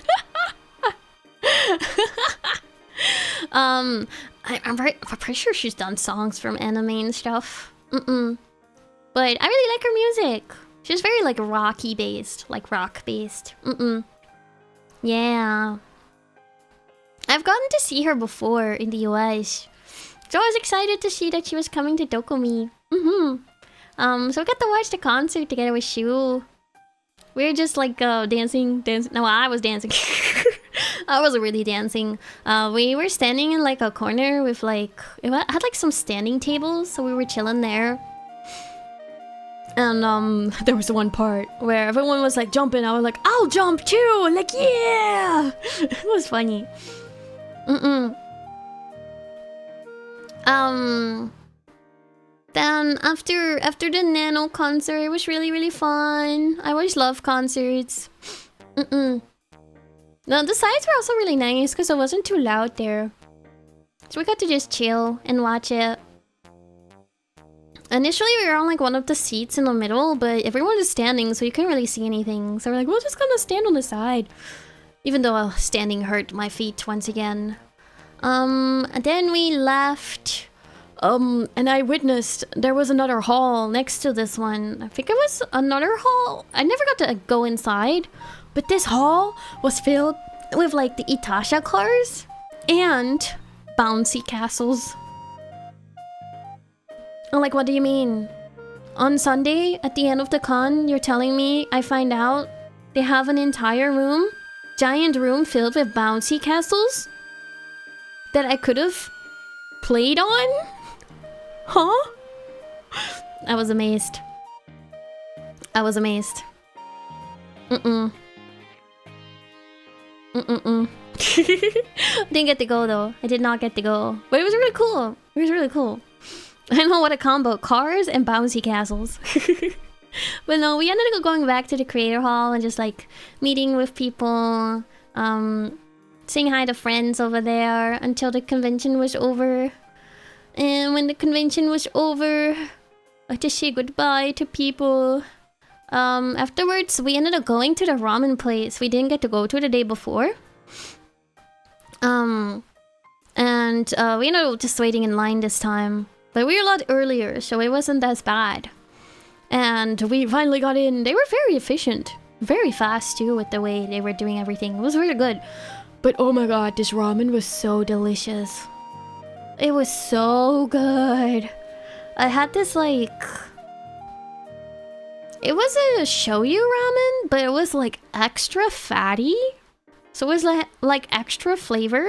I'm pretty sure she's done songs from anime and stuff. But I really like her music. She's very like rocky based, like rock based. Yeah. I've gotten to see her before in the US. So I was excited to see that she was coming to Dokomi. So we got to watch the concert together with Shu. We were just like dancing. No, I was dancing. I wasn't really dancing. We were standing in like a corner with like... It had like some standing tables, so we were chilling there. And there was one part where everyone was like jumping. I was like, I'll jump too! Like, yeah! It was funny. Then after the Nano concert, it was really fun. I always love concerts. No, the sides were also really nice because it wasn't too loud there. So we got to just chill and watch it. Initially, we were on like one of the seats in the middle, but everyone was standing, so you couldn't really see anything. So we're like, we're just gonna stand on the side. Even though standing hurt my feet once again. And then we left. And I witnessed there was another hall next to this one. I think it was another hall. I never got to go inside. But this hall was filled with like the Itasha cars and bouncy castles. I'm like, what do you mean? On Sunday, at the end of the con, you're telling me I find out they have an entire room, giant room filled with bouncy castles that I could have played on? Huh? I was amazed. I was amazed. Didn't get to go though. I did not get to go. But it was really cool. It was really cool. I don't know what a combo. Cars and bouncy castles. But no, we ended up going back to the creator hall and just like meeting with people. Saying hi to friends over there until the convention was over. And when the convention was over, I had to say goodbye to people. Afterwards, we ended up going to the ramen place we didn't get to go to the day before. And we ended up just waiting in line this time. But we were a lot earlier, so it wasn't as bad. And we finally got in. They were very efficient. Very fast, too, with the way they were doing everything. It was really good. But oh my god, this ramen was so delicious. It was so good. I had this, like... It wasn't a shoyu ramen, but it was, like, extra fatty. So it was, like extra flavor.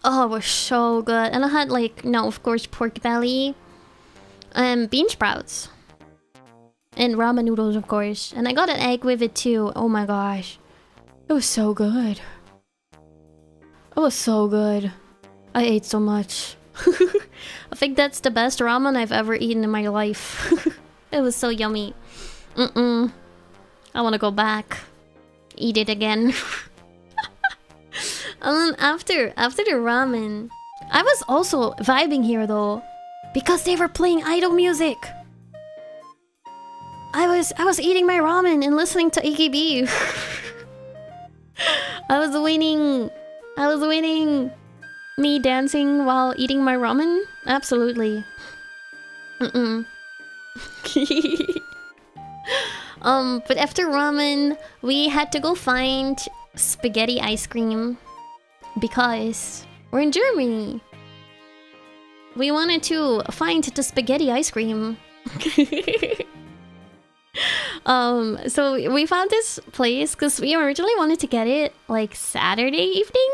Oh, it was so good. And I had, like, no, of course, pork belly. And bean sprouts. And ramen noodles, of course. And I got an egg with it too. Oh my gosh. It was so good. It was so good. I ate so much. I think that's the best ramen I've ever eaten in my life. It was so yummy. I want to go back. Eat it again. And then after the ramen, I was also vibing here though, because they were playing idol music. I was eating my ramen and listening to AKB. I was winning. Me dancing while eating my ramen? Absolutely. But after ramen, we had to go find spaghetti ice cream because we're in Germany. We wanted to find the spaghetti ice cream. So we found this place because we originally wanted to get it like Saturday evening,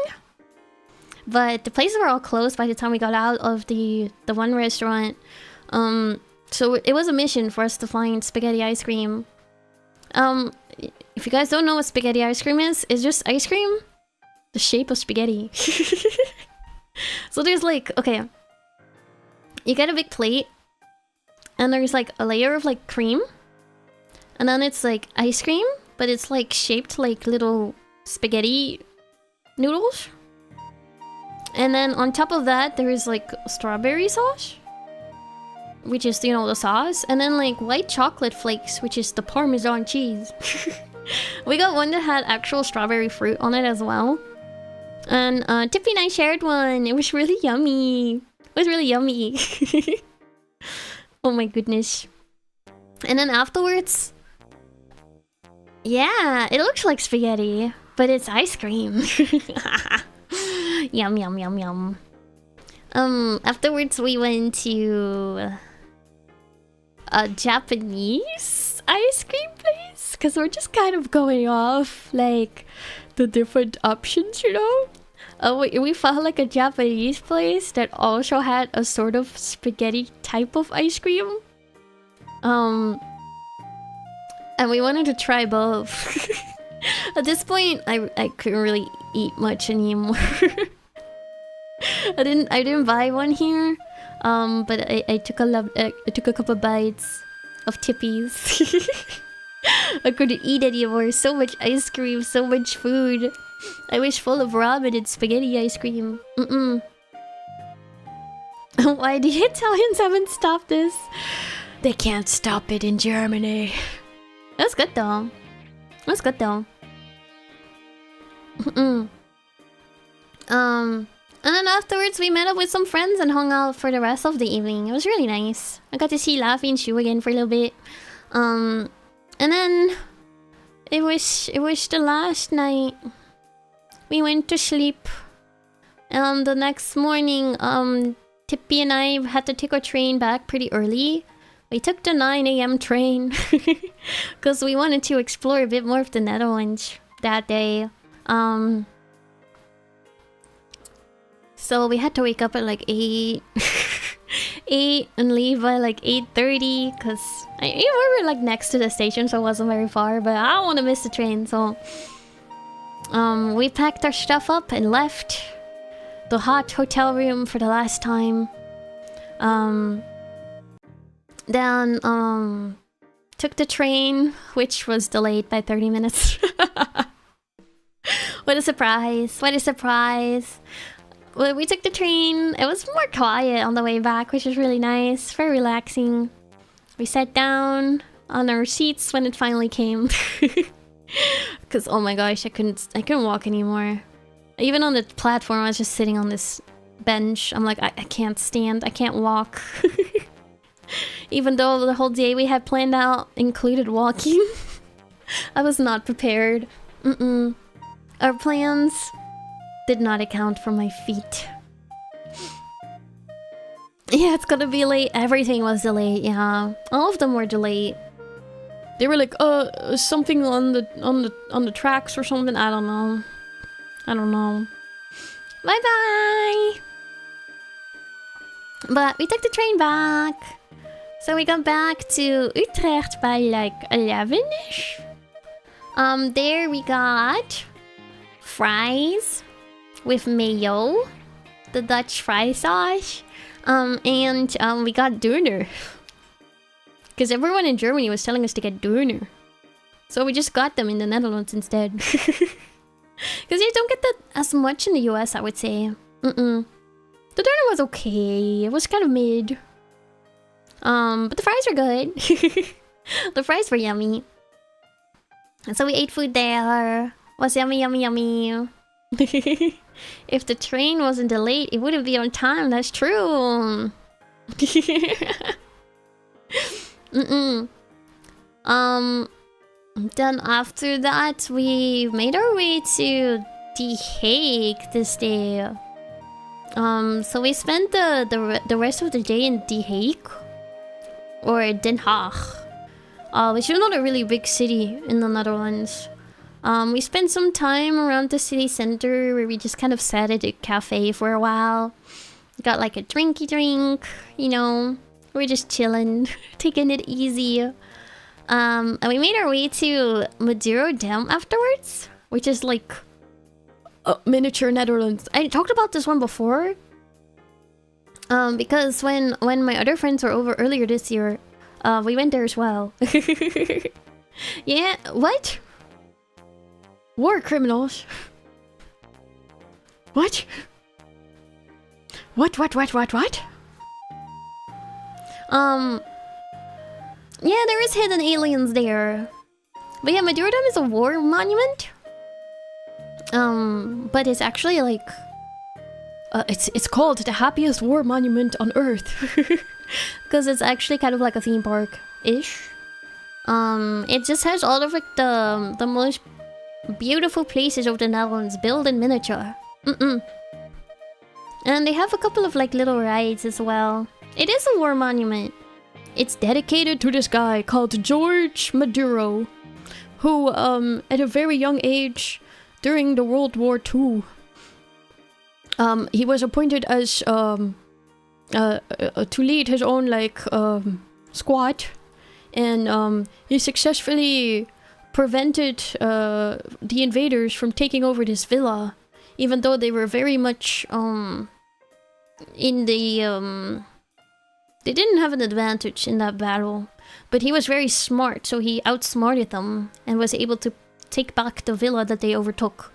but the places were all closed by the time we got out of the one restaurant. So it was a mission for us to find spaghetti ice cream. If you guys don't know what spaghetti ice cream is, it's just ice cream the shape of spaghetti. So there's like, okay, you get a big plate and there's like a layer of like cream, and then it's like ice cream, but it's like shaped like little spaghetti noodles. And then on top of that, there is like strawberry sauce, which is, you know, the sauce. And then like white chocolate flakes, which is the Parmesan cheese. We got one that had actual strawberry fruit on it as well. And Tippy and I shared one. It was really yummy. It was really yummy. Oh my goodness. And then afterwards, yeah, it looks like spaghetti, but it's ice cream. Yum, yum, yum, yum. Afterwards we went to a Japanese ice cream place, because we're just kind of going off like the different options, you know? We found like a Japanese place that also had a sort of spaghetti type of ice cream. And we wanted to try both. At this point, I couldn't really eat much anymore. I didn't buy one here. But I took a couple bites of Tippy's. I couldn't eat anymore. So much ice cream, so much food. I wish full of ramen and spaghetti ice cream. Why the Italians haven't stopped this? They can't stop it in Germany. That's good though. That's good though. And then afterwards we met up with some friends and hung out for the rest of the evening. It was really nice. I got to see Laffy and Shu again for a little bit. And then it was the last night. We went to sleep. The next morning, Tippy and I had to take our train back pretty early. We took the 9 AM train because we wanted to explore a bit more of the Netherlands that day. So we had to wake up at like 8 and leave by like 8:30 because we were like next to the station, so it wasn't very far, but I don't want to miss the train. So we packed our stuff up and left the hot hotel room for the last time. Then took the train, which was delayed by 30 minutes. What a surprise. What a surprise. Well, we took the train. It was more quiet on the way back, which was really nice. Very relaxing. We sat down on our seats when it finally came. Because, oh my gosh, I couldn't walk anymore. Even on the platform, I was just sitting on this bench. I'm like, I can't stand. I can't walk. Even though the whole day we had planned out included walking. I was not prepared. Our plans did not account for my feet. Yeah, it's gonna be late. Everything was delayed, yeah. All of them were delayed. They were like, something on the tracks or something. I don't know. I don't know. Bye bye. But we took the train back. So we got back to Utrecht by like 11ish. There we got fries with mayo, the Dutch fry sauce, and we got döner. Because everyone in Germany was telling us to get döner. So we just got them in the Netherlands instead. Because you don't get that as much in the US, I would say. The döner was okay. It was kind of mid. But the fries were good. The fries were yummy. And so we ate food there. It was yummy, yummy, yummy. If the train wasn't delayed, it wouldn't be on time. That's true. Then after that, we made our way to The Hague this day. So we spent the rest of the day in The Hague, or Den Haag, which is not a really big city in the Netherlands. We spent some time around the city center where we just kind of sat at a cafe for a while. Got like a drinky drink, you know. We're just chilling, taking it easy. And we made our way to Madeira Dam afterwards, which is like miniature Netherlands. I talked about this one before. Because when my other friends were over earlier this year, we went there as well. Yeah, what? War criminals? What? What? Yeah, there is hidden aliens there. But yeah, Madeira Dam is a war monument. But it's actually like... it's called the happiest war monument on Earth. Because it's actually kind of like a theme park-ish. It just has all of like the most beautiful places of the Netherlands built in miniature. And they have a couple of like little rides as well. It is a war monument. It's dedicated to this guy called George Maduro, who at a very young age during the World War II, he was appointed as to lead his own like squad, and he successfully prevented the invaders from taking over this villa, even though they were very much in the they didn't have an advantage in that battle, but he was very smart, so he outsmarted them and was able to take back the villa that they overtook.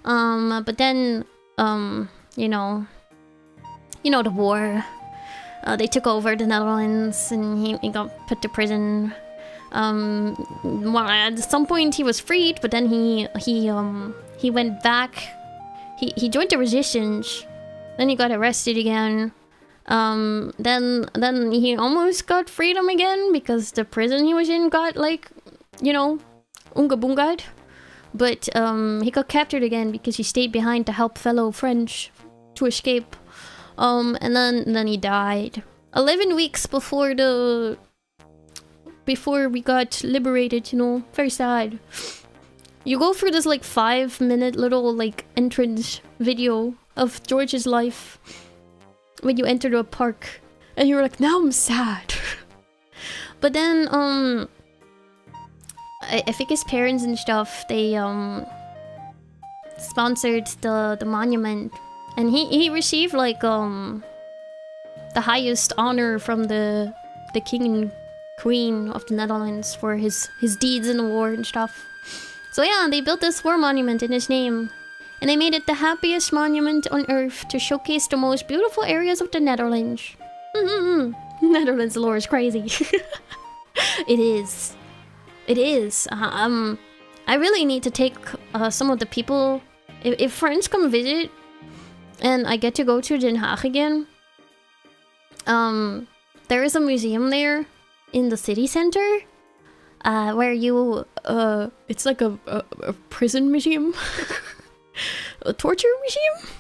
But then, you know the war. They took over the Netherlands, and he got put to prison. Well, at some point he was freed, but then he went back. He joined the resistance. Then he got arrested again. Then he almost got freedom again because the prison he was in got like, unga bungad. But he got captured again because he stayed behind to help fellow French to escape. And then he died 11 weeks before we got liberated. Very sad. You go through this like 5-minute little like entrance video of George's life when you enter the park, and you're like, now I'm sad. But then I think his parents and stuff, they sponsored the monument, and he received like the highest honor from the king and queen of the Netherlands for his deeds in the war and stuff. So yeah, they built this war monument in his name, and they made it the happiest monument on Earth to showcase the most beautiful areas of the Netherlands. Netherlands lore is crazy. It is. I really need to take some of the people. If friends come visit, and I get to go to Den Haag again. There is a museum there in the city center, where you it's like a prison museum. A torture museum?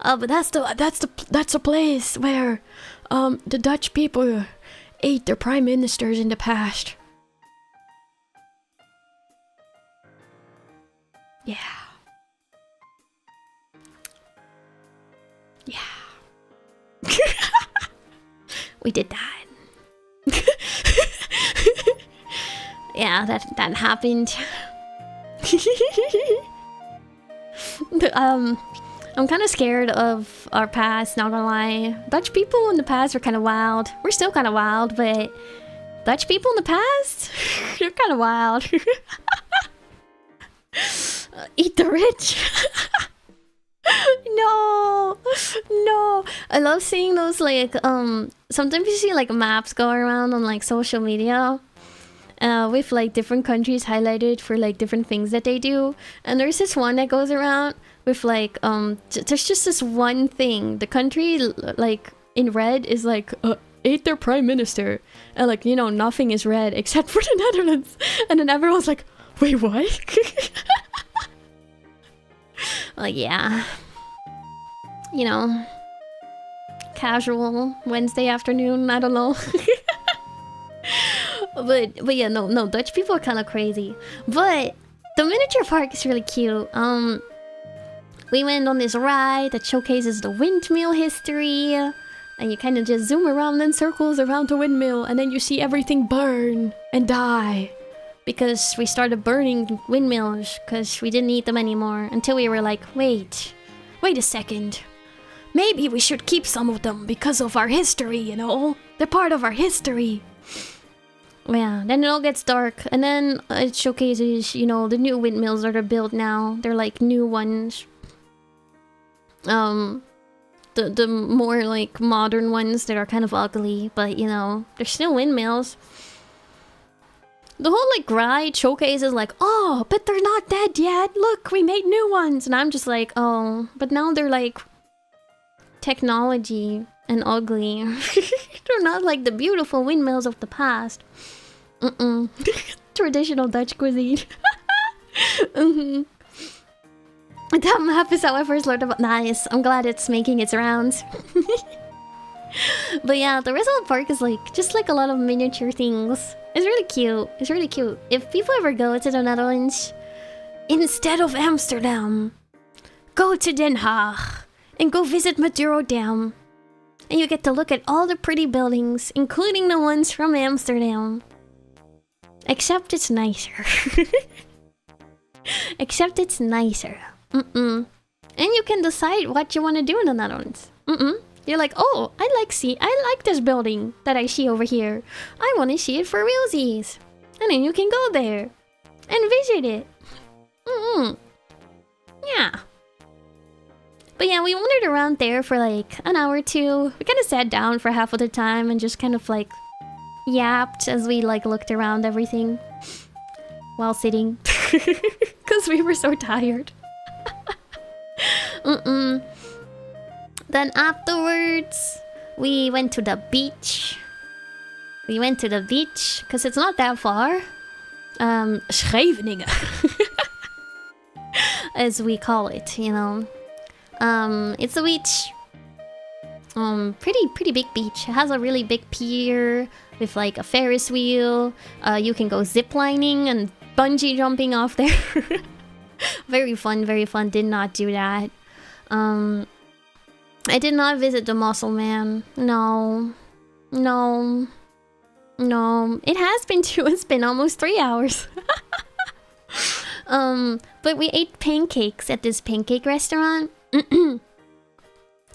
But that's the place where the Dutch people ate their prime ministers in the past. Yeah. We did that. Yeah, that happened. I'm kind of scared of our past, not gonna lie. Dutch people in the past were kind of wild. We're still kind of wild, but Dutch people in the past, they're kind of wild. Eat the rich. No, no. I love seeing those, like, sometimes you see like maps go around on like social media, with like different countries highlighted for like different things that they do. And there's this one that goes around with like, there's just this one thing. The country like in red is like, ate their prime minister. And like, you know, nothing is red except for the Netherlands. And then everyone's like, wait, what? Well, yeah. You know, casual Wednesday afternoon, I don't know. but yeah, no, Dutch people are kind of crazy. But the miniature park is really cute. We went on this ride that showcases the windmill history. And you kind of just zoom around in circles around the windmill, and then you see everything burn and die. Because we started burning windmills because we didn't need them anymore. Until we were like, wait a second. Maybe we should keep some of them because of our history, you know? They're part of our history. Yeah, then it all gets dark. And then it showcases, you know, the new windmills that are built now. They're like new ones. The more like modern ones that are kind of ugly. But, you know, they're still windmills. The whole like ride showcases like, oh, but they're not dead yet. Look, we made new ones. And I'm just like, oh, but now they're like technology and ugly. They're not like the beautiful windmills of the past. Traditional Dutch cuisine. That map is how I first learned about. Nice. I'm glad it's making its rounds. But yeah, the rest of the park is like just like a lot of miniature things. It's really cute. It's really cute. If people ever go to the Netherlands, instead of Amsterdam, go to Den Haag and go visit Maduro Dam. And you get to look at all the pretty buildings, including the ones from Amsterdam. Except it's nicer. Except it's nicer. And you can decide what you want to do in the Netherlands. You're like, oh, I like this building that I see over here. I want to see it for realsies. And then you can go there and visit it. Yeah. But yeah, we wandered around there for like an hour or two. We kind of sat down for half of the time and just kind of like yapped as we like looked around everything while sitting. Because we were so tired. Then afterwards, we went to the beach. We went to the beach, because it's not that far. Scheveningen. As we call it, you know. It's a beach. Pretty big beach. It has a really big pier with like a Ferris wheel. You can go ziplining and bungee jumping off there. Very fun, very fun. Did not do that. I did not visit the Muscle Man. No. It has been too. It's been almost 3 hours. But we ate pancakes at this pancake restaurant.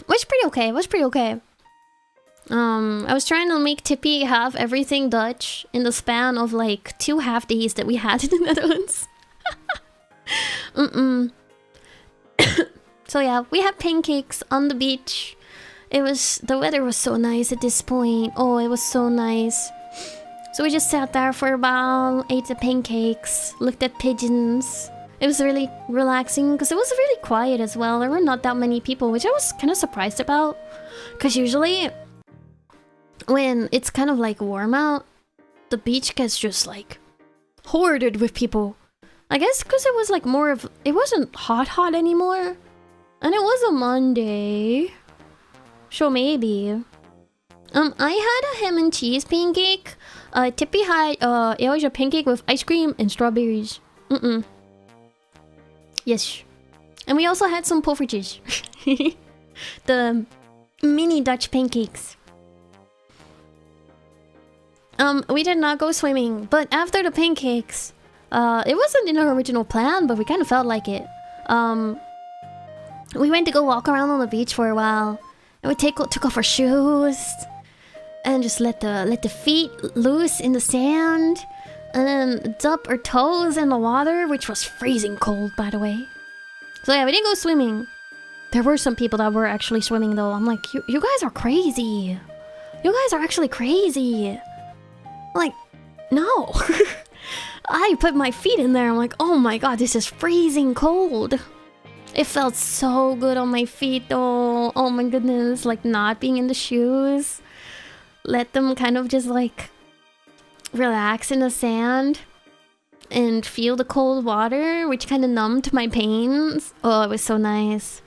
Was pretty okay. I was trying to make Tippy have everything Dutch in the span of like 2 half days that we had in the Netherlands. So yeah, we had pancakes on the beach. The weather was so nice at this point. Oh, it was so nice. So we just sat there for a while, ate the pancakes, looked at pigeons. It was really relaxing because it was really quiet as well. There were not that many people, which I was kind of surprised about. Because usually, when it's kind of like warm out, the beach gets just like hoarded with people. I guess because it was like more of... It wasn't hot anymore. And it was a Monday. So maybe. I had a ham and cheese pancake. Tippy had it was a pancake with ice cream and strawberries. Yes. And we also had some poffertjes. The mini Dutch pancakes. We did not go swimming, but after the pancakes, it wasn't in our original plan, but we kind of felt like it. We went to go walk around on the beach for a while, and we took off our shoes, and just let the feet loose in the sand, and then dip our toes in the water, which was freezing cold, by the way. So yeah, we didn't go swimming. There were some people that were actually swimming though. I'm like, you guys are crazy. You guys are actually crazy. Like, no. I put my feet in there. I'm like, oh my god, this is freezing cold. It felt so good on my feet though. Oh my goodness, like not being in the shoes. Let them kind of just like relax in the sand and feel the cold water, which kind of numbed my pains. Oh, it was so nice.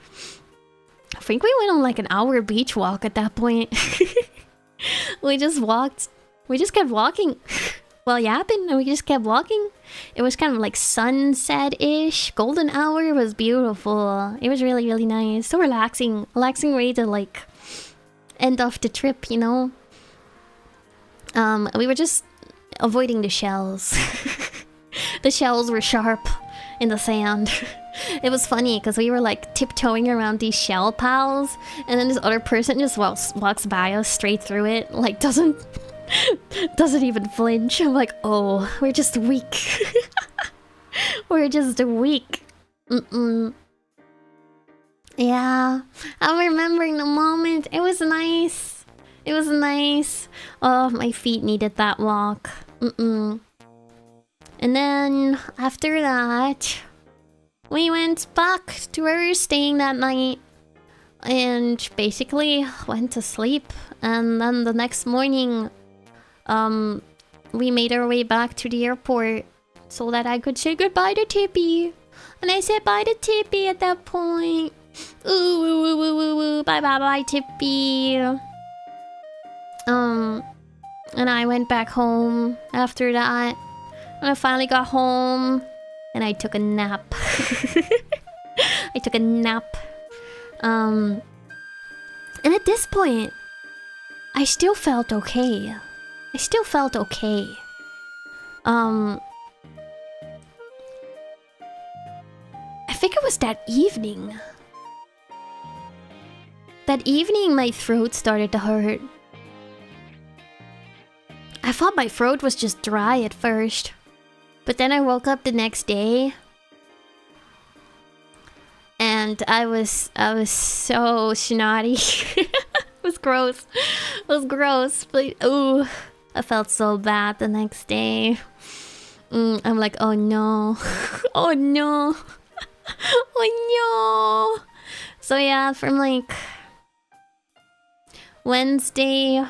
I think we went on like an hour beach walk at that point. We just kept walking while yapping, and we just kept walking. It was kind of like sunset-ish. Golden hour. It was beautiful. It was really, really nice. So relaxing. Relaxing way to like end off the trip, you know? We were just avoiding the shells. The shells were sharp in the sand. It was funny because we were like tiptoeing around these shell piles, and then this other person just walks by us straight through it, like doesn't even flinch. I'm like, oh, we're just weak. We're just weak. Yeah, I'm remembering the moment. It was nice. It was nice. Oh, my feet needed that walk. And then after that, we went back to where we were staying that night and basically went to sleep. And then the next morning, we made our way back to the airport so that I could say goodbye to Tippy. And I said bye to Tippy at that point. Ooh, woo, woo, woo, woo, woo. Bye, bye, bye, Tippy. And I went back home after that. And I finally got home. And I took a nap. I took a nap. And at this point, I still felt okay. I still felt okay. I think it was that evening. That evening, my throat started to hurt. I thought my throat was just dry at first. But then I woke up the next day. And I was so snotty. It was gross. It was gross. But ooh, I felt so bad the next day. I'm like, oh no. Oh no. Oh no. So yeah, from like Wednesday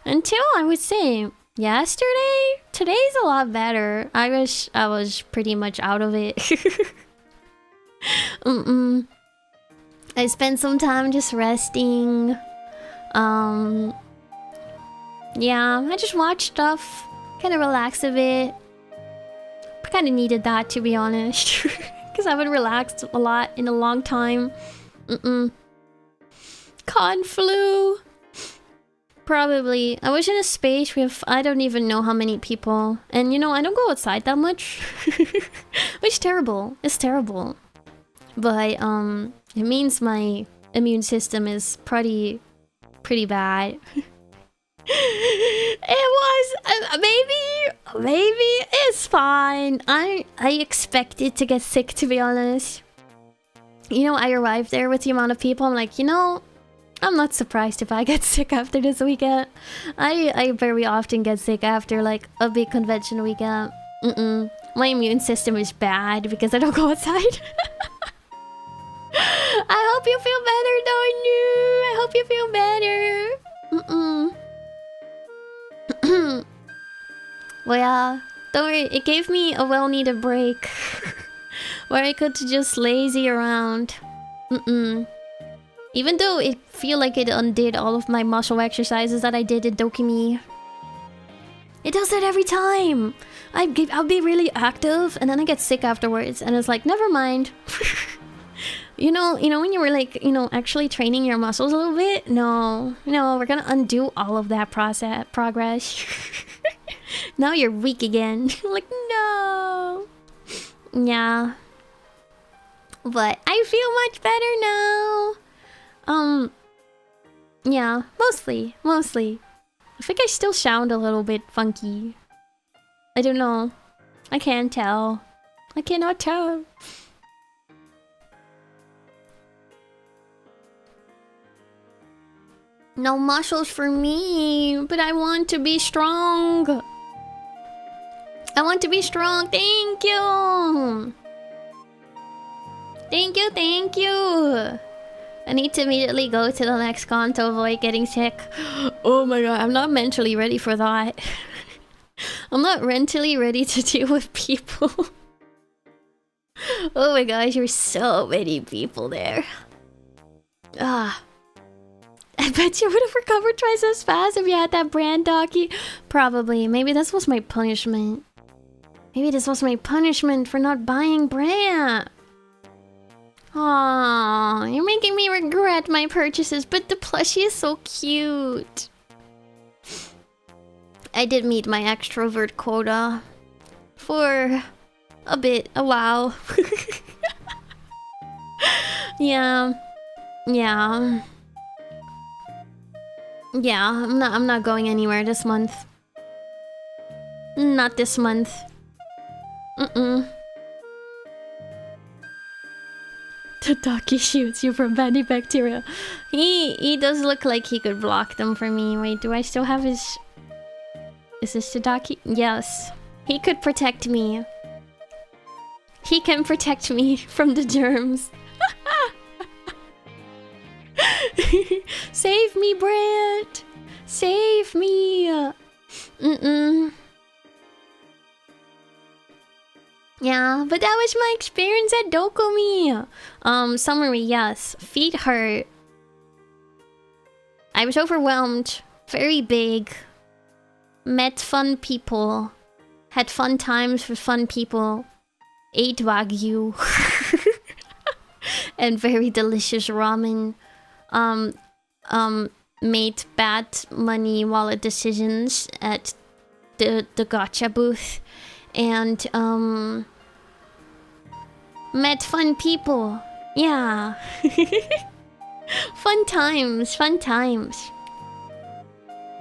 until I would say yesterday, today's a lot better. I was pretty much out of it. I spent some time just resting. Yeah, I just watched stuff, kind of relaxed a bit. Kind of needed that, to be honest, because I haven't relaxed a lot in a long time. Con flu. Probably. I was in a space with I don't even know how many people, and you know, I don't go outside that much. Which is terrible. It's terrible. But it means my immune system is pretty bad. It was maybe it's fine. I expected to get sick, to be honest. You know, I arrived there with the amount of people. I'm like, you know, I'm not surprised if I get sick after this weekend. I very often get sick after like a big convention weekend. My immune system is bad because I don't go outside. I hope you feel better, Donu. I hope you feel better. Well, yeah, don't worry. It gave me a well-needed break where I could just lazy around. Even though it feel like it undid all of my muscle exercises that I did in DOKOMI. It does that every time. I'll be really active and then I get sick afterwards, and it's like, never mind. You know when you were like, actually training your muscles a little bit? No, we're gonna undo all of that progress. Now you're weak again. Like, no. Yeah. But I feel much better now. Yeah, mostly. I think I still sound a little bit funky. I don't know. I can't tell. I cannot tell. No muscles for me, but I want to be strong. I want to be strong. Thank you. Thank you. I need to immediately go to the next con to avoid getting sick. Oh my god, I'm not mentally ready for that. I'm not mentally ready to deal with people. Oh my gosh, there's so many people there. Ah. I bet you would have recovered twice as fast if you had that brand docky. Probably. Maybe this was my punishment. Maybe this was my punishment for not buying brand. Aww, you're making me regret my purchases, but the plushie is so cute. I did meet my extrovert quota. For a while. Yeah. Yeah, I'm not going anywhere this month. Not this month. The Daki shoots you from bad bacteria. He does look like he could block them for me. Wait, do I still have his... Is this the Daki? Yes. He could protect me. He can protect me from the germs. Save me, Brant! Save me! Yeah, but that was my experience at DOKOMI. Summary, yes. Feet hurt. I was overwhelmed. Very big. Met fun people. Had fun times with fun people. Ate Wagyu. And very delicious ramen. Made bad money wallet decisions at the gacha booth. And, met fun people. Yeah. Fun times.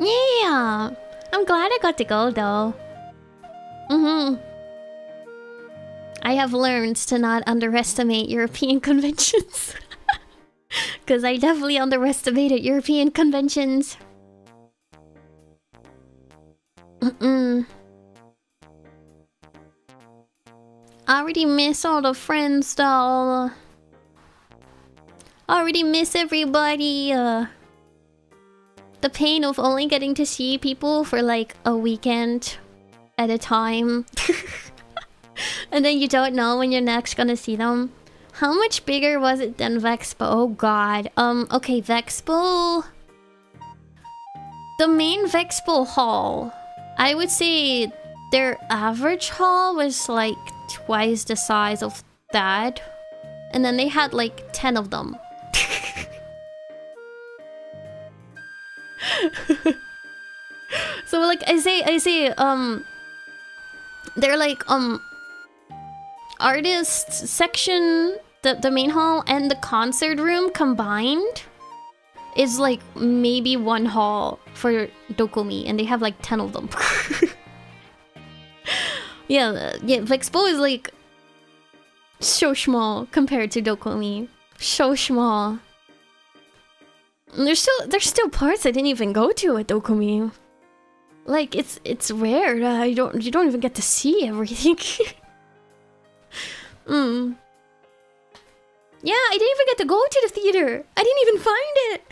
Yeah. I'm glad I got to go, though. I have learned to not underestimate European conventions. Because I definitely underestimated European conventions. I already miss all the friends, though. I already miss everybody. The pain of only getting to see people for like a weekend at a time. And then you don't know when you're next gonna see them. How much bigger was it than Vexpo? Oh god. Okay, Vexpo... The main Vexpo hall, I would say their average hall was like twice the size of that. And then they had like 10 of them. So like I say they're like artists section, the main hall and the concert room combined is like maybe one hall for DOKOMI, and they have like 10 of them. yeah, Vexpo is like so small compared to DOKOMI. So small. There's still parts I didn't even go to at DOKOMI. Like it's rare that you don't even get to see everything. Yeah, I didn't even get to go to the theater. I didn't even find it.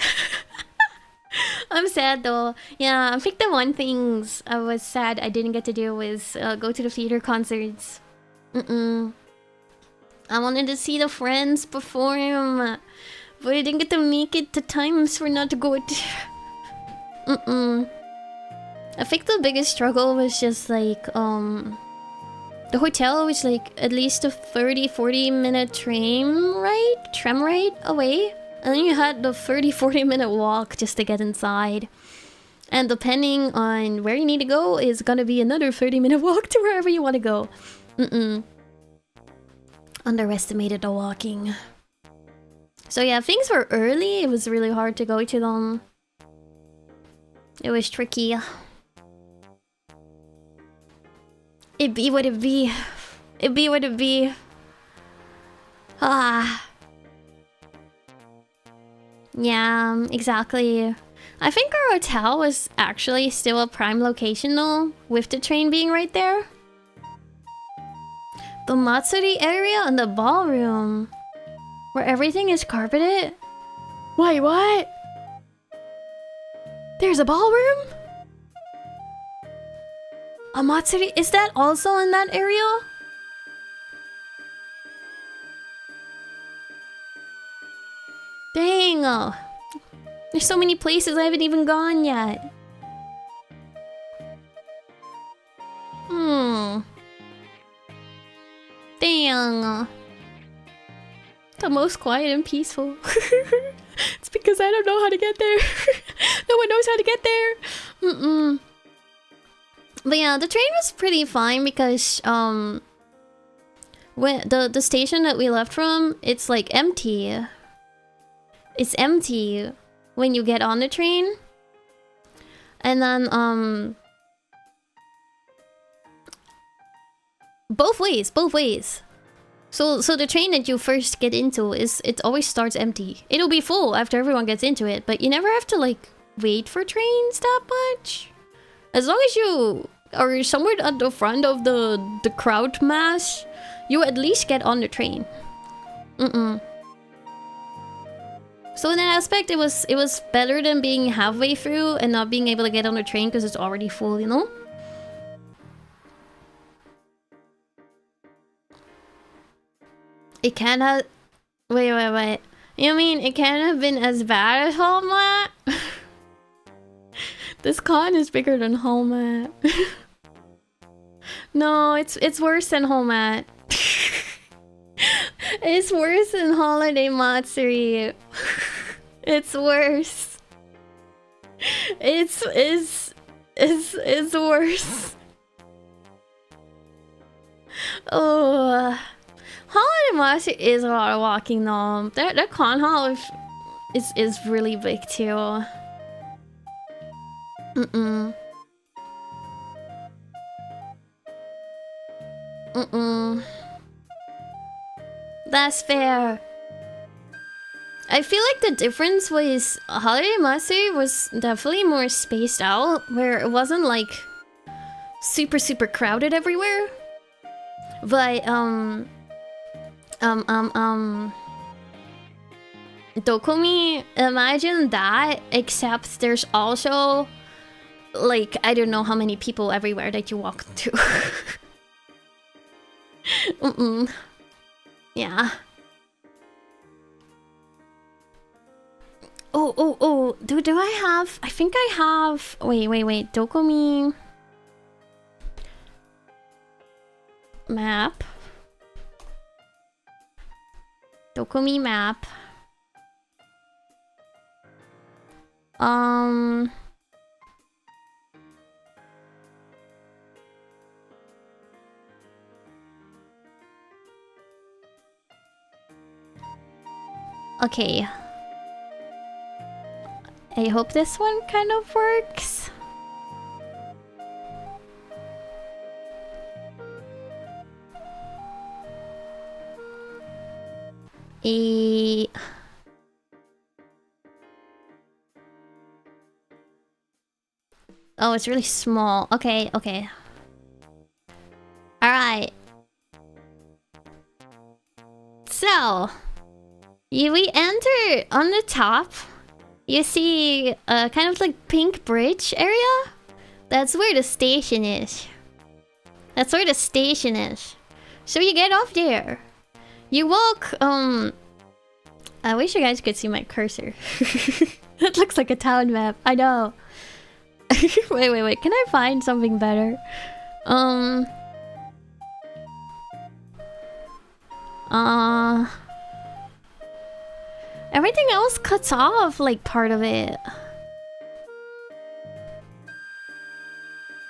I'm sad though. Yeah, I think the one things I was sad I didn't get to do was go to the theater concerts. I wanted to see the Friends perform, but I didn't get to make it to times for not to go. I think the biggest struggle was just like the The hotel was like at least a 30-40 minute tram ride away. And then you had the 30-40 minute walk just to get inside. And depending on where you need to go is gonna be another 30-minute walk to wherever you want to go. Underestimated the walking. So yeah, things were early. It was really hard to go to them. It was tricky. It be what it be. It be what it be. Ah. Yeah, exactly. I think our hotel was actually still a prime location though, with the train being right there. The Matsuri area and the ballroom, where everything is carpeted. Wait, what? There's a ballroom? A Matsuri? Is that also in that area? Dang. There's so many places I haven't even gone yet. Dang. The most quiet and peaceful. It's because I don't know how to get there. No one knows how to get there. But yeah, the train was pretty fine because when the station that we left from, it's like empty. It's empty when you get on the train. And then both ways. So the train that you first get into it always starts empty. It'll be full after everyone gets into it, but you never have to like wait for trains that much. As long as you are somewhere at the front of the crowd mass, you at least get on the train. So in that aspect, it was better than being halfway through and not being able to get on the train because it's already full, you know? It can't have... Wait. You mean it can't have been as bad as Hallmat? This con is bigger than Hallmat. No, it's worse than Hallmat. It's worse than Holiday Matsuri. It's worse. It's worse. Oh, Holiday Matsuri is a lot of walking though. That con hall is really big too. That's fair. I feel like the difference was Holiday Matsuri was definitely more spaced out, where it wasn't like super crowded everywhere. But Dokomi, imagine that, except there's also like I don't know how many people everywhere that you walk to. Yeah. Oh. Do I have... I think I have... Wait. Dokomi... Map. Dokomi map. Okay. I hope this one kind of works. Oh, it's really small. Okay. Alright. So... we enter on the top. You see kind of like pink bridge area. That's where the station is. So you get off there. You walk, I wish you guys could see my cursor. That looks like a town map. I know. Wait. Can I find something better? Everything else cuts off like part of it.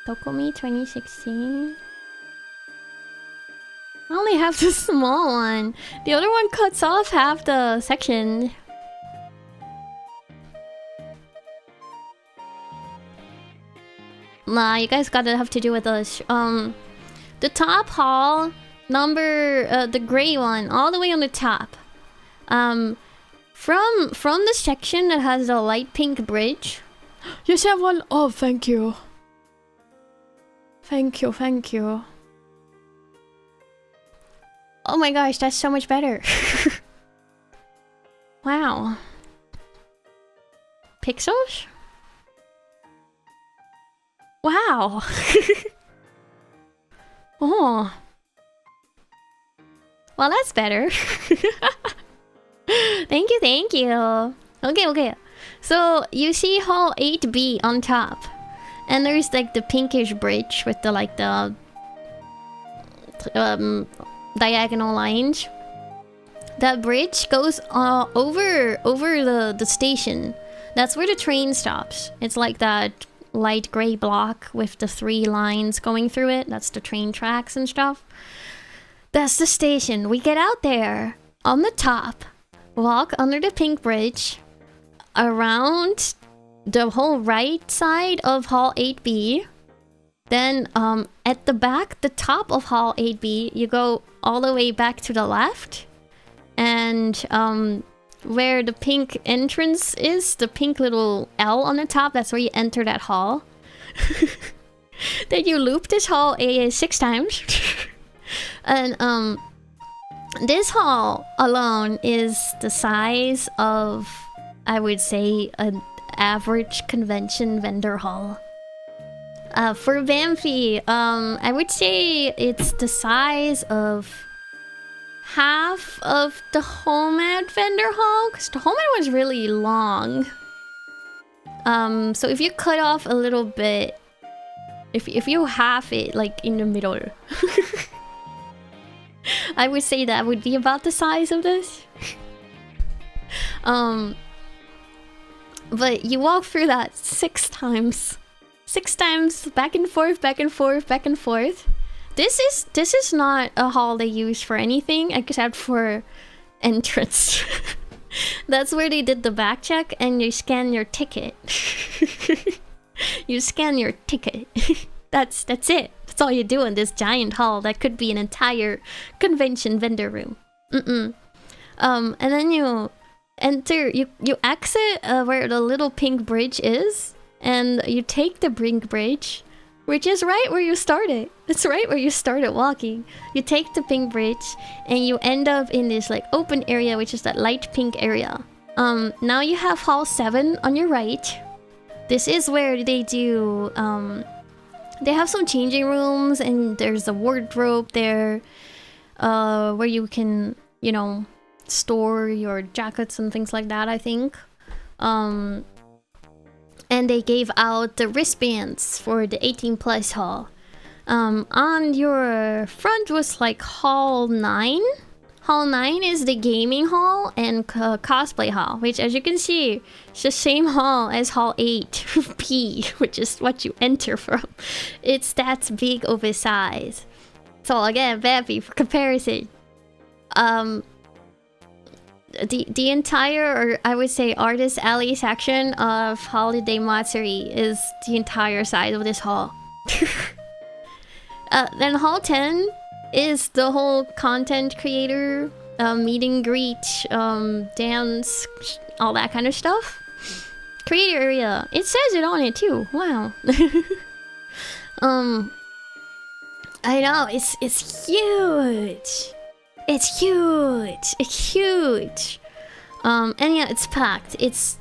DOKOMI 2016. I only have the small one. The other one cuts off half the section. Nah, you guys gotta have to do with us. The top hall, the gray one, all the way on the top. From the section that has the light pink bridge. Yes, I have one. Oh, thank you. Thank you, thank you. Oh my gosh, that's so much better. Wow. Pixels? Wow. Oh. Well, that's better. Thank you, thank you. Okay. So, you see hall 8B on top. And there's like the pinkish bridge with the diagonal lines. That bridge goes over the station. That's where the train stops. It's like that light gray block with the 3 lines going through it. That's the train tracks and stuff. That's the station. We get out there on the top, walk under the pink bridge, around the whole right side of hall 8B. Then at the back, the top of hall 8B, you go all the way back to the left. And where the pink entrance is, the pink little L on the top, that's where you enter that hall. Then you loop this hall 6 times. And this hall alone is the size of, I would say, an average convention vendor hall. For Banffy, I would say it's the size of half of the Homad vendor hall, because the Homad was really long. So if you cut off a little bit, if you half it like in the middle, I would say that would be about the size of this. But you walk through that 6 times. 6 times, back and forth, back and forth, back and forth. This is not a hall they use for anything except for entrance. That's where they did the back check and you scan your ticket. You scan your ticket. That's it. That's all you do in this giant hall that could be an entire convention vendor room. And then you enter, you exit where the little pink bridge is, and you take the pink bridge, which is right where you started. It's right where you started walking. You take the pink bridge and you end up in this like open area, which is that light pink area. Now you have hall 7 on your right. This is where they do they have some changing rooms, and there's a wardrobe there where you can, you know, store your jackets and things like that, I think. And they gave out the wristbands for the 18+ hall. On your front was like hall 9. Hall 9 is the gaming hall and cosplay hall, which, as you can see, it's the same hall as hall 8B, which is what you enter from. It's that big of a size. So again, Bappy, for comparison, the entire, or I would say, artist alley section of Holiday Matsuri is the entire size of this hall. Then hall 10 is the whole content creator, meet and greet, dance, all that kind of stuff. Creator area. It says it on it too. Wow. I know, it's huge. It's huge. It's huge. And yeah, it's packed. It's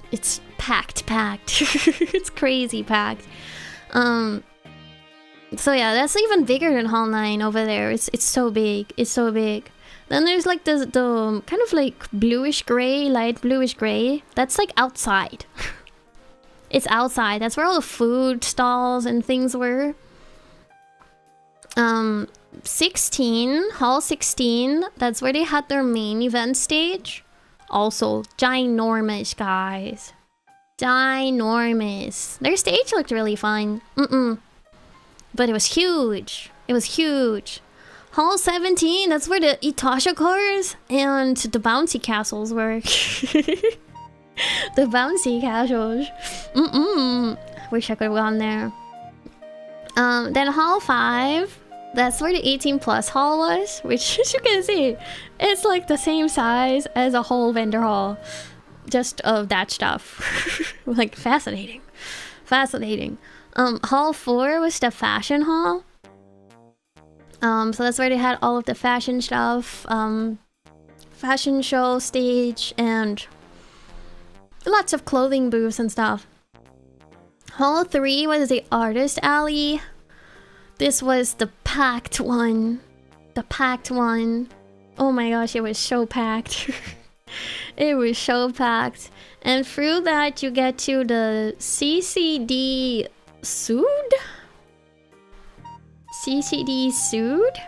packed. It's crazy packed. So yeah, that's even bigger than hall 9 over there. It's so big. It's so big. Then there's like the kind of like bluish gray, light bluish gray. That's like outside. It's outside. That's where all the food stalls and things were. 16, Hall 16, that's where they had their main event stage. Also, ginormous, guys. Ginormous. Their stage looked really fun. But it was huge. It was huge. Hall 17, that's where the Itasha cars and the bouncy castles were. The bouncy castles. Wish I could have gone there. Then Hall 5, that's where the 18 plus hall was, which as you can see, it's like the same size as a whole vendor hall. Just of that stuff. Like, fascinating. Fascinating. Hall 4 was the fashion hall. So that's where they had all of the fashion stuff, fashion show stage, and lots of clothing booths and stuff. Hall 3 was the artist alley. This was the packed one. The packed one. Oh my gosh, it was so packed. It was so packed. And through that, you get to the CCD Sud? CCD Sud?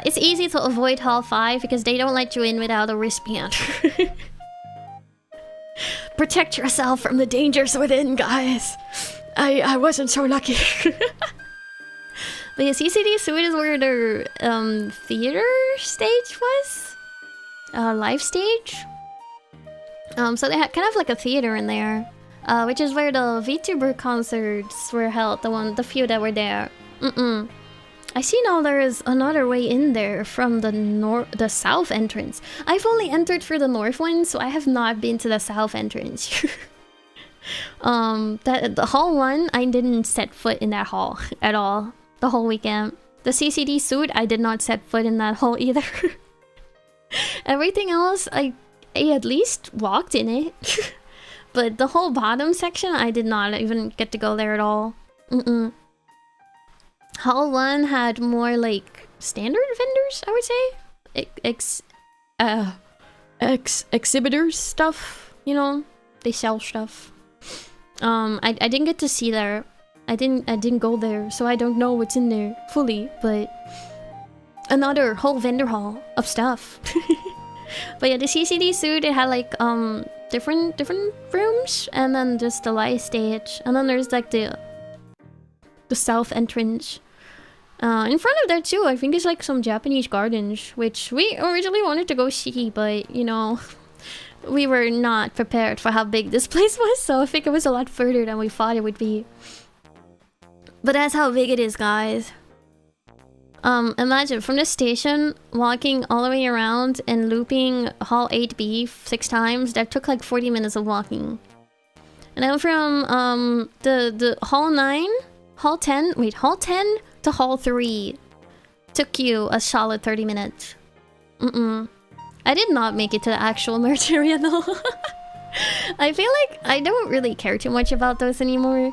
It's easy to avoid Hall 5 because they don't let you in without a wristband. Protect yourself from the dangers within, guys. I wasn't so lucky. But yeah, CCD Sud is where their theater stage was? Live stage? So they had kind of like a theater in there. Which is where the VTuber concerts were held, the few that were there. I see now there is another way in there from the south entrance. I've only entered through the north one, so I have not been to the south entrance. The hall 1, I didn't set foot in that hall at all the whole weekend. The CCD Sud, I did not set foot in that hall either. Everything else, I at least walked in it. But the whole bottom section, I did not even get to go there at all. Hall 1 had more like standard vendors, I would say. Exhibitors stuff, you know, they sell stuff. I didn't get to see there. I didn't go there, so I don't know what's in there fully, but another whole vendor hall of stuff. But yeah, the CCD Sud, it had like different rooms, and then just the live stage, and then there's like the south entrance. In front of that too, I think it's like some Japanese gardens, which we originally wanted to go see, but you know, we were not prepared for how big this place was, so I think it was a lot further than we thought it would be. But that's how big it is, guys. Imagine from the station walking all the way around and looping Hall 8B 6 times. That took like 40 minutes of walking. And then from the Hall 9, Hall 10 to Hall 3 took you a solid 30 minutes. I did not make it to the actual merch area though. I feel like I don't really care too much about those anymore.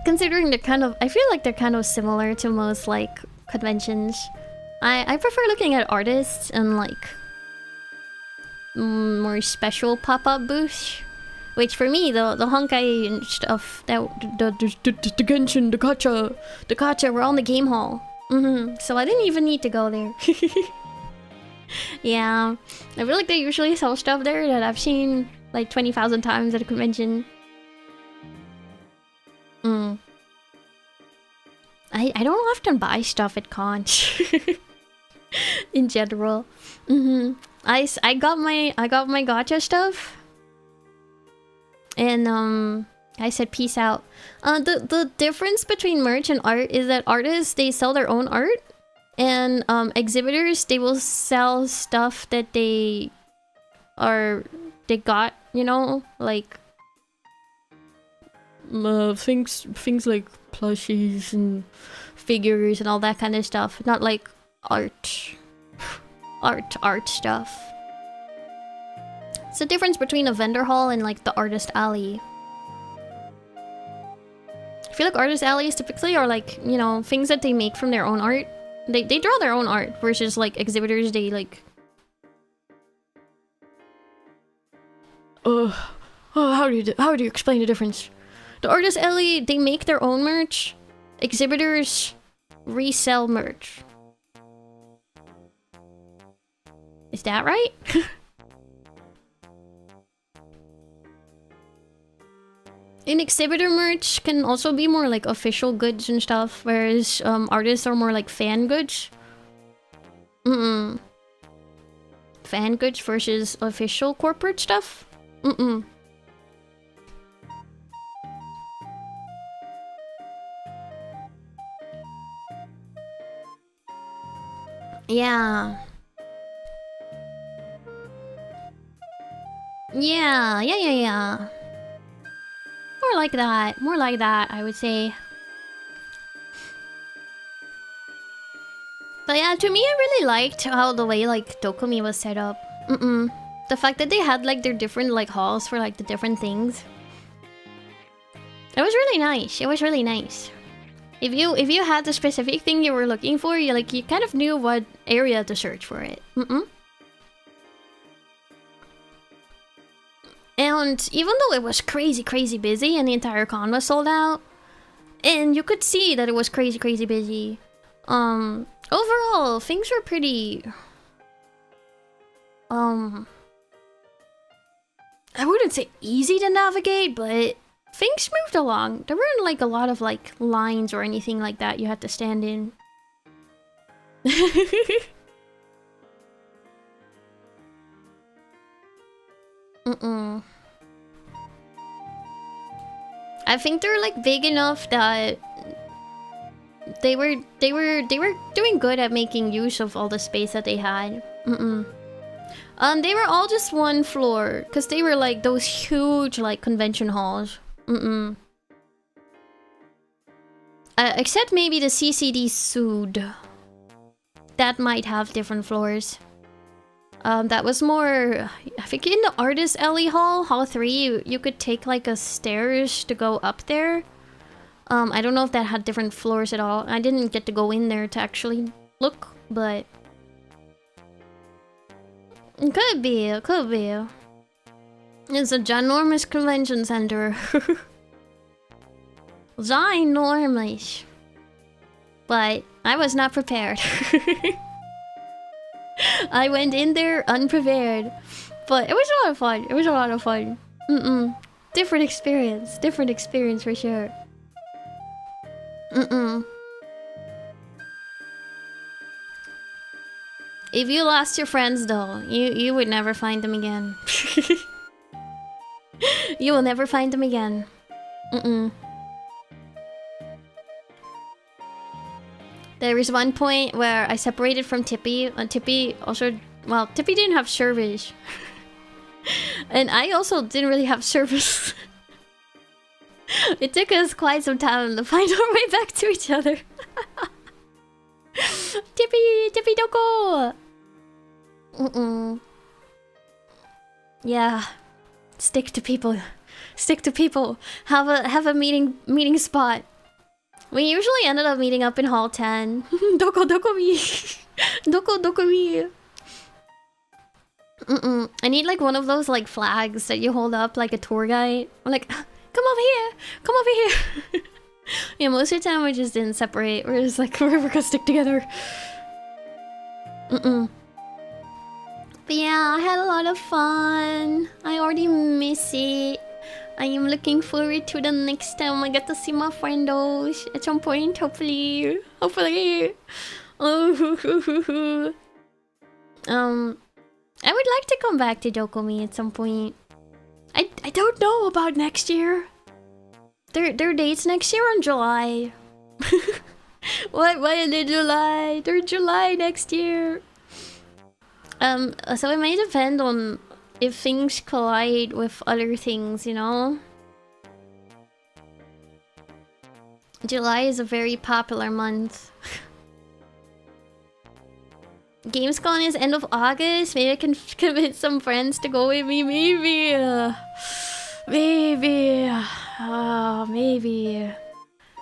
Considering they're kind of, I feel like they're kind of similar to most like conventions. I prefer looking at artists and like more special pop-up booths. Which for me, the Honkai and stuff, the Genshin, the gacha were on the game hall. So I didn't even need to go there. Yeah, I feel like they usually sell stuff there that I've seen like 20,000 times at a convention. I don't often buy stuff at cons. In general. I got my gacha stuff. And I said peace out. The difference between merch and art is that artists, they sell their own art. And exhibitors, they will sell stuff that they got, you know, like things like plushies and figures and all that kind of stuff. Not like art stuff. It's the difference between a vendor hall and like the artist alley. I feel like artist alleys typically are like, you know, things that they make from their own art. They draw their own art versus like exhibitors, they like how do you explain the difference? The artist alley, they make their own merch. Exhibitors resell merch. Is that right? In exhibitor merch can also be more like official goods and stuff, whereas artists are more like fan goods. Fan goods versus official corporate stuff. Yeah. Yeah. More like that, I would say. But yeah, to me, I really liked how the way like Dokomi was set up. The fact that they had like their different like halls for like the different things. It was really nice. It was really nice. If you had the specific thing you were looking for, you kind of knew what area to search for it. And even though it was crazy busy and the entire con was sold out, and you could see that it was crazy busy, overall things were pretty I wouldn't say easy to navigate, but things moved along. There weren't like a lot of like lines or anything like that you had to stand in. I think they're like big enough that they were doing good at making use of all the space that they had. They were all just one floor because they were like those huge like convention halls. Except maybe the CCD Sud. That might have different floors. That was more, I think in the Artist Alley Hall 3, you could take like a stairs to go up there. I don't know if that had different floors at all. I didn't get to go in there to actually look, but it could be, it could be. It's a ginormous convention center. Ginormous. But I was not prepared. I went in there unprepared. But it was a lot of fun. It was a lot of fun. Different experience. Different experience for sure. If you lost your friends though, you would never find them again. You will never find them again. There was one point where I separated from Tippy, and Tippy also... Well, Tippy didn't have service. And I also didn't really have service. It took us quite some time to find our way back to each other. Tippy Doko! Yeah. Stick to people. Stick to people. Have a meeting spot. We usually ended up meeting up in Hall 10. Dokomi. Dokomi. I need like one of those like flags that you hold up like a tour guide. I'm like, come over here. Come over here. Yeah, most of the time we just didn't separate. We're just like, we're gonna stick together. But yeah, I had a lot of fun. I already miss it. I am looking forward to the next time I get to see my friendos at some point, hopefully. Hopefully. Oh, I would like to come back to Dokomi at some point. I don't know about next year. Their dates next year in July. What? Why in July? They're July next year. So it may depend on if things collide with other things, you know? July is a very popular month. Gamescom is end of August. Maybe I can convince some friends to go with me. Maybe. Maybe. Maybe.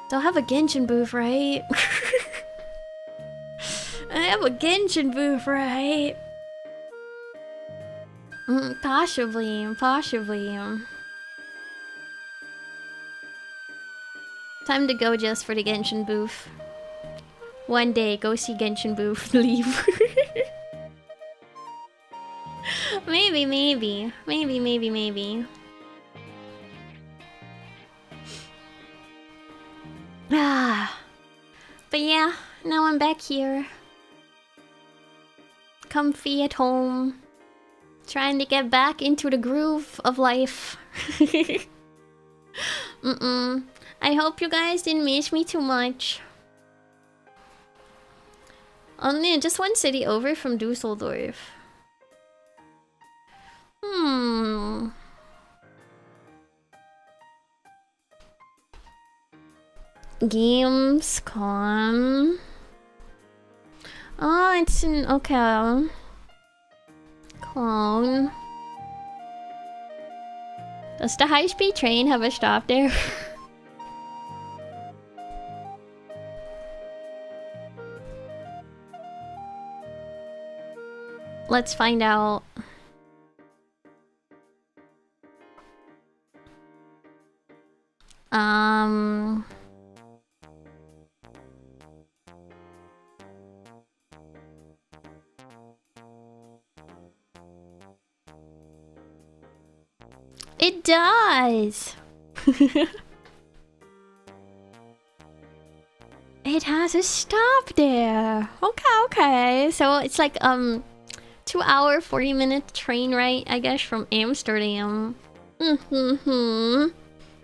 They'll have a Genshin booth, right? I have a Genshin booth, right? Possibly. Time to go just for the Genshin booth. One day, go see Genshin Booth. Leave. Maybe. Ah. But yeah, now I'm back here. Comfy at home. Trying to get back into the groove of life. I hope you guys didn't miss me too much. Only just one city over from Dusseldorf. Gamescom. Oh, it's in... Okay. Clone. Does the high-speed train have a stop there? Let's find out. It does. It has a stop there. Okay. So it's like 2-hour 40-minute train ride, I guess, from Amsterdam.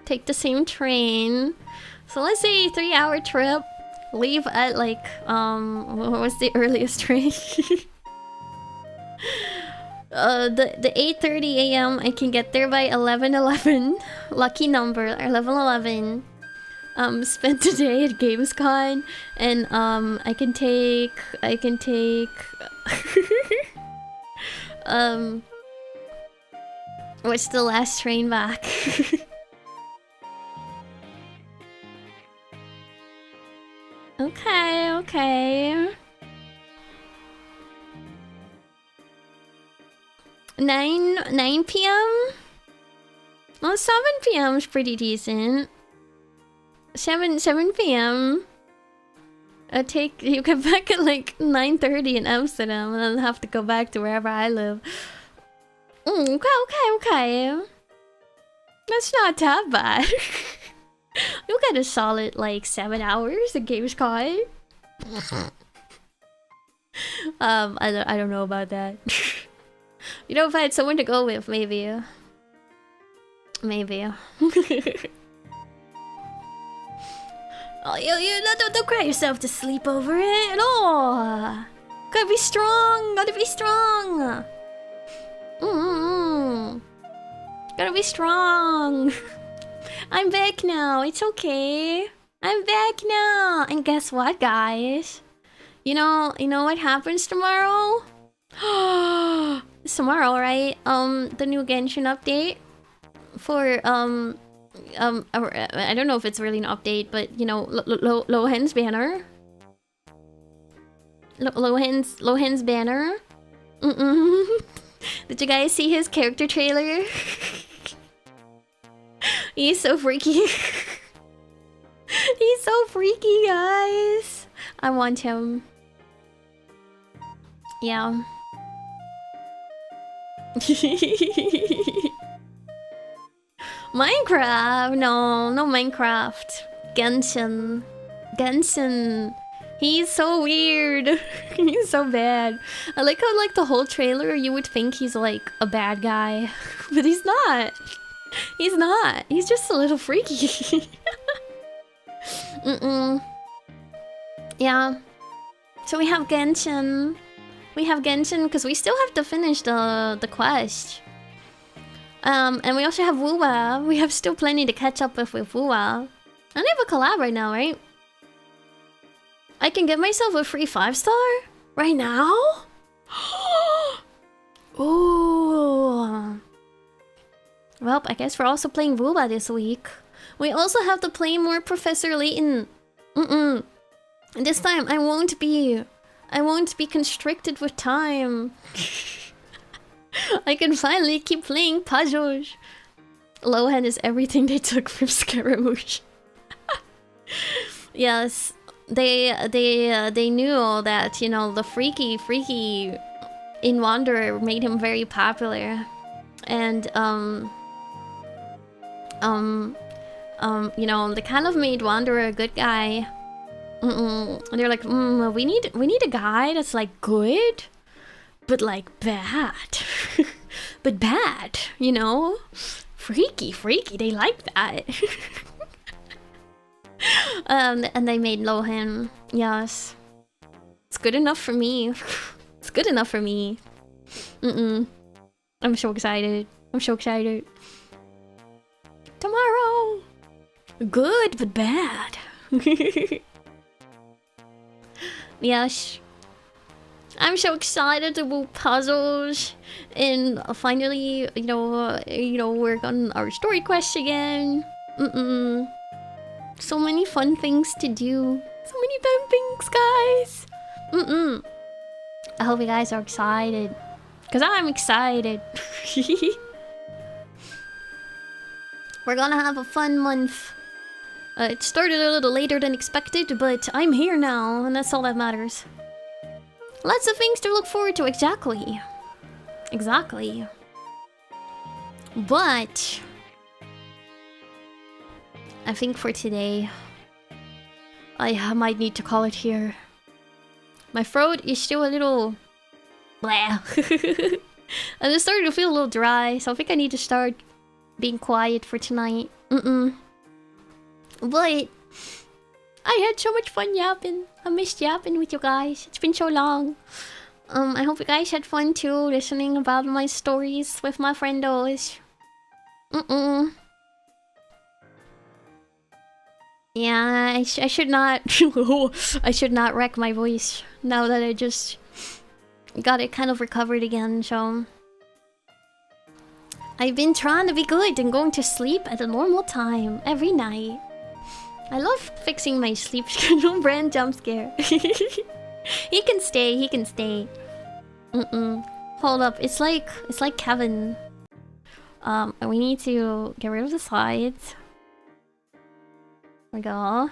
Take the same train. So let's say 3-hour trip. Leave at like what was the earliest train? The 8:30 a.m. I can get there by 11:11. Lucky number, 11:11. Spend the day at Gamescom, and I can take what's the last train back? Okay. 9 p.m? Well, 7 p.m. is pretty decent. 7 p.m. You get back at like 9:30 in Amsterdam, and then have to go back to wherever I live. Okay. That's not that bad. You'll get a solid like 7 hours at Gamescom. I don't know about that. You know, if I had someone to go with, maybe. Oh, you don't cry yourself to sleep over it. No, gotta be strong. Gotta be strong. I'm back now. It's okay. I'm back now. And guess what, guys? You know what happens tomorrow? It's tomorrow, right? The new Genshin update for I don't know if it's really an update, but you know, Lohen's banner. Lohen's banner. Did you guys see his character trailer? He's so freaky. He's so freaky, guys. I want him. Yeah. Minecraft? No Minecraft. Genshin. He's so weird. He's so bad. I like how like the whole trailer you would think he's like a bad guy. But he's not. He's just a little freaky. Yeah. So we have Genshin. Because we still have to finish the quest. And we also have Wuwa. We have still plenty to catch up with Wuwa. And they have a collab right now, right? I can get myself a free 5-star? Right now? Ooh. Well, I guess we're also playing Wuwa this week. We also have to play more Professor Layton. And this time I won't be constricted with time. I can finally keep playing puzzles. Lohan is everything they took from Scaramouche. Yes, they knew that, you know, the freaky in Wanderer made him very popular, and you know, they kind of made Wanderer a good guy. They're like, we need a guy that's like good, but like bad, but bad, you know, freaky. They like that. And they made Lohan. Yes, it's good enough for me. It's good enough for me. I'm so excited. Tomorrow, good but bad. Yes, I'm so excited to do puzzles and finally, you know, work on our story quest again. So many fun things to do. So many fun things, guys. I hope you guys are excited, cause I'm excited. We're gonna have a fun month. It started a little later than expected, but I'm here now, and that's all that matters. Lots of things to look forward to, exactly. But I think for today, I might need to call it here. My throat is still a little blah. And it's starting to feel a little dry, so I think I need to start being quiet for tonight. But I had so much fun yapping. I missed yapping with you guys. It's been so long. I hope you guys had fun too, listening about my stories with my friendos. Yeah, I should not. I should not wreck my voice now that I just got it kind of recovered again. So I've been trying to be good and going to sleep at a normal time every night. I love fixing my sleep schedule. Brand jump scare. He can stay. Hold up. It's like Kevin. We need to get rid of the sides. There we go.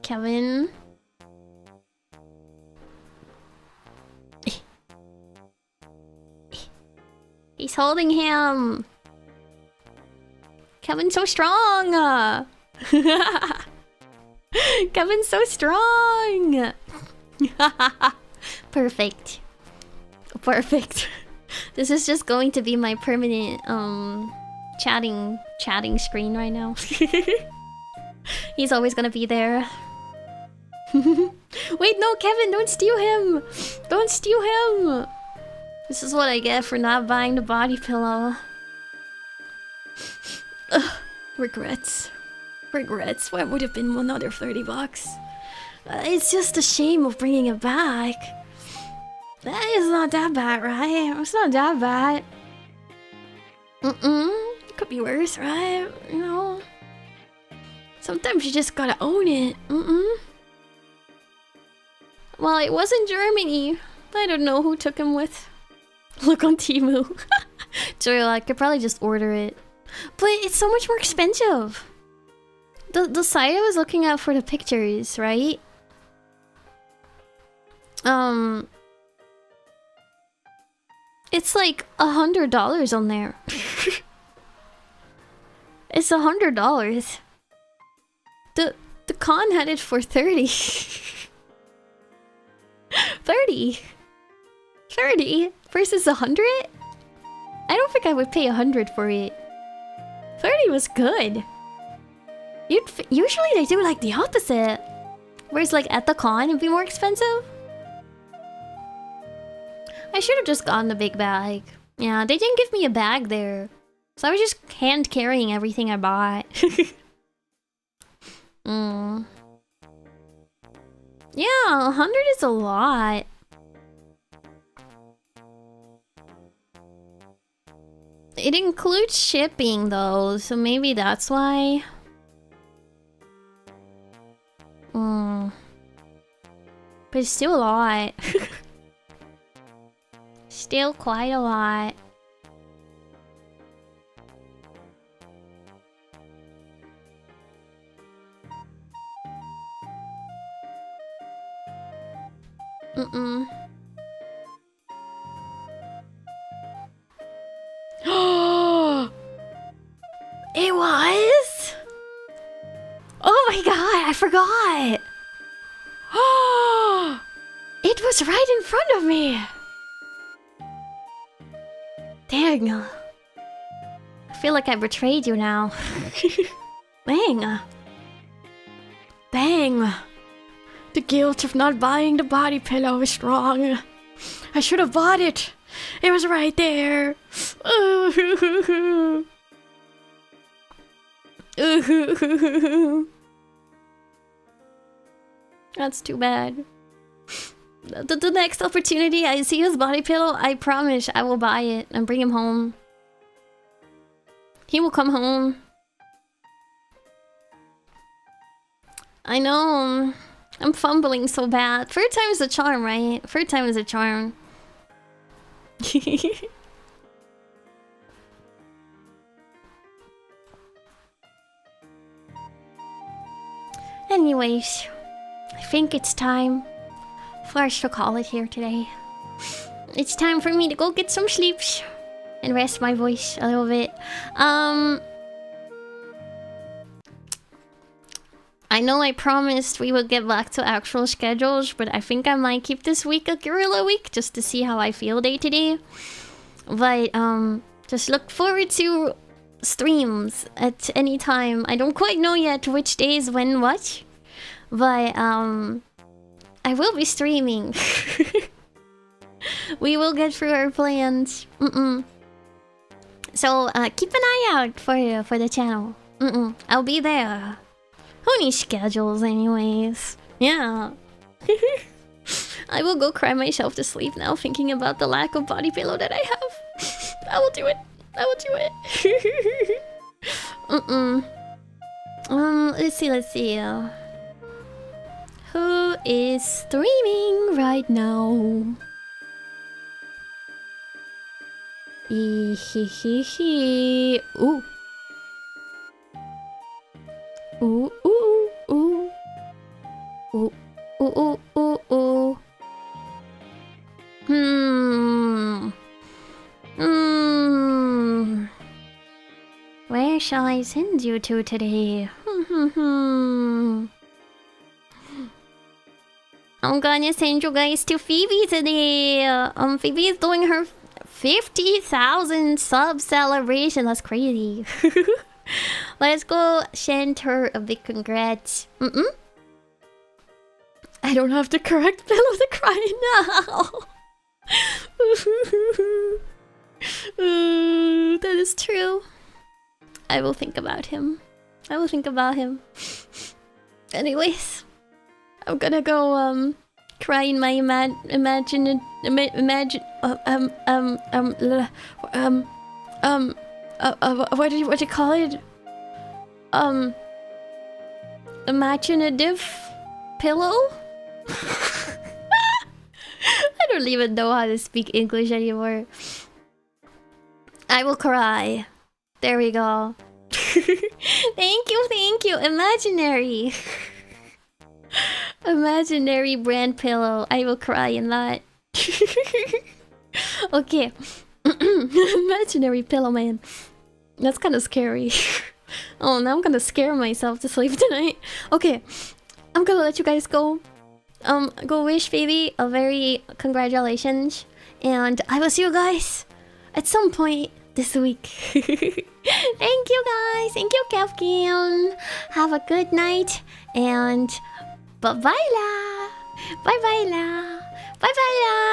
Kevin. He's holding him. Kevin's so strong. Kevin's so strong. Perfect. This is just going to be my permanent chatting screen right now. He's always gonna be there. Wait, no, Kevin, don't steal him. Don't steal him. This is what I get for not buying the body pillow. Ugh, regrets. What would have been another 30 bucks? It's just a shame of bringing it back. That is not that bad, right? It's not that bad. It could be worse, right? You know? Sometimes you just gotta own it. Well, it was in Germany. I don't know who took him with. Look on Temu. True, I could probably just order it. But it's so much more expensive. The site I was looking at for the pictures, right? It's like $100 on there. It's $100. The con had it for 30. 30 versus 100? I don't think I would pay 100 for it. 30 was good. Usually they do like the opposite. Whereas like at the con it'd be more expensive. I should have just gotten the big bag. Yeah, they didn't give me a bag there. So I was just hand carrying everything I bought. Yeah, 100 is a lot. It includes shipping though, so maybe that's why. But it's still a lot. Still quite a lot. Mm-mm. It was? Oh my god, I forgot. It was right in front of me. Dang. I feel like I betrayed you now. Bang. Bang. The guilt of not buying the body pillow is strong. I should have bought it. It was right there. That's too bad. The next opportunity I see his body pillow, I promise I will buy it and bring him home. He will come home. I know. I'm fumbling so bad. Third time is a charm, right? Third time is a charm. Anyways, I think it's time for us to call it here today. It's time for me to go get some sleep and rest my voice a little bit. I know I promised we would get back to actual schedules, but I think I might keep this week a guerrilla week just to see how I feel day to day. But just look forward to streams at any time. I don't quite know yet which days when what, but I will be streaming. We will get through our plans. So keep an eye out for the channel. I'll be there. Who needs schedules anyways? Yeah. I will go cry myself to sleep now thinking about the lack of body pillow that I have. I will do it. I will do it. Let's see. Who is streaming right now? Ooh. Ooh, ooh, ooh. Ooh, ooh, ooh, ooh, ooh. Where shall I send you to today? I'm gonna send you guys to Phoebe today. Phoebe is doing her 50,000 sub celebration. That's crazy. Let's go send her a big congrats. I don't have the correct pillow to cry now. That is true. I will think about him. I will think about him. Anyways, I'm gonna go cry in my what do you call it? Imaginative pillow? I don't even know how to speak English anymore. I will cry. There we go. Thank you. Imaginary. Imaginary brand pillow. I will cry in that. Okay. Imaginary pillow man. That's kind of scary. Oh, now I'm gonna scare myself to sleep tonight. Okay, I'm gonna let you guys go. Go wish Phoebe a very congratulations, and I will see you guys at some point this week. Thank you guys. Thank you, Kevkin. Have a good night, and bye bye la. Bye bye la. Bye bye la.